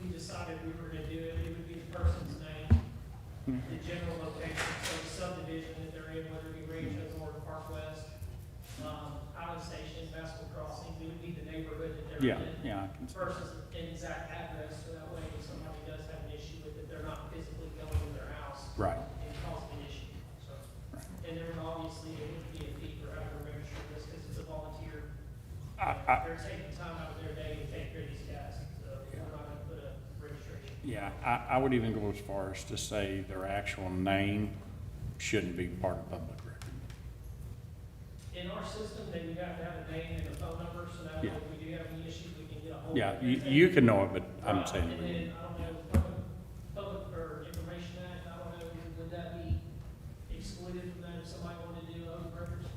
we decided we were gonna do it, it would be the person's name, the general location, so the subdivision that they're in, whether it be Rancho or Park West, Island Station, Basketball Crossing, it would be the neighborhood that they're in. Yeah. Versus an exact address, so that way if somebody does have an issue with it, they're not physically going to their house. Right. And causing an issue, so. And there would obviously, it would be a fee for having to register this, because it's a volunteer. They're taking time out of their day to take care of these cats, so we're not gonna put a registration. Yeah, I would even go as far as to say their actual name shouldn't be part of public record. In our system, they would have to have a name and a phone number, so that way Yeah. if we do have any issues, we can get a hold of Yeah, them. you can know it, but I'm Right, saying. And then, I don't know, public or information act, I don't know, would that be excluded from that if somebody wanted to do open records?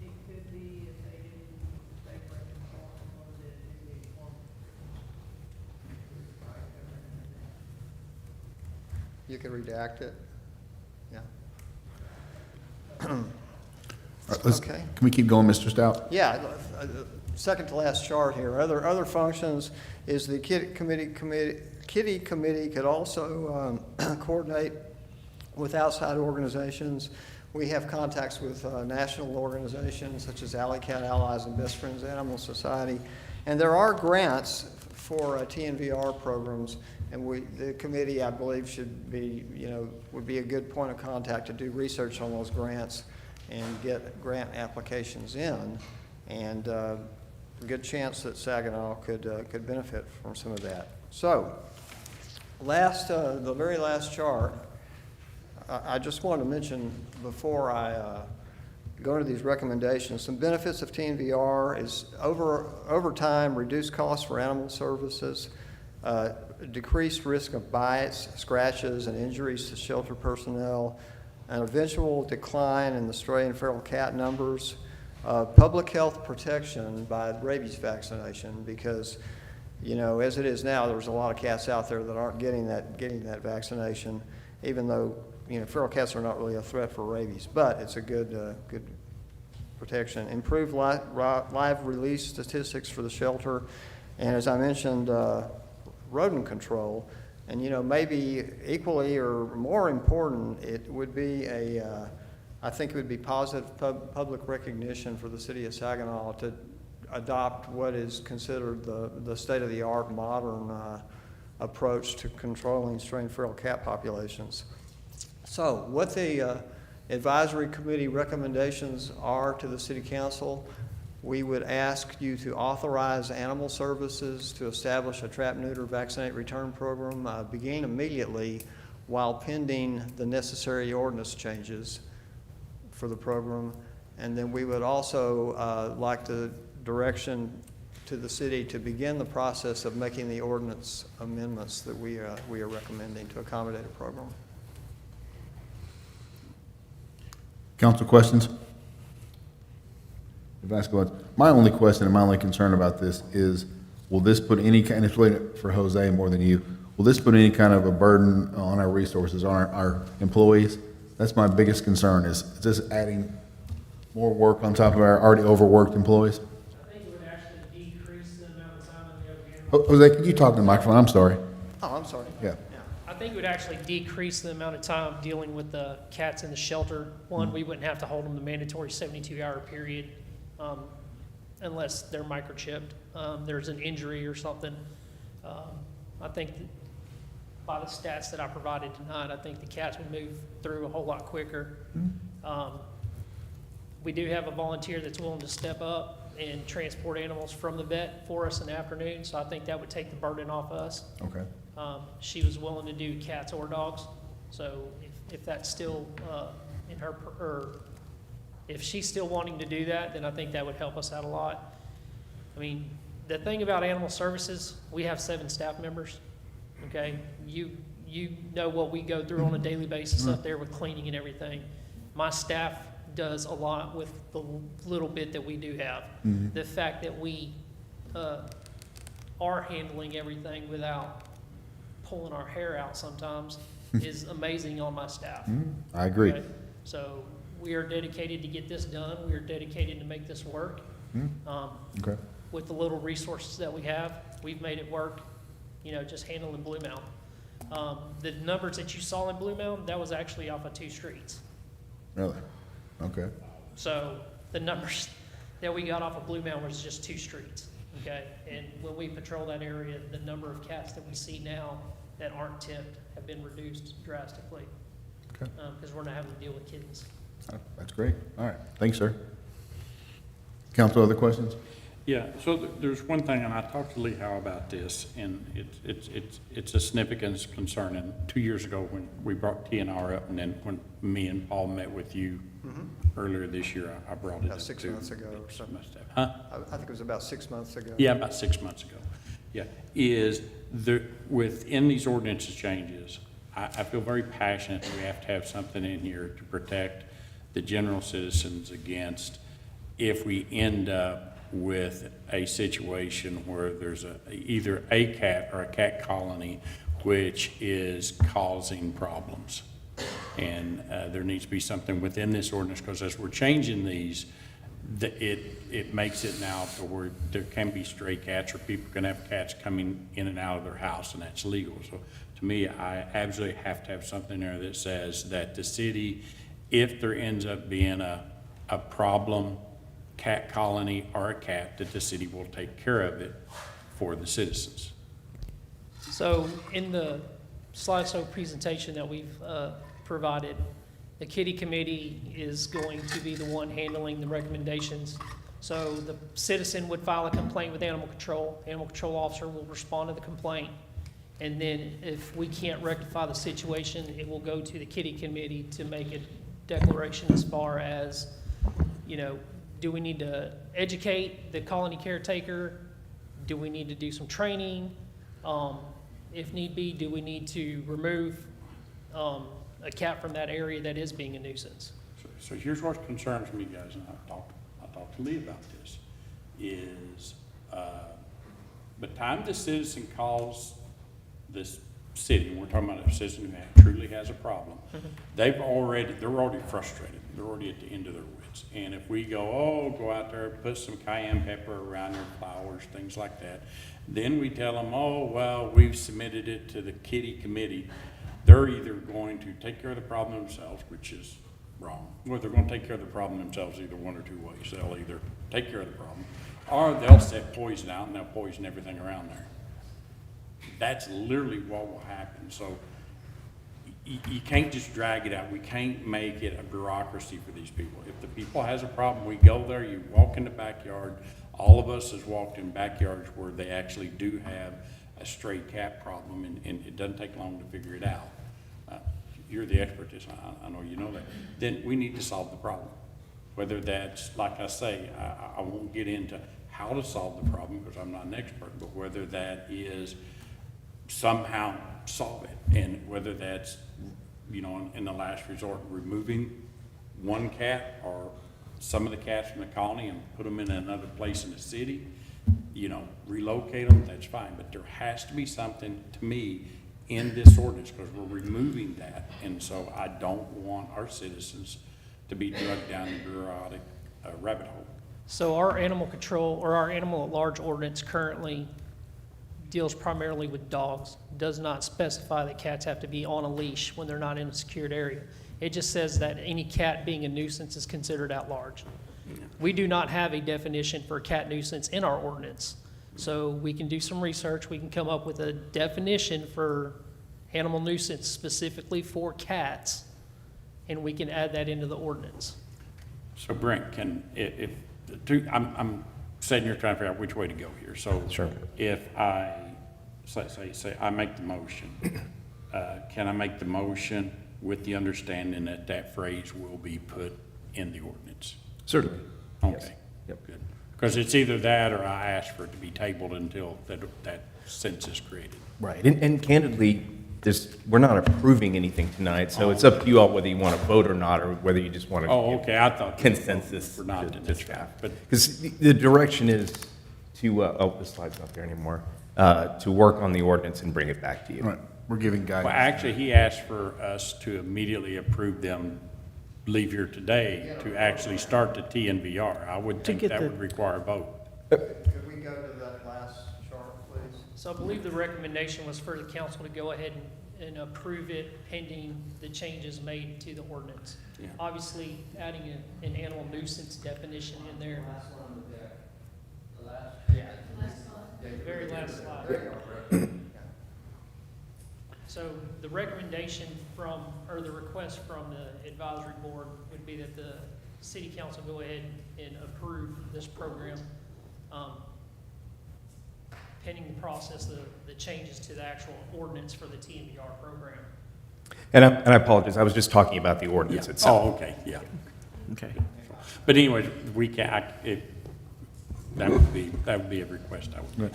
It could be if they didn't take records on the form. You can redact it. Yeah. All right, Okay. Can we keep going, Mr. Stout? Yeah, second to last chart here. Other functions is the kitty committee could also coordinate with outside organizations. We have contacts with national organizations such as Alley Cat Allies and Best Friends Animal Society. And there are grants for TNVR programs, and the committee, I believe, should be, would be a good point of contact to do research on those grants and get grant applications in. And a good chance that Saginaw could benefit from some of that. So, the very last chart, I just wanted to mention before I go into these recommendations, some benefits of TNVR is over time, reduced costs for animal services, decreased risk of bites, scratches, and injuries to shelter personnel, an eventual decline in the stray and feral cat numbers, public health protection by rabies vaccination, because, as it is now, there's a lot of cats out there that aren't getting that vaccination, even though, feral cats are not really a threat for rabies, but it's a good protection. Improved live release statistics for the shelter, and as I mentioned, rodent control. And, maybe equally or more important, it would be I think it would be positive public recognition for the city of Saginaw to adopt what is considered the state-of-the-art modern approach to controlling stray and feral cat populations. So what the advisory committee recommendations are to the city council, we would ask you to authorize Animal Services to establish a trap, neuter, vaccinate, return program beginning immediately while pending the necessary ordinance changes for the program. And then we would also like the direction to the city to begin the process of making the ordinance amendments that we are recommending to accommodate a program. Council questions? My only question and my only concern about this is, will this put any kind, and it's really for Jose more than you, will this put any kind of a burden on our resources, on our employees? That's my biggest concern, is this adding more work on top of our already overworked employees? I think it would actually decrease the amount of time that we have. Jose, can you talk to the microphone? I'm sorry. Oh, I'm sorry. Yeah. I think it would actually decrease the amount of time dealing with the cats in the shelter. One, we wouldn't have to hold them the mandatory 72-hour period unless they're microchipped. There's an injury or something. I think that by the stats that I provided tonight, I think the cats would move through a whole lot quicker. We do have a volunteer that's willing to step up and transport animals from the vet for us in the afternoon, so I think that would take the burden off us. Okay. She was willing to do cats or dogs, so if that's still in her, or if she's still wanting to do that, then I think that would help us out a lot. I mean, the thing about Animal Services, we have 7 staff members, okay? You know what we go through on a daily basis up there with cleaning and everything. My staff does a lot with the little bit that we do have. The fact that we are handling everything without pulling our hair out sometimes is amazing on my staff. I agree. Okay? So we are dedicated to get this done. We are dedicated to make this work. Okay. With the little resources that we have, we've made it work, you know, just handling Blue Mountain. The numbers that you saw in Blue Mountain, that was actually off of 2 streets. Really? Okay. So the numbers that we got off of Blue Mountain was just 2 streets, okay? And when we patrol that area, the number of cats that we see now that aren't tipped have been reduced drastically. Okay. Because we're not having to deal with kittens. That's great. All right. Thanks, sir. Council, other questions? Yeah, so there's one thing, and I talked to Lee Howe about this, and it's a significant concern. And 2 years ago, when we brought TNR up, and then when me and Paul met with you earlier this year, I brought it up. About 6 months ago or something. Huh? I think it was about 6 months ago. Yeah, about 6 months ago. Yeah, within these ordinance changes, I feel very passionate that we have to have something in here to protect the general citizens against if we end up with a situation where there's either a cat or a cat colony which is causing problems. And there needs to be something within this ordinance, because as we're changing these, it makes it now to where there can be stray cats, or people can have cats coming in and out of their house, and that's legal. So to me, I absolutely have to have something there that says that the city, if there ends up being a problem cat colony or a cat, that the city will take care of it for the citizens. So in the slideshow presentation that we've provided, the kitty committee is going to be the one handling the recommendations. So the citizen would file a complaint with animal control. Animal control officer will respond to the complaint. And then if we can't rectify the situation, it will go to the kitty committee to make a declaration as far as, you know, do we need to educate the colony caretaker? Do we need to do some training? If need be, do we need to remove a cat from that area that is being a nuisance? So here's what concerns me, guys, and I talked to Lee about this, is by the time the citizen calls this city, and we're talking about a citizen who truly has a problem, they're already frustrated. They're already at the end of their wits. And if we go out there, put some cayenne pepper around their flowers, things like that, then we tell them, oh, well, we've submitted it to the kitty committee. They're either going to take care of the problem themselves, which is wrong, or they're going to take care of the problem themselves either one or two ways. They'll either take care of the problem, or they'll set poison out and they'll poison everything around there. That's literally what will happen. So you can't just drag it out. We can't make it a bureaucracy for these people. If the people has a problem, we go there, you walk in the backyard. All of us has walked in backyards where they actually do have a stray cat problem, and it doesn't take long to figure it out. You're the expert in this, I know you know that. Then we need to solve the problem. Whether that's, like I say, I won't get into how to solve the problem because I'm not an expert, but whether that is somehow solve it, and whether that's, you know, in the last resort, removing one cat or some of the cats from the colony and put them in another place in the city, you know, relocate them, that's fine. But there has to be something, to me, in this ordinance, because we're removing that. And so I don't want our citizens to be drugged down the bureaucratic rabbit hole. So our animal control, or our animal at large ordinance currently deals primarily with dogs, does not specify that cats have to be on a leash when they're not in a secured area. It just says that any cat being a nuisance is considered at large. We do not have a definition for a cat nuisance in our ordinance. So we can do some research, we can come up with a definition for animal nuisance specifically for cats, and we can add that into the ordinance. So Brent, I'm sitting here trying to figure out which way to go here. So Sure. If I, say I make the motion, can I make the motion with the understanding that that phrase will be put in the ordinance? Certainly. Okay. Yes. Yep. Good. Because it's either that or I ask for it to be tabled until that sentence is created. Right, and candidly, we're not approving anything tonight, so it's up to you all whether you want to vote or not, or whether you just want to. Oh, okay, I thought. Consensus We're not in to this staff. but. Because the direction is to, the slide's not there anymore, to work on the ordinance and bring it back to you. Right, we're giving guidance. Well, actually, he asked for us to immediately approve them, leave here today, to actually start the TNVR. I would think that would require a vote. Could we go to that last chart, please? So I believe the recommendation was for the council to go ahead and approve it pending the changes made to the ordinance. Yeah. Obviously, adding an animal nuisance definition in there. The very last slide. So the recommendation from, or the request from the advisory board would be that the city council go ahead and approve this program, pending the process, the changes to the actual ordinance for the TNVR program. And I apologize, I was just talking about the ordinance itself. Oh, okay, yeah. Okay. But anyways, we can, that would be a request I would make.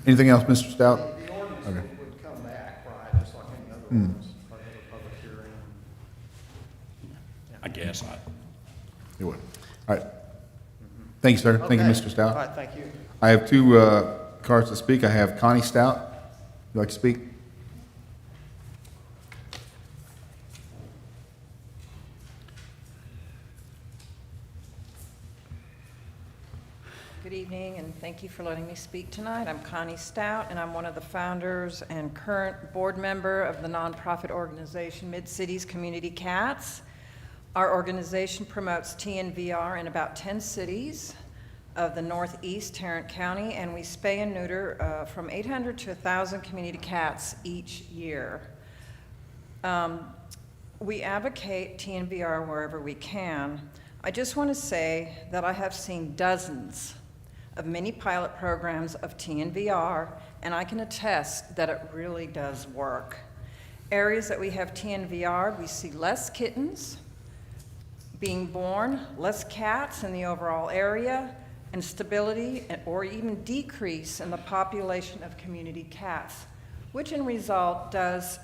Anything else, Mr. Stout? The ordinance would come back, right, just like any other ordinance, like a public hearing. I guess You would. All right. Thank you, sir. Thank you, Okay. Mr. Stout. All right, thank you. I have two cards to speak. I have Connie Stout. Would you like to speak? Good evening, and thank you for letting me speak tonight. I'm Connie Stout, and I'm one of the founders and current board member of the nonprofit organization Mid-Cities Community Cats. Our organization promotes TNVR in about 10 cities of the Northeast Tarrant County, and we spay and neuter from 800 to 1,000 community cats each year. We advocate TNVR wherever we can. I just want to say that I have seen dozens of mini pilot programs of TNVR, and I can attest that it really does work. Areas that we have TNVR, we see less kittens being born, less cats in the overall area, and stability or even decrease in the population of community cats, which in result does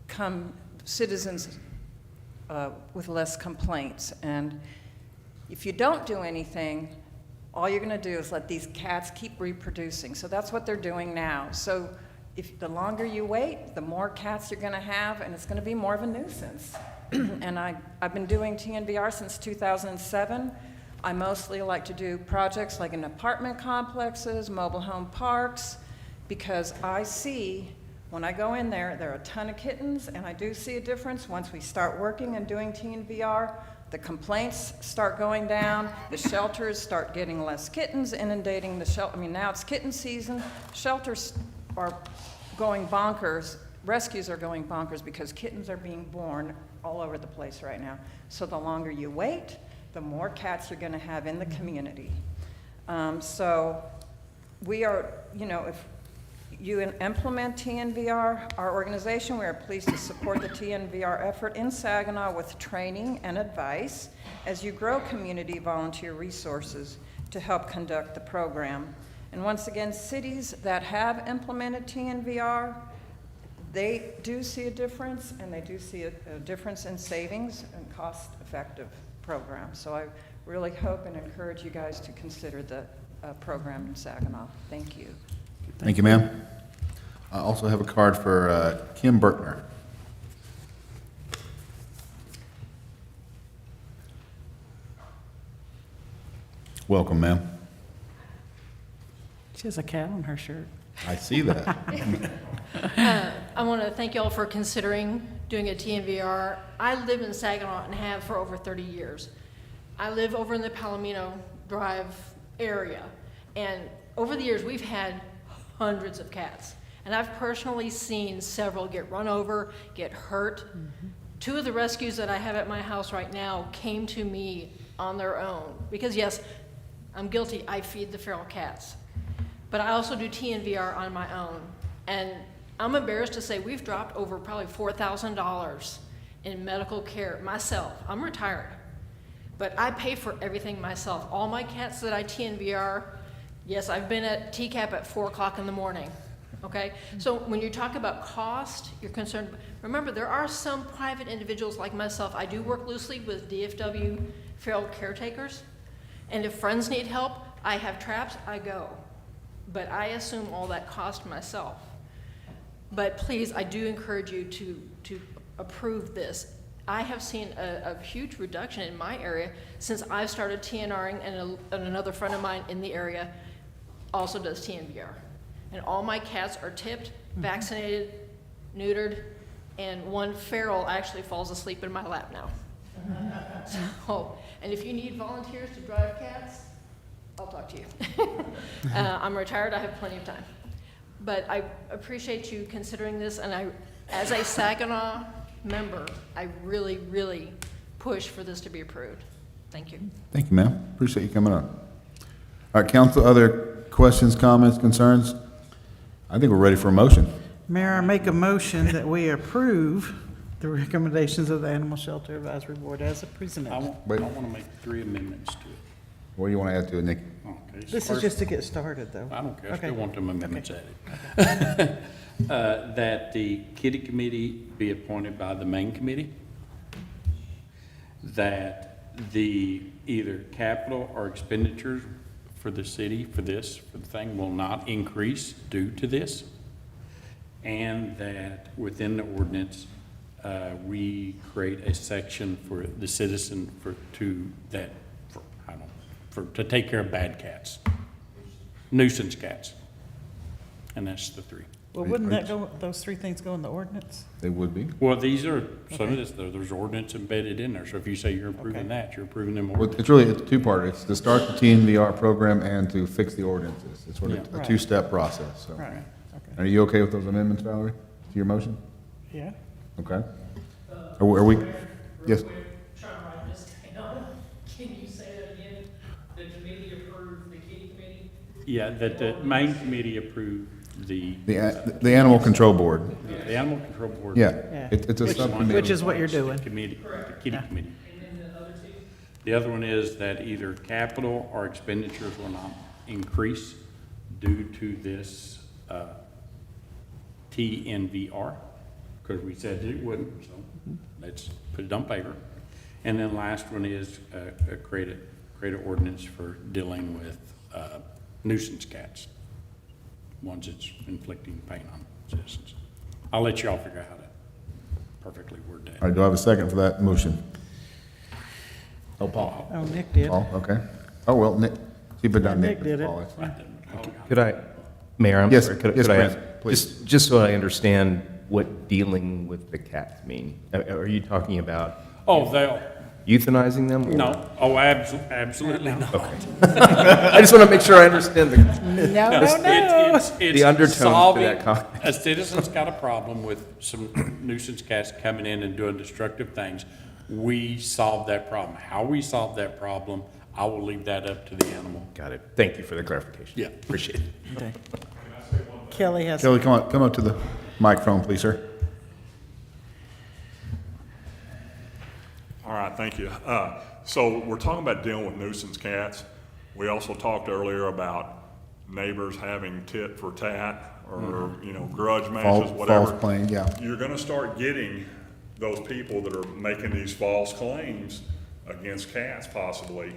come citizens with less complaints. And if you don't do anything, all you're going to do is let these cats keep reproducing. So that's what they're doing now. So if the longer you wait, the more cats you're going to have, and it's going to be more of a nuisance. And I've been doing TNVR since 2007. I mostly like to do projects like in apartment complexes, mobile home parks, because I see, when I go in there, there are a ton of kittens, and I do see a difference. Once we start working and doing TNVR, the complaints start going down, the shelters start getting less kittens inundating the shelter. I mean, now it's kitten season. Shelters are going bonkers rescues are going bonkers because kittens are being born all over the place right now. So the longer you wait, the more cats you're going to have in the community. So we are, you know, if you implement TNVR, our organization, we are pleased to support the TNVR effort in Saginaw with training and advice as you grow community volunteer resources to help conduct the program. And once again, cities that have implemented TNVR, they do see a difference, and they do see a difference in savings and cost-effective program. So I really hope and encourage you guys to consider the program in Saginaw. Thank you. Thank you, ma'am. I also have a card for Kim Berkner. Welcome, ma'am. She has a cat on her shirt. I see that. I want to thank you all for considering doing a TNVR. I live in Saginaw and have for over 30 years. I live over in the Palomino Drive area, and over the years we've had hundreds of cats, and I've personally seen several get run over, get hurt. Two of the rescues that I have at my house right now came to me on their own, because yes, I'm guilty, I feed the feral cats. But I also do TNVR on my own. And I'm embarrassed to say we've dropped over probably $4,000 in medical care myself. I'm retired, but I pay for everything myself. All my cats that I TNVR, yes, I've been at TCAP at 4 o'clock in the morning, okay? So when you talk about cost, you're concerned. Remember, there are some private individuals like myself. I do work loosely with DFW feral caretakers, and if friends need help, I have traps, I go. But I assume all that cost myself. But please, I do encourage you to approve this. I have seen a huge reduction in my area since I've started TNRing, and another friend of mine in the area also does TNVR. And all my cats are tipped, vaccinated, neutered, and one feral actually falls asleep in my lap now. So, and if you need volunteers to drive cats, I'll talk to you. I'm retired, I have plenty of time. But I appreciate you considering this, and as a Saginaw member, I really, really push for this to be approved. Thank you. Thank you, ma'am. Appreciate you coming on. All right, council, other questions, comments, concerns? I think we're ready for a motion. Mayor, I make a motion that we approve the recommendations of the Animal Shelter Advisory Board as presented. I want to make 3 amendments to it. What do you want to add to it, Nick? Okay, This is just to get started, though. I don't care, I Okay. still want them amendments added. That the kitty committee be appointed by the main committee. That the either capital or expenditures for the city, for the thing, will not increase due to this. And that within the ordinance, we create a section for the citizen to take care of bad cats, nuisance cats. And that's the 3. Well, wouldn't that go, those 3 things go in the ordinance? They would be. Well, these are, some of this, there's ordinance embedded in there, so if you say you're approving that, you're approving them all. Well, it's really, it's 2-part. It's to start the TNVR program and to fix the ordinances. It's sort of Yeah. a 2-step process, so. Right, okay. Are you okay with those amendments, Valerie, to your motion? Yeah. Okay. Are we? Yes. Trying to write this down. Can you say that again? The committee approved, the kitty committee? Yeah, that the main committee approved the. The Animal Control Board. Yeah, the Animal Control Board. Yeah. It's a subcommittee. Which is what you're doing. The committee, the kitty committee. And then the other 2? The other one is that either capital or expenditures will not increase due to this TNVR, because we said it wouldn't, so let's put it on paper. And then last one is create an ordinance for dealing with nuisance cats, ones that's inflicting pain on citizens. I'll let you all figure out how to perfectly word that. All right, do I have a second for that motion? Oh, Paul. Oh, Nick did. Paul, okay. Oh, well, Nick, see, but not Nick Nick. did it. Paul, that's fine. Could I, Mayor, I'm Yes, sorry, yes, could I Brent, ask, please. just so I understand what dealing with the cats mean? Are you talking about? Oh, euthanizing them? or- No, absolutely not. I just want to make sure I understand the. No, It's The undertones to solving- that comment. A citizen's got a problem with some nuisance cats coming in and doing destructive things. We solve that problem. How we solve that problem, I will leave that up to the animal. Got it. Thank you for the clarification. Yeah. Appreciate it. Okay. Kelly has. Kelly, come up to the microphone, please, sir. All right, thank you. So we're talking about dealing with nuisance cats. We also talked earlier about neighbors having tit for tat or, grudge matches, whatever. False claim, yeah. You're gonna start getting those people that are making these false claims against cats possibly,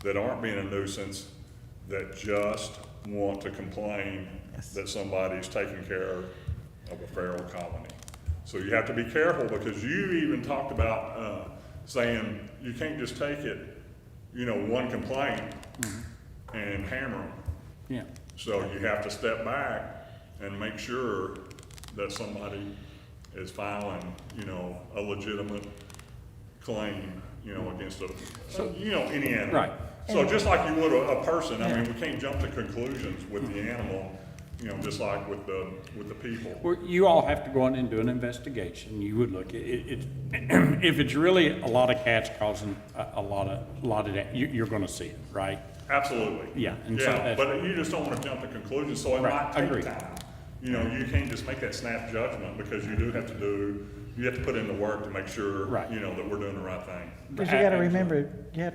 that aren't being a nuisance, that just want to complain that somebody's taking care of a feral colony. So you have to be careful, because you even talked about, saying you can't just take it, one complaint and hammer them. Yeah. So you have to step back and make sure that somebody is filing, a legitimate claim, against any animal. Right. So just like you would a person, I mean, we can't jump to conclusions with the animal, just like with the people. Well, you all have to go in and do an investigation. You would look at it, if it's really a lot of cats causing a lot of that, you're gonna see it, right? Absolutely. Yeah, and so Yeah, that's- but you just don't want to jump to conclusions, so it Right, might take agreed. time. You can't just make that snap judgment, because you have to put in the work to make sure, Right. that we're doing the right thing. Because you gotta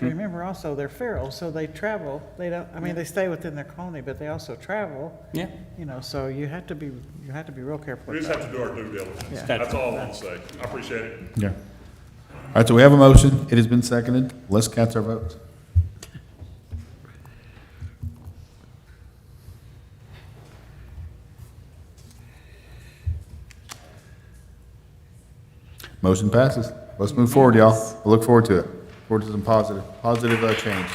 remember, also, they're feral, so they travel, they don't, they stay within their colony, but they also travel. Yeah. So you have to be real careful. We just with have to do our due diligence. Yeah. That's all I want to say. I appreciate it. Yeah. All right, so we have a motion. It has been seconded. Let's cast our votes. Motion passes. Let's move forward, y'all. I look forward to it. Forward to some positive change.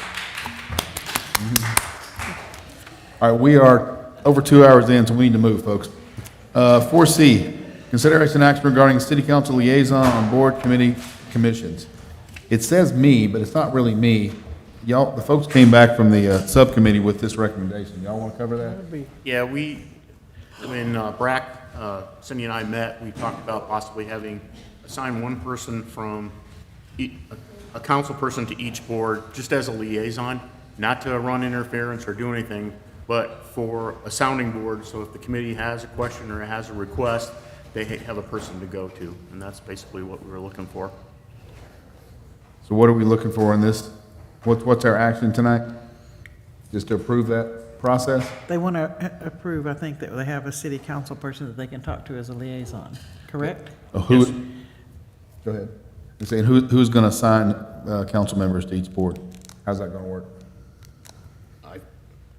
All right, we are over 2 hours in, so we need to move, folks. 4C, consideration action regarding city council liaison on board committee commissions. It says me, but it's not really me. Y'all, the folks came back from the subcommittee with this recommendation. Y'all want to cover that? Yeah, when Brack, Cindy and I met, we talked about possibly assign one person from, a council person to each board, just as a liaison, not to run interference or do anything, but for a sounding board, so if the committee has a question or has a request, they have a person to go to, and that's basically what we were looking for. So what are we looking for in this? What's our action tonight? Just to approve that process? They want to approve, I think, that they have a city council person that they can talk to as a liaison, correct? Go ahead. You're saying who's going to assign council members to each board? How's that going to work? I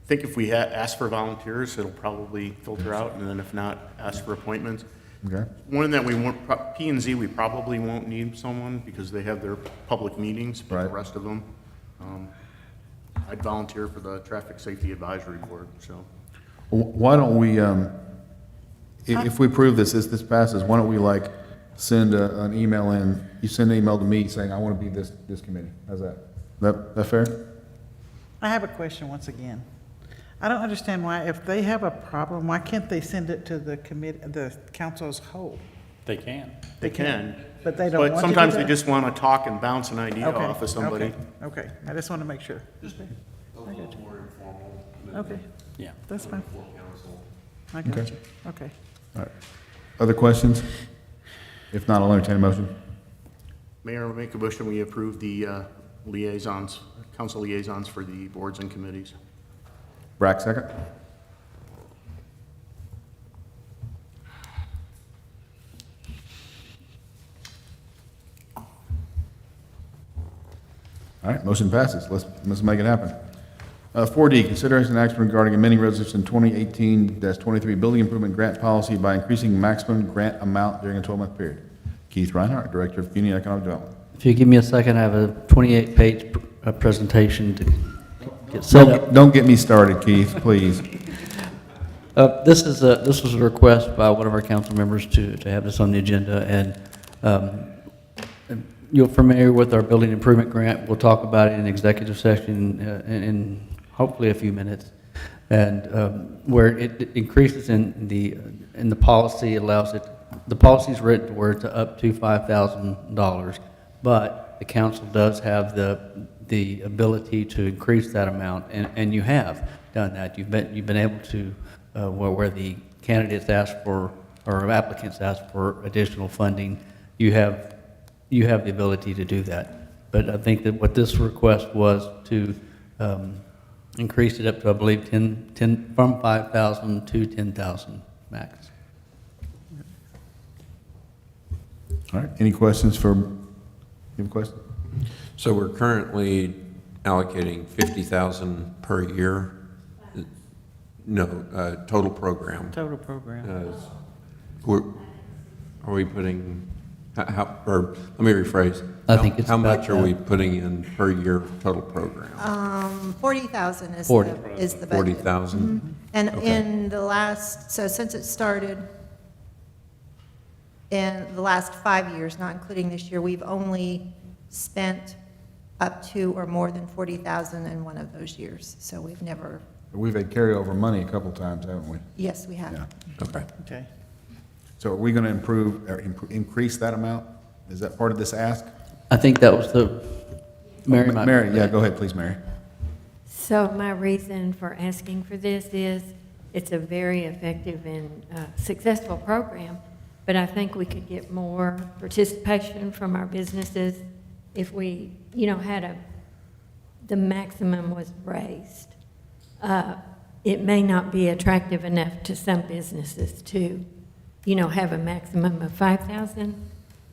think if we ask for volunteers, it'll probably filter out, and then if not, ask for appointments. Okay. One that we won't, P&Z, we probably won't need someone because they have their public meetings, but the rest of them, I'd volunteer for the Traffic Safety Advisory Board, so. Why don't we, if we approve this passes, why don't we send an email in, you send an email to me saying, I want to be this committee. How's that? That fair? I have a question once again. I don't understand why, if they have a problem, why can't they send it to the council as whole? They can. They can. But they don't want to do But sometimes they that? just want to talk and bounce an idea Okay, off of somebody. Okay, I just want to make sure. Just a little more informal. Okay. Yeah. That's fine. Full council. I got Okay. you. Okay. All right. Other questions? If not, I'll entertain a motion. Mayor, make a motion, we approve the liaisons, council liaisons for the boards and committees. Brack, second. All right, motion passes. Let's make it happen. 4D, consideration and action regarding amending resolution 2018-23 building improvement grant policy by increasing maximum grant amount during a 12-month period. Keith Reinhardt, Director of Community Economic Development. If you give me a second, I have a 28-page presentation to get set up. Don't get me started, Keith, please. This was a request by one of our council members to have this on the agenda, and you're familiar with our building improvement grant. We'll talk about it in executive session in hopefully a few minutes. And where it increases in the policy, allows it, the policy's written where it's up to $5,000, but the council does have the ability to increase that amount, and you have done that. You've been able to, where the candidates ask for, or applicants ask for additional funding, you have the ability to do that. But I think that what this request was to increase it up to, I believe, 10 from 5,000 to 10,000 max. All right, any questions for, you have a question? So we're currently allocating 50,000 per year? No, total program. Total program. Are we putting, or let me rephrase. I think it's how about much are we putting in per year total program? 40,000 is 40. is the budget. 40,000? Mhm. And Okay. in the last, so since it started, in the last 5 years, not including this year, we've only spent up to or more than 40,000 in one of those years. So we've never, We've had carryover money a couple times, haven't we? yes, we have. Yeah, okay. Okay. So are we going to improve, or increase that amount? Is that part of this ask? I think that was the, Mary might. Mary, yeah, go ahead, please, Mary. So my reason for asking for this is it's a very effective and successful program, but I think we could get more participation from our businesses if we, had the maximum was raised. It may not be attractive enough to some businesses to, have a maximum of 5,000.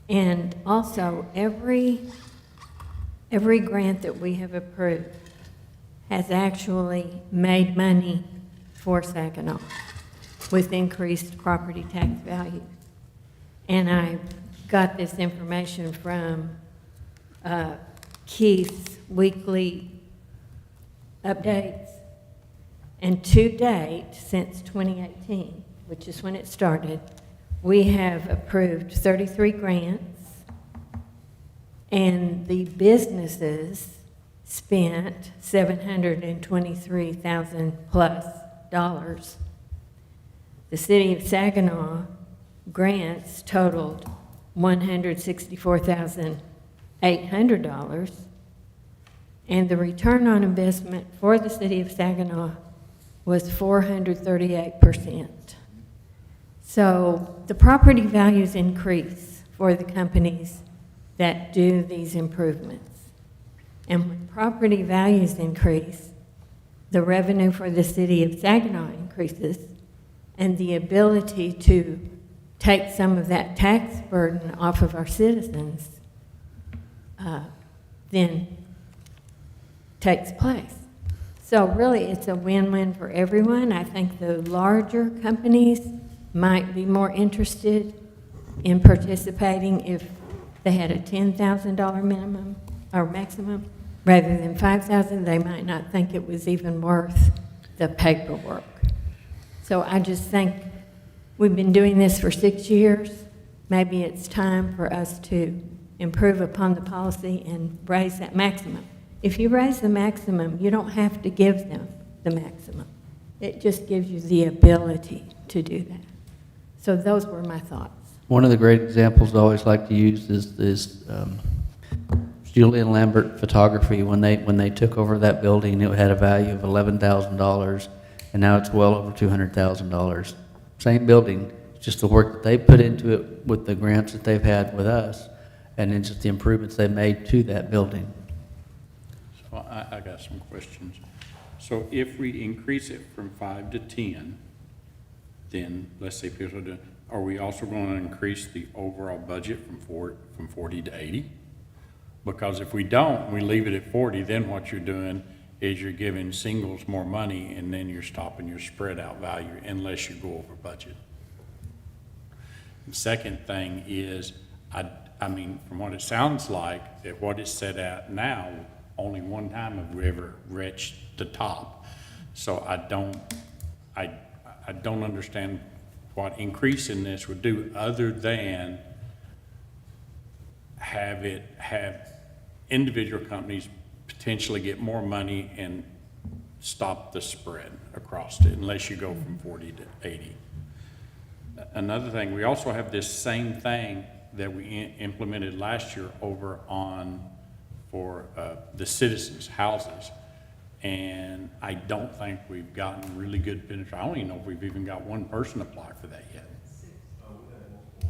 And also, every grant that we have approved has actually made money for Saginaw with increased property tax values. And I got this information from Keith's weekly updates. And to date, since 2018, which is when it started, we have approved 33 grants, and the businesses spent $723,000 plus. The city of Saginaw grants totaled $164,800, and the return on investment for the city of Saginaw was 438%. So the property values increase for the companies that do these improvements. And when property values increase, the revenue for the city of Saginaw increases, and the ability to take some of that tax burden off of our citizens then takes place. So really, it's a win-win for everyone. I think the larger companies might be more interested in participating if they had a $10,000 minimum or maximum rather than 5,000. They might not think it was even worth the paperwork. So I just think we've been doing this for 6 years. Maybe it's time for us to improve upon the policy and raise that maximum. If you raise the maximum, you don't have to give them the maximum. It just gives you the ability to do that. So those were my thoughts. One of the great examples I always like to use is Julian Lambert Photography. When they took over that building, it had a value of $11,000, and now it's well over $200,000. Same building, just the work that they put into it with the grants that they've had with us, and then just the improvements they made to that building. So I got some questions. So if we increase it from 5 to 10, then let's say people do, are we also going to increase the overall budget from 40 to 80? Because if we don't, we leave it at 40, then what you're doing is you're giving singles more money, and then you're stopping your spread out value unless you go over budget. The second thing is, I mean, from what it sounds like, that what it's set at now, only one time have we ever reached the top. So I don't understand what increasing this would do other than have individual companies potentially get more money and stop the spread across it, unless you go from 40 to 80. Another thing, we also have this same thing that we implemented last year over on for the citizens' houses. And I don't think we've gotten really good penetration. I don't even know if we've even got one person apply for that yet.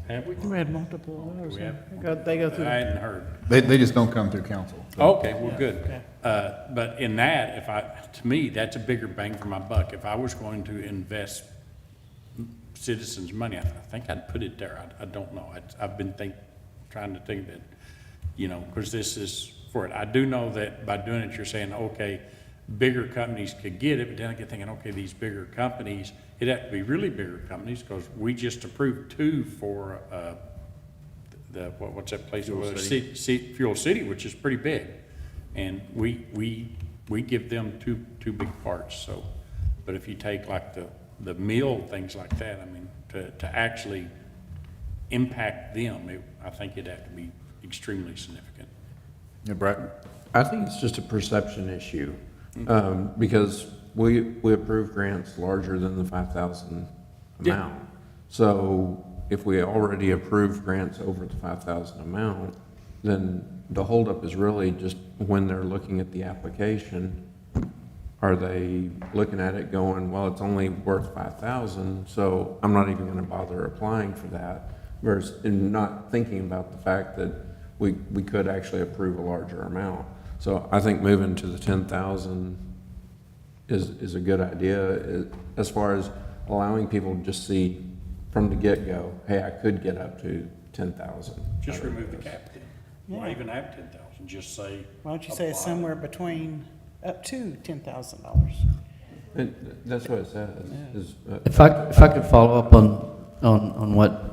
Have we? We had multiple of those. We have? They go through. I hadn't heard. They just don't come through council. So- Okay, well, good. But in that, to me, that's a bigger bang for my buck. If I was going to invest citizens' money, I think I'd put it there. I don't know. I've been trying to think that, because this is for it. I do know that by doing it, you're saying, okay, bigger companies could get it, but then I get thinking, okay, these bigger companies, it'd have to be really bigger companies, because we just approved 2 for, what's that place? Fuel City, which is pretty big. And we give them two big parts, so. But if you take like the meal, things like that, I mean, to actually impact them, I think it'd have to be extremely significant. Yeah, Brett? I think it's just a perception issue, because we approve grants larger than the 5,000 Yeah. amount. So if we already approve grants over the 5,000 amount, then the holdup is really just when they're looking at the application, are they looking at it going, well, it's only worth 5,000, so I'm not even gonna bother applying for that, versus, and not thinking about the fact that we could actually approve a larger amount. So I think moving to the 10,000 is a good idea, as far as allowing people to just see from the get-go, hey, I could get up to 10,000. Just remove the cap then. Why even have 10,000? Just say. Why don't you say it's apply. somewhere between up to $10,000? And that's what it says. If I could follow up on what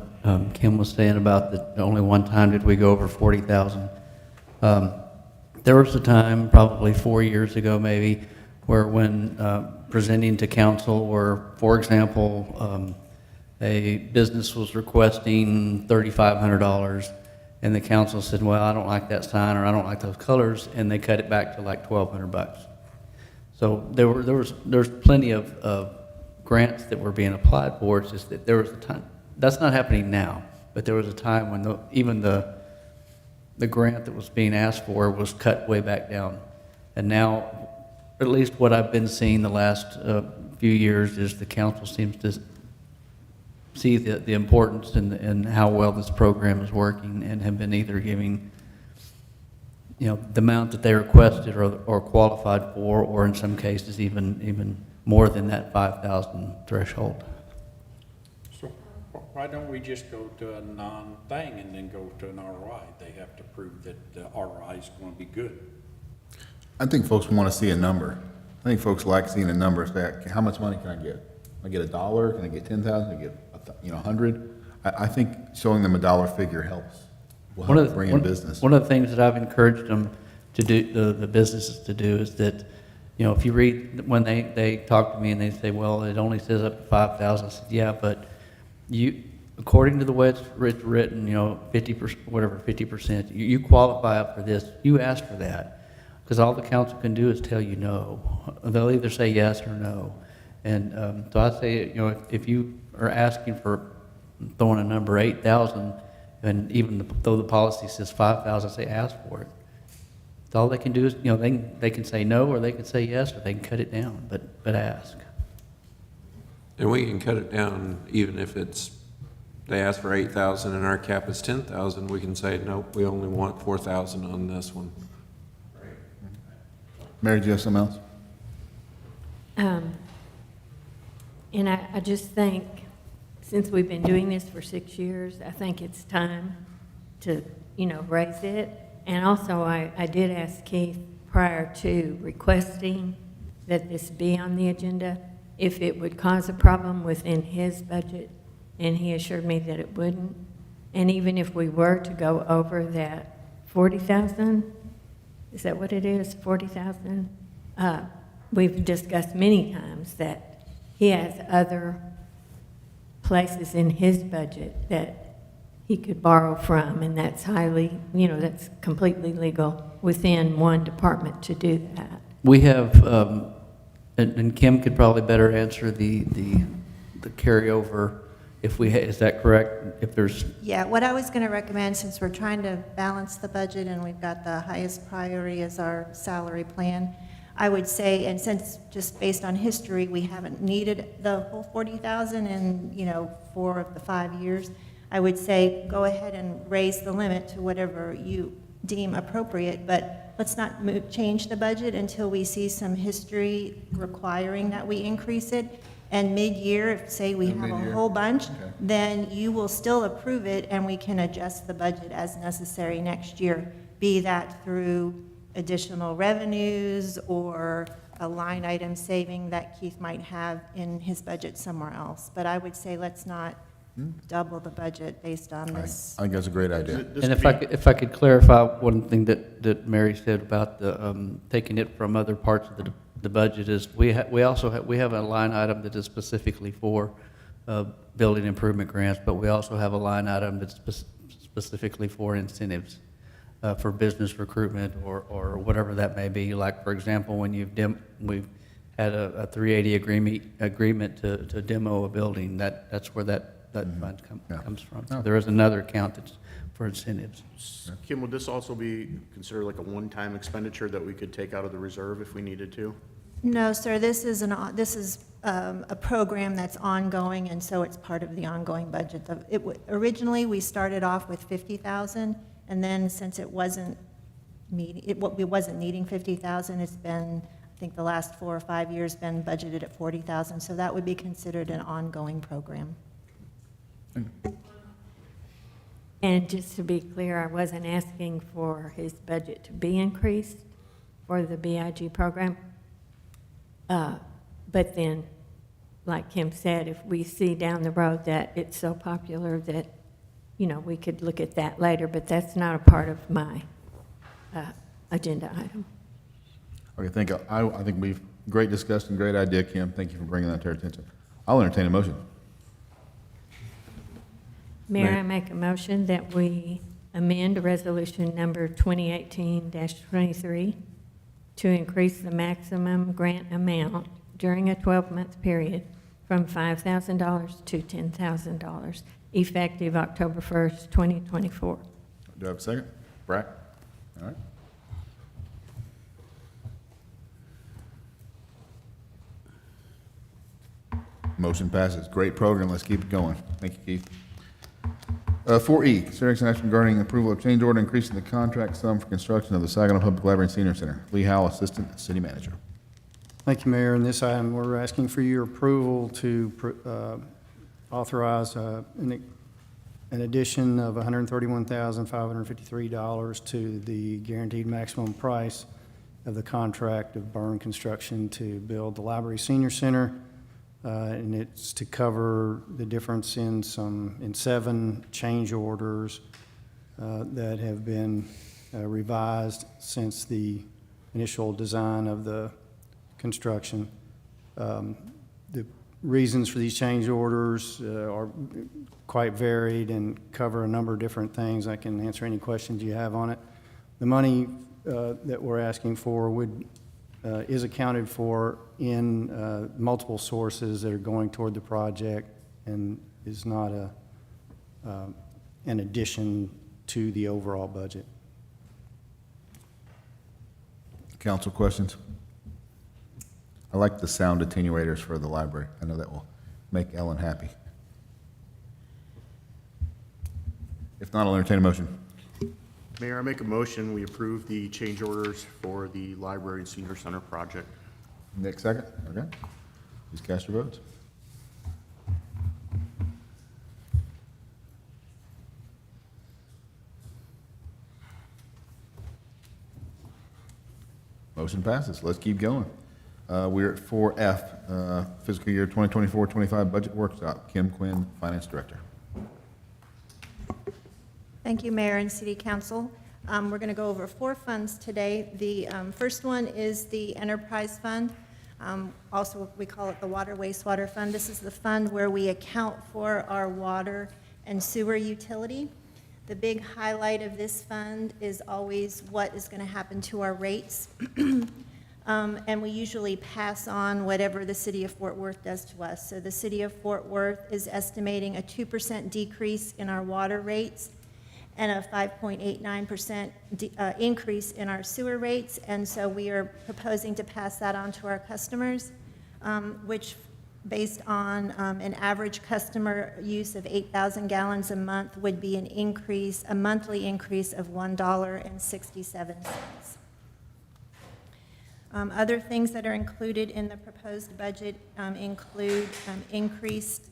Kim was saying about that only one time did we go over 40,000. There was a time, probably 4 years ago maybe, where when presenting to council, where, for example, a business was requesting $3,500, and the council said, well, I don't like that sign, or I don't like those colors, and they cut it back to like $1,200. So there's plenty of grants that were being applied for. It's just that there was a time, that's not happening now, but there was a time when even the grant that was being asked for was cut way back down. And now, at least what I've been seeing the last few years, is the council seems to see the importance and how well this program is working, and have been either giving, the amount that they requested or qualified for, or in some cases even more than that 5,000 threshold. So why don't we just go to a non-thing and then go to an ROI? They have to prove that the ROI is going to be good. I think folks want to see a number. I think folks like seeing a number. Say, how much money can I get? I get $1? Can I get 10,000? Can I get 100? I think showing them a dollar figure helps. Will help bring in business. One of the things that I've encouraged them to do, the businesses to do, is that, if you read, when they talk to me and they say, well, it only says up to 5,000, I said, yeah, but according to the way it's written, 50%, whatever, 50%, you qualify up for this, you ask for that. Because all the council can do is tell you no. They'll either say yes or no. And so I say, if you are asking for, throwing a number, 8,000, and even though the policy says 5,000, say ask for it. So all they can do is, they can say no, or they can say yes, or they can cut it down, but ask. And we can cut it down even if they ask for 8,000 and our cap is 10,000, we can say, nope, we only want 4,000 on this one. Mary, do you have something else? And I just think, since we've been doing this for 6 years, I think it's time to, raise it. And also, I did ask Keith prior to requesting that this be on the agenda, if it would cause a problem within his budget, and he assured me that it wouldn't. And even if we were to go over that 40,000, is that what it is, 40,000? We've discussed many times that he has other places in his budget that he could borrow from, and that's highly, that's completely legal within one department to do that. We have, and Kim could probably better answer the carryover, if we, is that correct? If there's, Yeah, what I was going to recommend, since we're trying to balance the budget and we've got the highest priority as our salary plan, I would say, and since just based on history, we haven't needed the whole 40,000 in, 4 of the 5 years, I would say go ahead and raise the limit to whatever you deem appropriate, but let's not change the budget until we see some history requiring that we increase it. And mid-year, if say we have a Mid-year. whole bunch, Okay. then you will still approve it and we can adjust the budget as necessary next year, be that through additional revenues or a line item saving that Keith might have in his budget somewhere else. But I would say let's not double the budget based on this. I think that's a great idea. and if I could clarify one thing that Mary said about the, taking it from other parts of the budget is, we also have a line item that is specifically for building improvement grants, but we also have a line item that's specifically for incentives for business recruitment or whatever that may be. Like, for example, when we've had a 380 agreement to demo a building, that's where that fund comes from. So there is another account that's for incentives. Kim, would this also be considered like a one-time expenditure that we could take out of the reserve if we needed to? No, sir, this is a program that's ongoing, and so it's part of the ongoing budget. Originally, we started off with 50,000, and then since it wasn't needing 50,000, it's been, I think the last 4 or 5 years, been budgeted at 40,000, so that would be considered an ongoing program. And just to be clear, I wasn't asking for his budget to be increased for the BIG program. But then, like Kim said, if we see down the road that it's so popular that, we could look at that later, but that's not a part of my agenda item. Okay, I think we've, great discussion, great idea, Kim. Thank you for bringing that to our attention. I'll entertain a motion. Mayor, I make a motion that we amend resolution number 2018-23 to increase the maximum grant amount during a 12-month period from $5,000 to $10,000, effective October 1st, 2024. Do I have a second? Brack? All right. Motion passes. Great program. Let's keep it going. Thank you, Keith. 4E, consideration action regarding approval of change order increasing the contract sum for construction of the Saginaw Public Library and Senior Center. Lee Howell, Assistant City Manager. Thank you, Mayor. In this item, we're asking for your approval to authorize an addition of $131,553 to the guaranteed maximum price of the contract of Byrne Construction to build the Library Senior Center. And it's to cover the difference in 7 change orders that have been revised since the initial design of the construction. The reasons for these change orders are quite varied and cover a number of different things. I can answer any questions you have on it. The money that we're asking for is accounted for in multiple sources that are going toward the project and is not an addition to the overall budget. Council questions? I like the sound attenuators for the library. I know that will make Ellen happy. If not, I'll entertain a motion. Mayor, I make a motion, we approve the change orders for the Library and Senior Center project. Nick, second? Okay. Please cast your votes. Motion passes. Let's keep going. We're at 4F, fiscal year 2024-25 budget workshop. Kim Quinn, Finance Director. Thank you, Mayor and City Council. We're going to go over 4 funds today. The first one is the Enterprise Fund. Also, we call it the Water Wastewater Fund. This is the fund where we account for our water and sewer utility. The big highlight of this fund is always what is going to happen to our rates. And we usually pass on whatever the city of Fort Worth does to us. So the city of Fort Worth is estimating a 2% decrease in our water rates and a 5.89% increase in our sewer rates. And so we are proposing to pass that on to our customers, which based on an average customer use of 8,000 gallons a month would be an increase, a monthly increase of $1.67. Other things that are included in the proposed budget include increased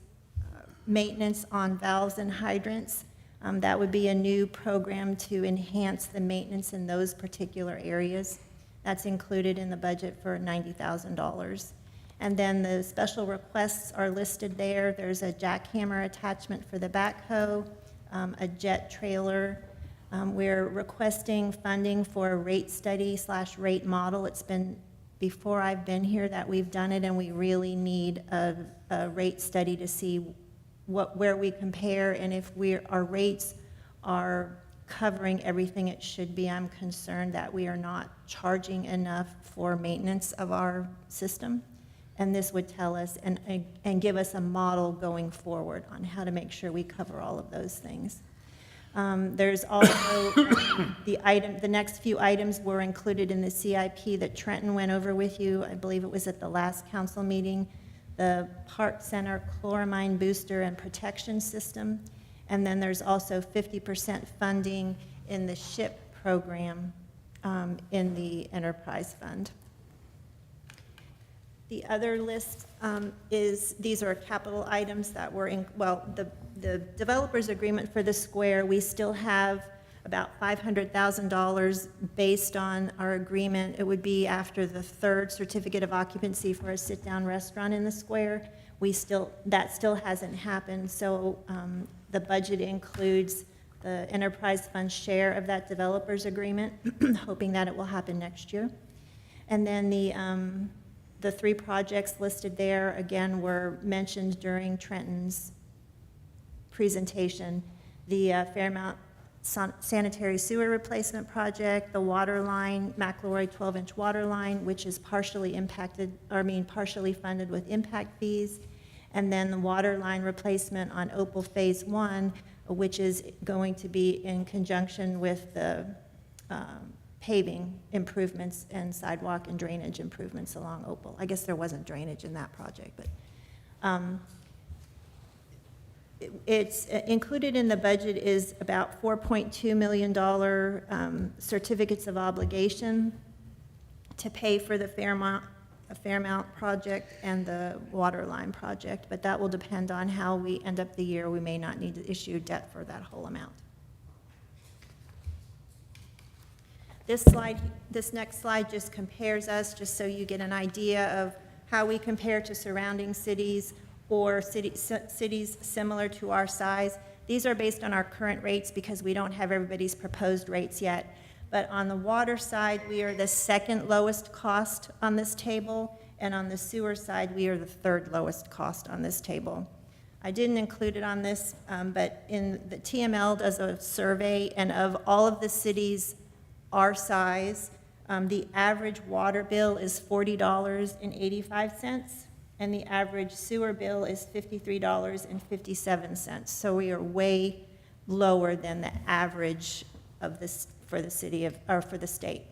maintenance on valves and hydrants. That would be a new program to enhance the maintenance in those particular areas. That's included in the budget for $90,000. And then the special requests are listed there. There's a jackhammer attachment for the backhoe, a jet trailer. We're requesting funding for a rate study / rate model. It's been before I've been here that we've done it, and we really need a rate study to see where we compare, and if our rates are covering everything it should be. I'm concerned that we are not charging enough for maintenance of our system. And this would tell us and give us a model going forward on how to make sure we cover all of those things. There's also the next few items were included in the CIP that Trenton went over with you. I believe it was at the last council meeting. The Park Center chloramine booster and protection system. And then there's also 50% funding in the SHIP program in the enterprise fund. The other list these are capital items that were in, the developer's agreement for the square, we still have about $500,000 based on our agreement. It would be after the third certificate of occupancy for a sit-down restaurant in the square. That still hasn't happened, so the budget includes the enterprise fund share of that developer's agreement, hoping that it will happen next year. And then the three projects listed there, again, were mentioned during Trenton's presentation. The Fairmount sanitary sewer replacement project, the water line, McElroy 12-inch water line, which is partially funded with impact fees, and then the water line replacement on Opal Phase 1, which is going to be in conjunction with the paving improvements and sidewalk and drainage improvements along Opal. I guess there wasn't drainage in that project, but it's included in the budget is about $4.2 million certificates of obligation to pay for the Fairmount project and the water line project, but that will depend on how we end up the year. We may not need to issue debt for that whole amount. This next slide just compares us, just so you get an idea of how we compare to surrounding cities or cities similar to our size. These are based on our current rates because we don't have everybody's proposed rates yet. But on the water side, we are the second lowest cost on this table, and on the sewer side, we are the third lowest cost on this table. I didn't include it on this, but in the TML does a survey, and of all of the cities our size, the average water bill is $40.85, and the average sewer bill is $53.57. So we are way lower than the average of this for the city of, or for the state.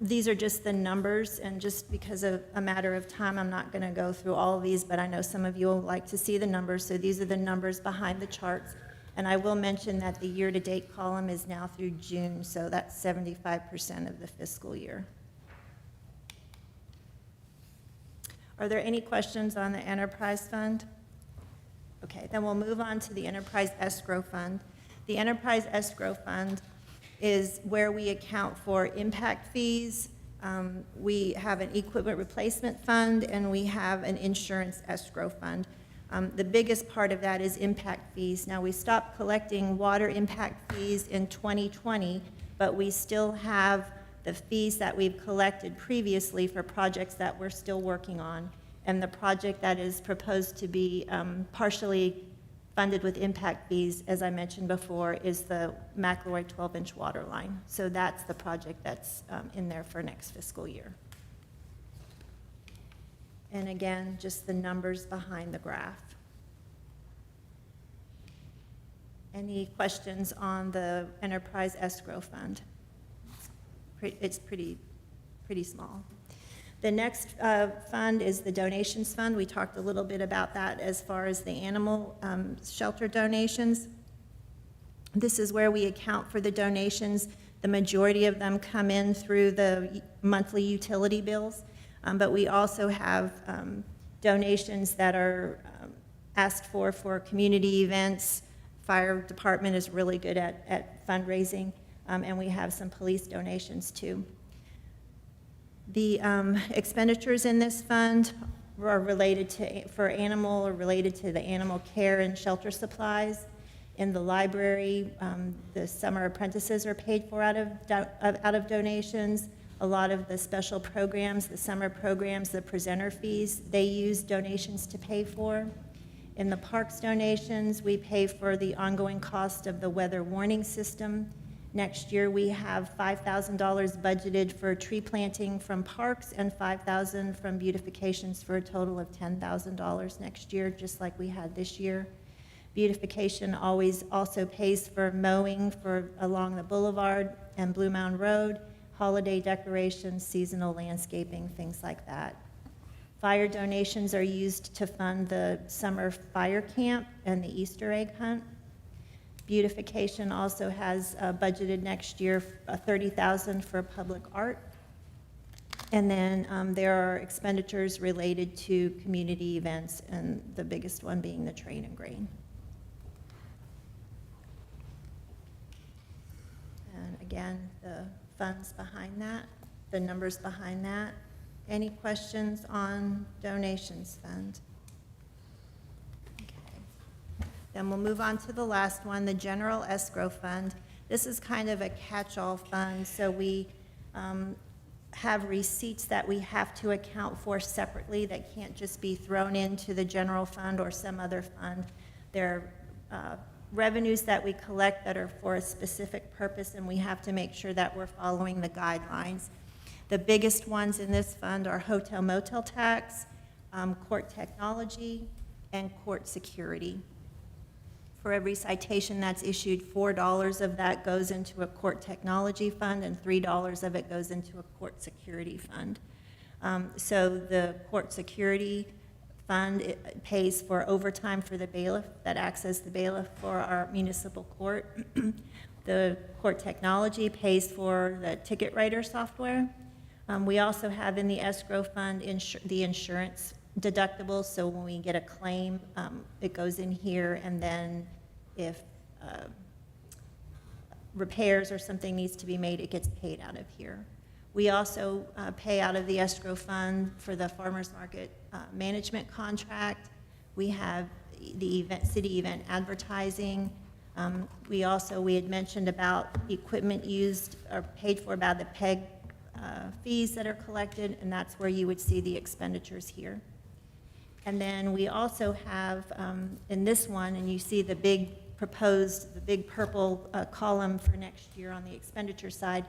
These are just the numbers, and just because of a matter of time, I'm not going to go through all of these, but I know some of you will like to see the numbers, so these are the numbers behind the charts. And I will mention that the year-to-date column is now through June, so that's 75% of the fiscal year. Are there any questions on the enterprise fund? Okay, then we'll move on to the enterprise escrow fund. The enterprise escrow fund is where we account for impact fees. We have an equipment replacement fund, and we have an insurance escrow fund. The biggest part of that is impact fees. Now, we stopped collecting water impact fees in 2020, but we still have the fees that we've collected previously for projects that we're still working on. And the project that is proposed to be partially funded with impact fees, as I mentioned before, is the McElroy 12-inch water line. So that's the project that's in there for next fiscal year. And again, just the numbers behind the graph. Any questions on the enterprise escrow fund? It's pretty small. The next fund is the donations fund. We talked a little bit about that as far as the animal shelter donations. This is where we account for the donations. The majority of them come in through the monthly utility bills, but we also have donations that are asked for community events. Fire department is really good at fundraising, and we have some police donations too. The expenditures in this fund are related to, for animal, are related to the animal care and shelter supplies. In the library, the summer apprentices are paid for out of donations. A lot of the special programs, the summer programs, the presenter fees, they use donations to pay for. In the parks donations, we pay for the ongoing cost of the weather warning system. Next year, we have $5,000 budgeted for tree planting from parks and $5,000 from beautifications for a total of $10,000 next year, just like we had this year. Beautification always also pays for mowing for along the boulevard and Blue Mound Road, holiday decorations, seasonal landscaping, things like that. Fire donations are used to fund the summer fire camp and the Easter egg hunt. Beautification also has budgeted next year $30,000 for public art. And then there are expenditures related to community events, and the biggest one being the Train and Grain. And again, the funds behind that, the numbers behind that. Any questions on donations fund? Then we'll move on to the last one, the general escrow fund. This is kind of a catch-all fund, so we have receipts that we have to account for separately that can't just be thrown into the general fund or some other fund. There are revenues that we collect that are for a specific purpose, and we have to make sure that we're following the guidelines. The biggest ones in this fund are hotel motel tax, court technology, and court security. For every citation that's issued, $4 of that goes into a court technology fund and $3 of it goes into a court security fund. So the court security fund, it pays for overtime for the bailiff that acts as the bailiff for our municipal court. The court technology pays for the ticket writer software. We also have in the escrow fund the insurance deductibles, so when we get a claim, it goes in here, and then if repairs or something needs to be made, it gets paid out of here. We also pay out of the escrow fund for the farmers market management contract. We have the city event advertising. We had mentioned about equipment used or paid for by the PEG fees that are collected, and that's where you would see the expenditures here. And then we also have, in this one, and you see the big purple column for next year on the expenditure side,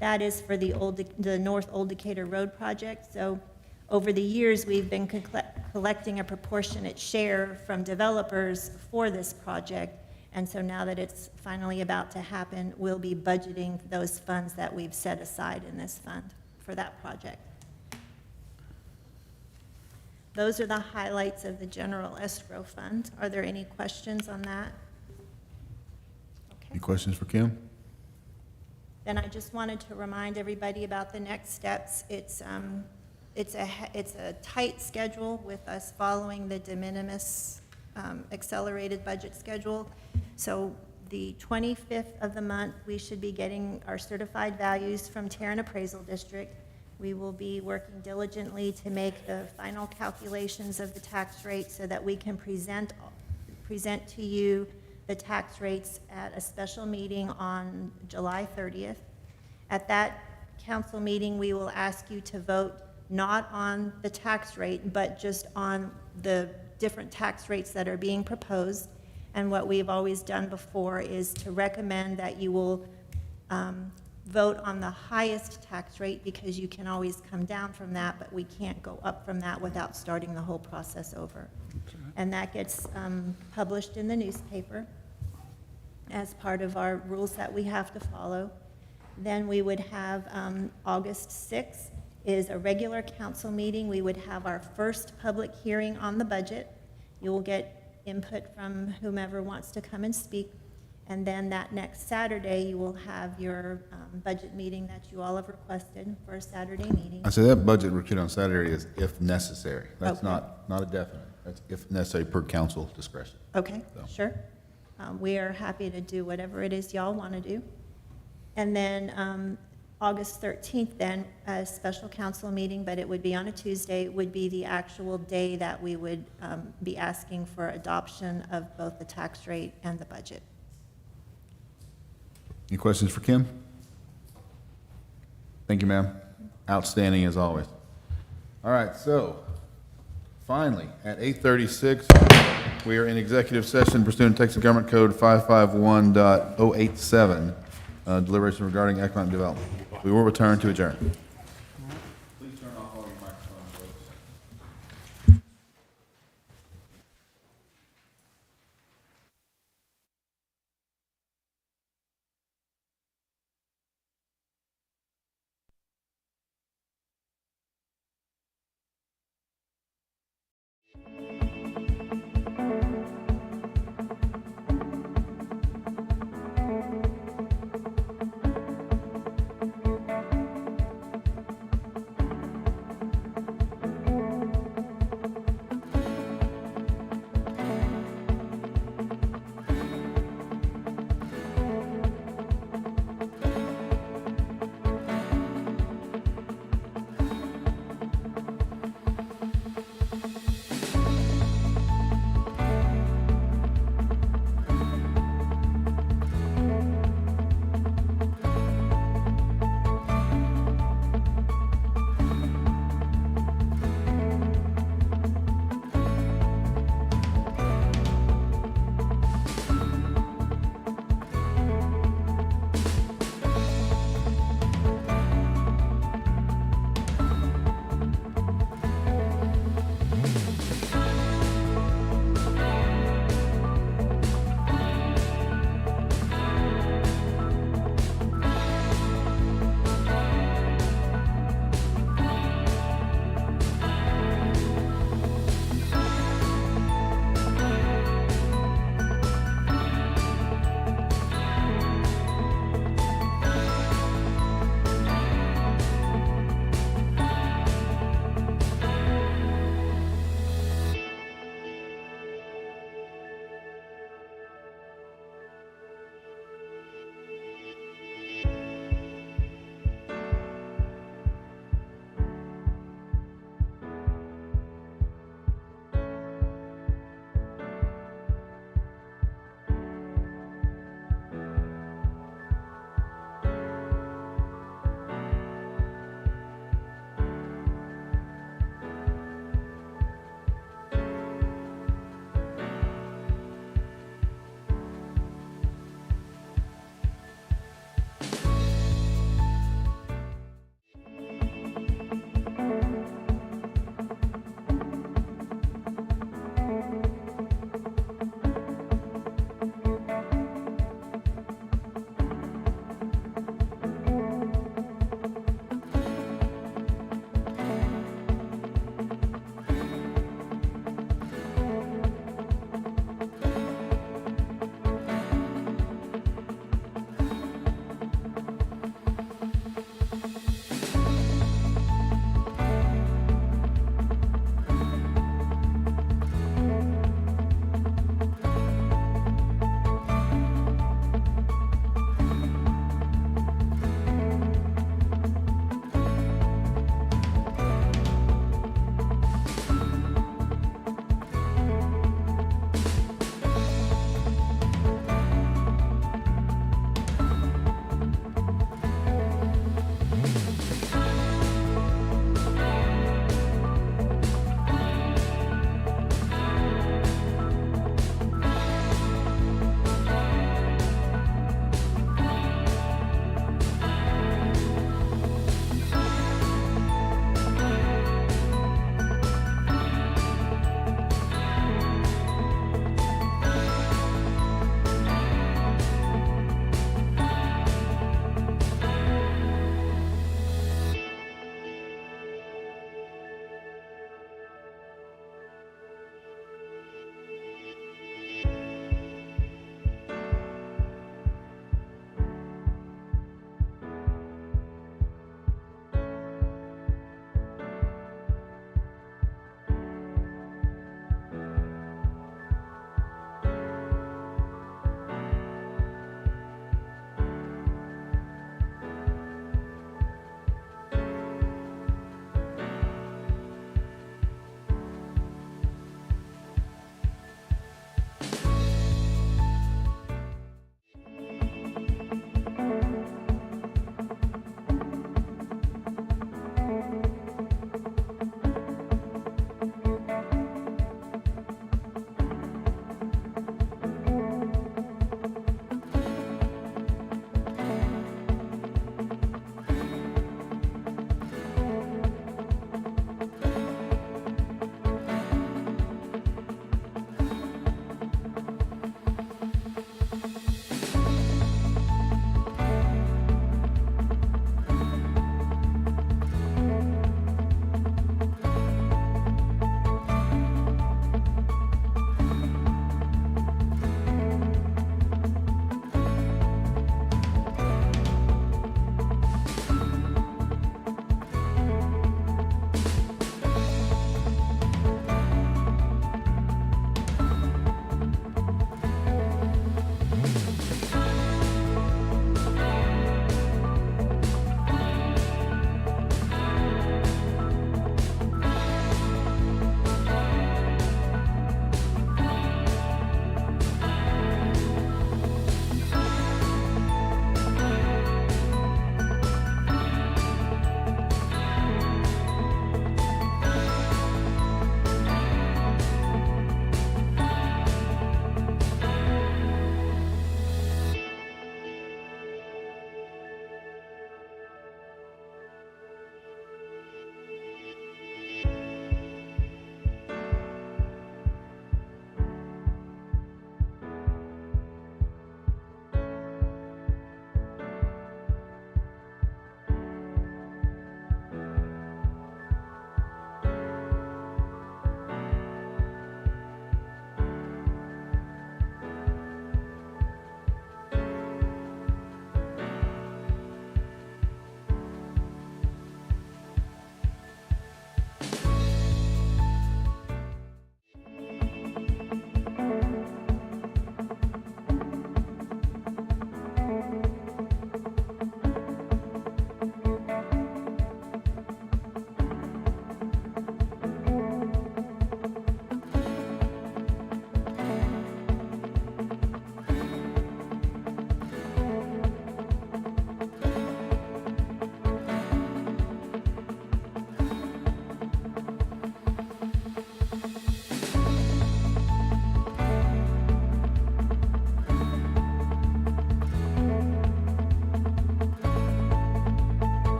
that is for the North Old Decatur Road project. So over the years, we've been collecting a proportionate share from developers for this project. And so now that it's finally about to happen, we'll be budgeting those funds that we've set aside in this fund for that project. Those are the highlights of the general escrow fund. Are there any questions on that? Any questions for Kim? Then I just wanted to remind everybody about the next steps. It's a tight schedule with us following the de minimis accelerated budget schedule. So the 25th of the month, we should be getting our certified values from Tarrant Appraisal District. We will be working diligently to make the final calculations of the tax rate so that we can present to you the tax rates at a special meeting on July 30th. At that council meeting, we will ask you to vote not on the tax rate, but just on the different tax rates that are being proposed. And what we've always done before is to recommend that you will vote on the highest tax rate, because you can always come down from that, but we can't go up from that without starting the whole process over. And that gets published in the newspaper as part of our rules that we have to follow. Then we would have August 6th is a regular council meeting. We would have our first public hearing on the budget. You will get input from whomever wants to come and speak. And then that next Saturday, you will have your budget meeting that you all have requested for a Saturday meeting. I say that budget retreat on Saturday is if necessary. That's Okay. not a definite. That's if necessary per council discretion. Okay, So. sure. We are happy to do whatever it is y'all want to do. And then August 13th, then, a special council meeting, but it would be on a Tuesday, would be the actual day that we would be asking for adoption of both the tax rate and the budget. Any questions for Kim? Thank you, ma'am. Outstanding as always. All right, so finally, at 8:36, we are in executive session pursuant to Texas Government Code 551.087, deliberation regarding economic development. We will return to adjourn. Please turn off all your microphones, folks.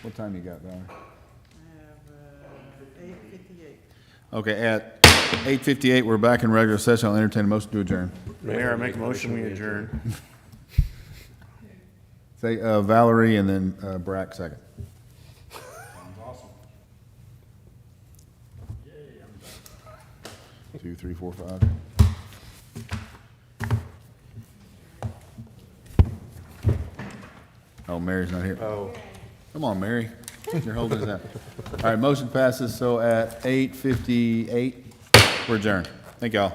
What time you got, Valerie? I have 8:58. Okay, at 8:58, we're back in regular session. I'll entertain a motion to adjourn. Mayor, I make a motion, we adjourn. Say Valerie and then Brack second. 2, 3, 4, 5. Oh, Mary's not here. Oh. Come on, Mary. You're holding us out. All right, motion passes. So at 8:58, we're adjourned. Thank y'all.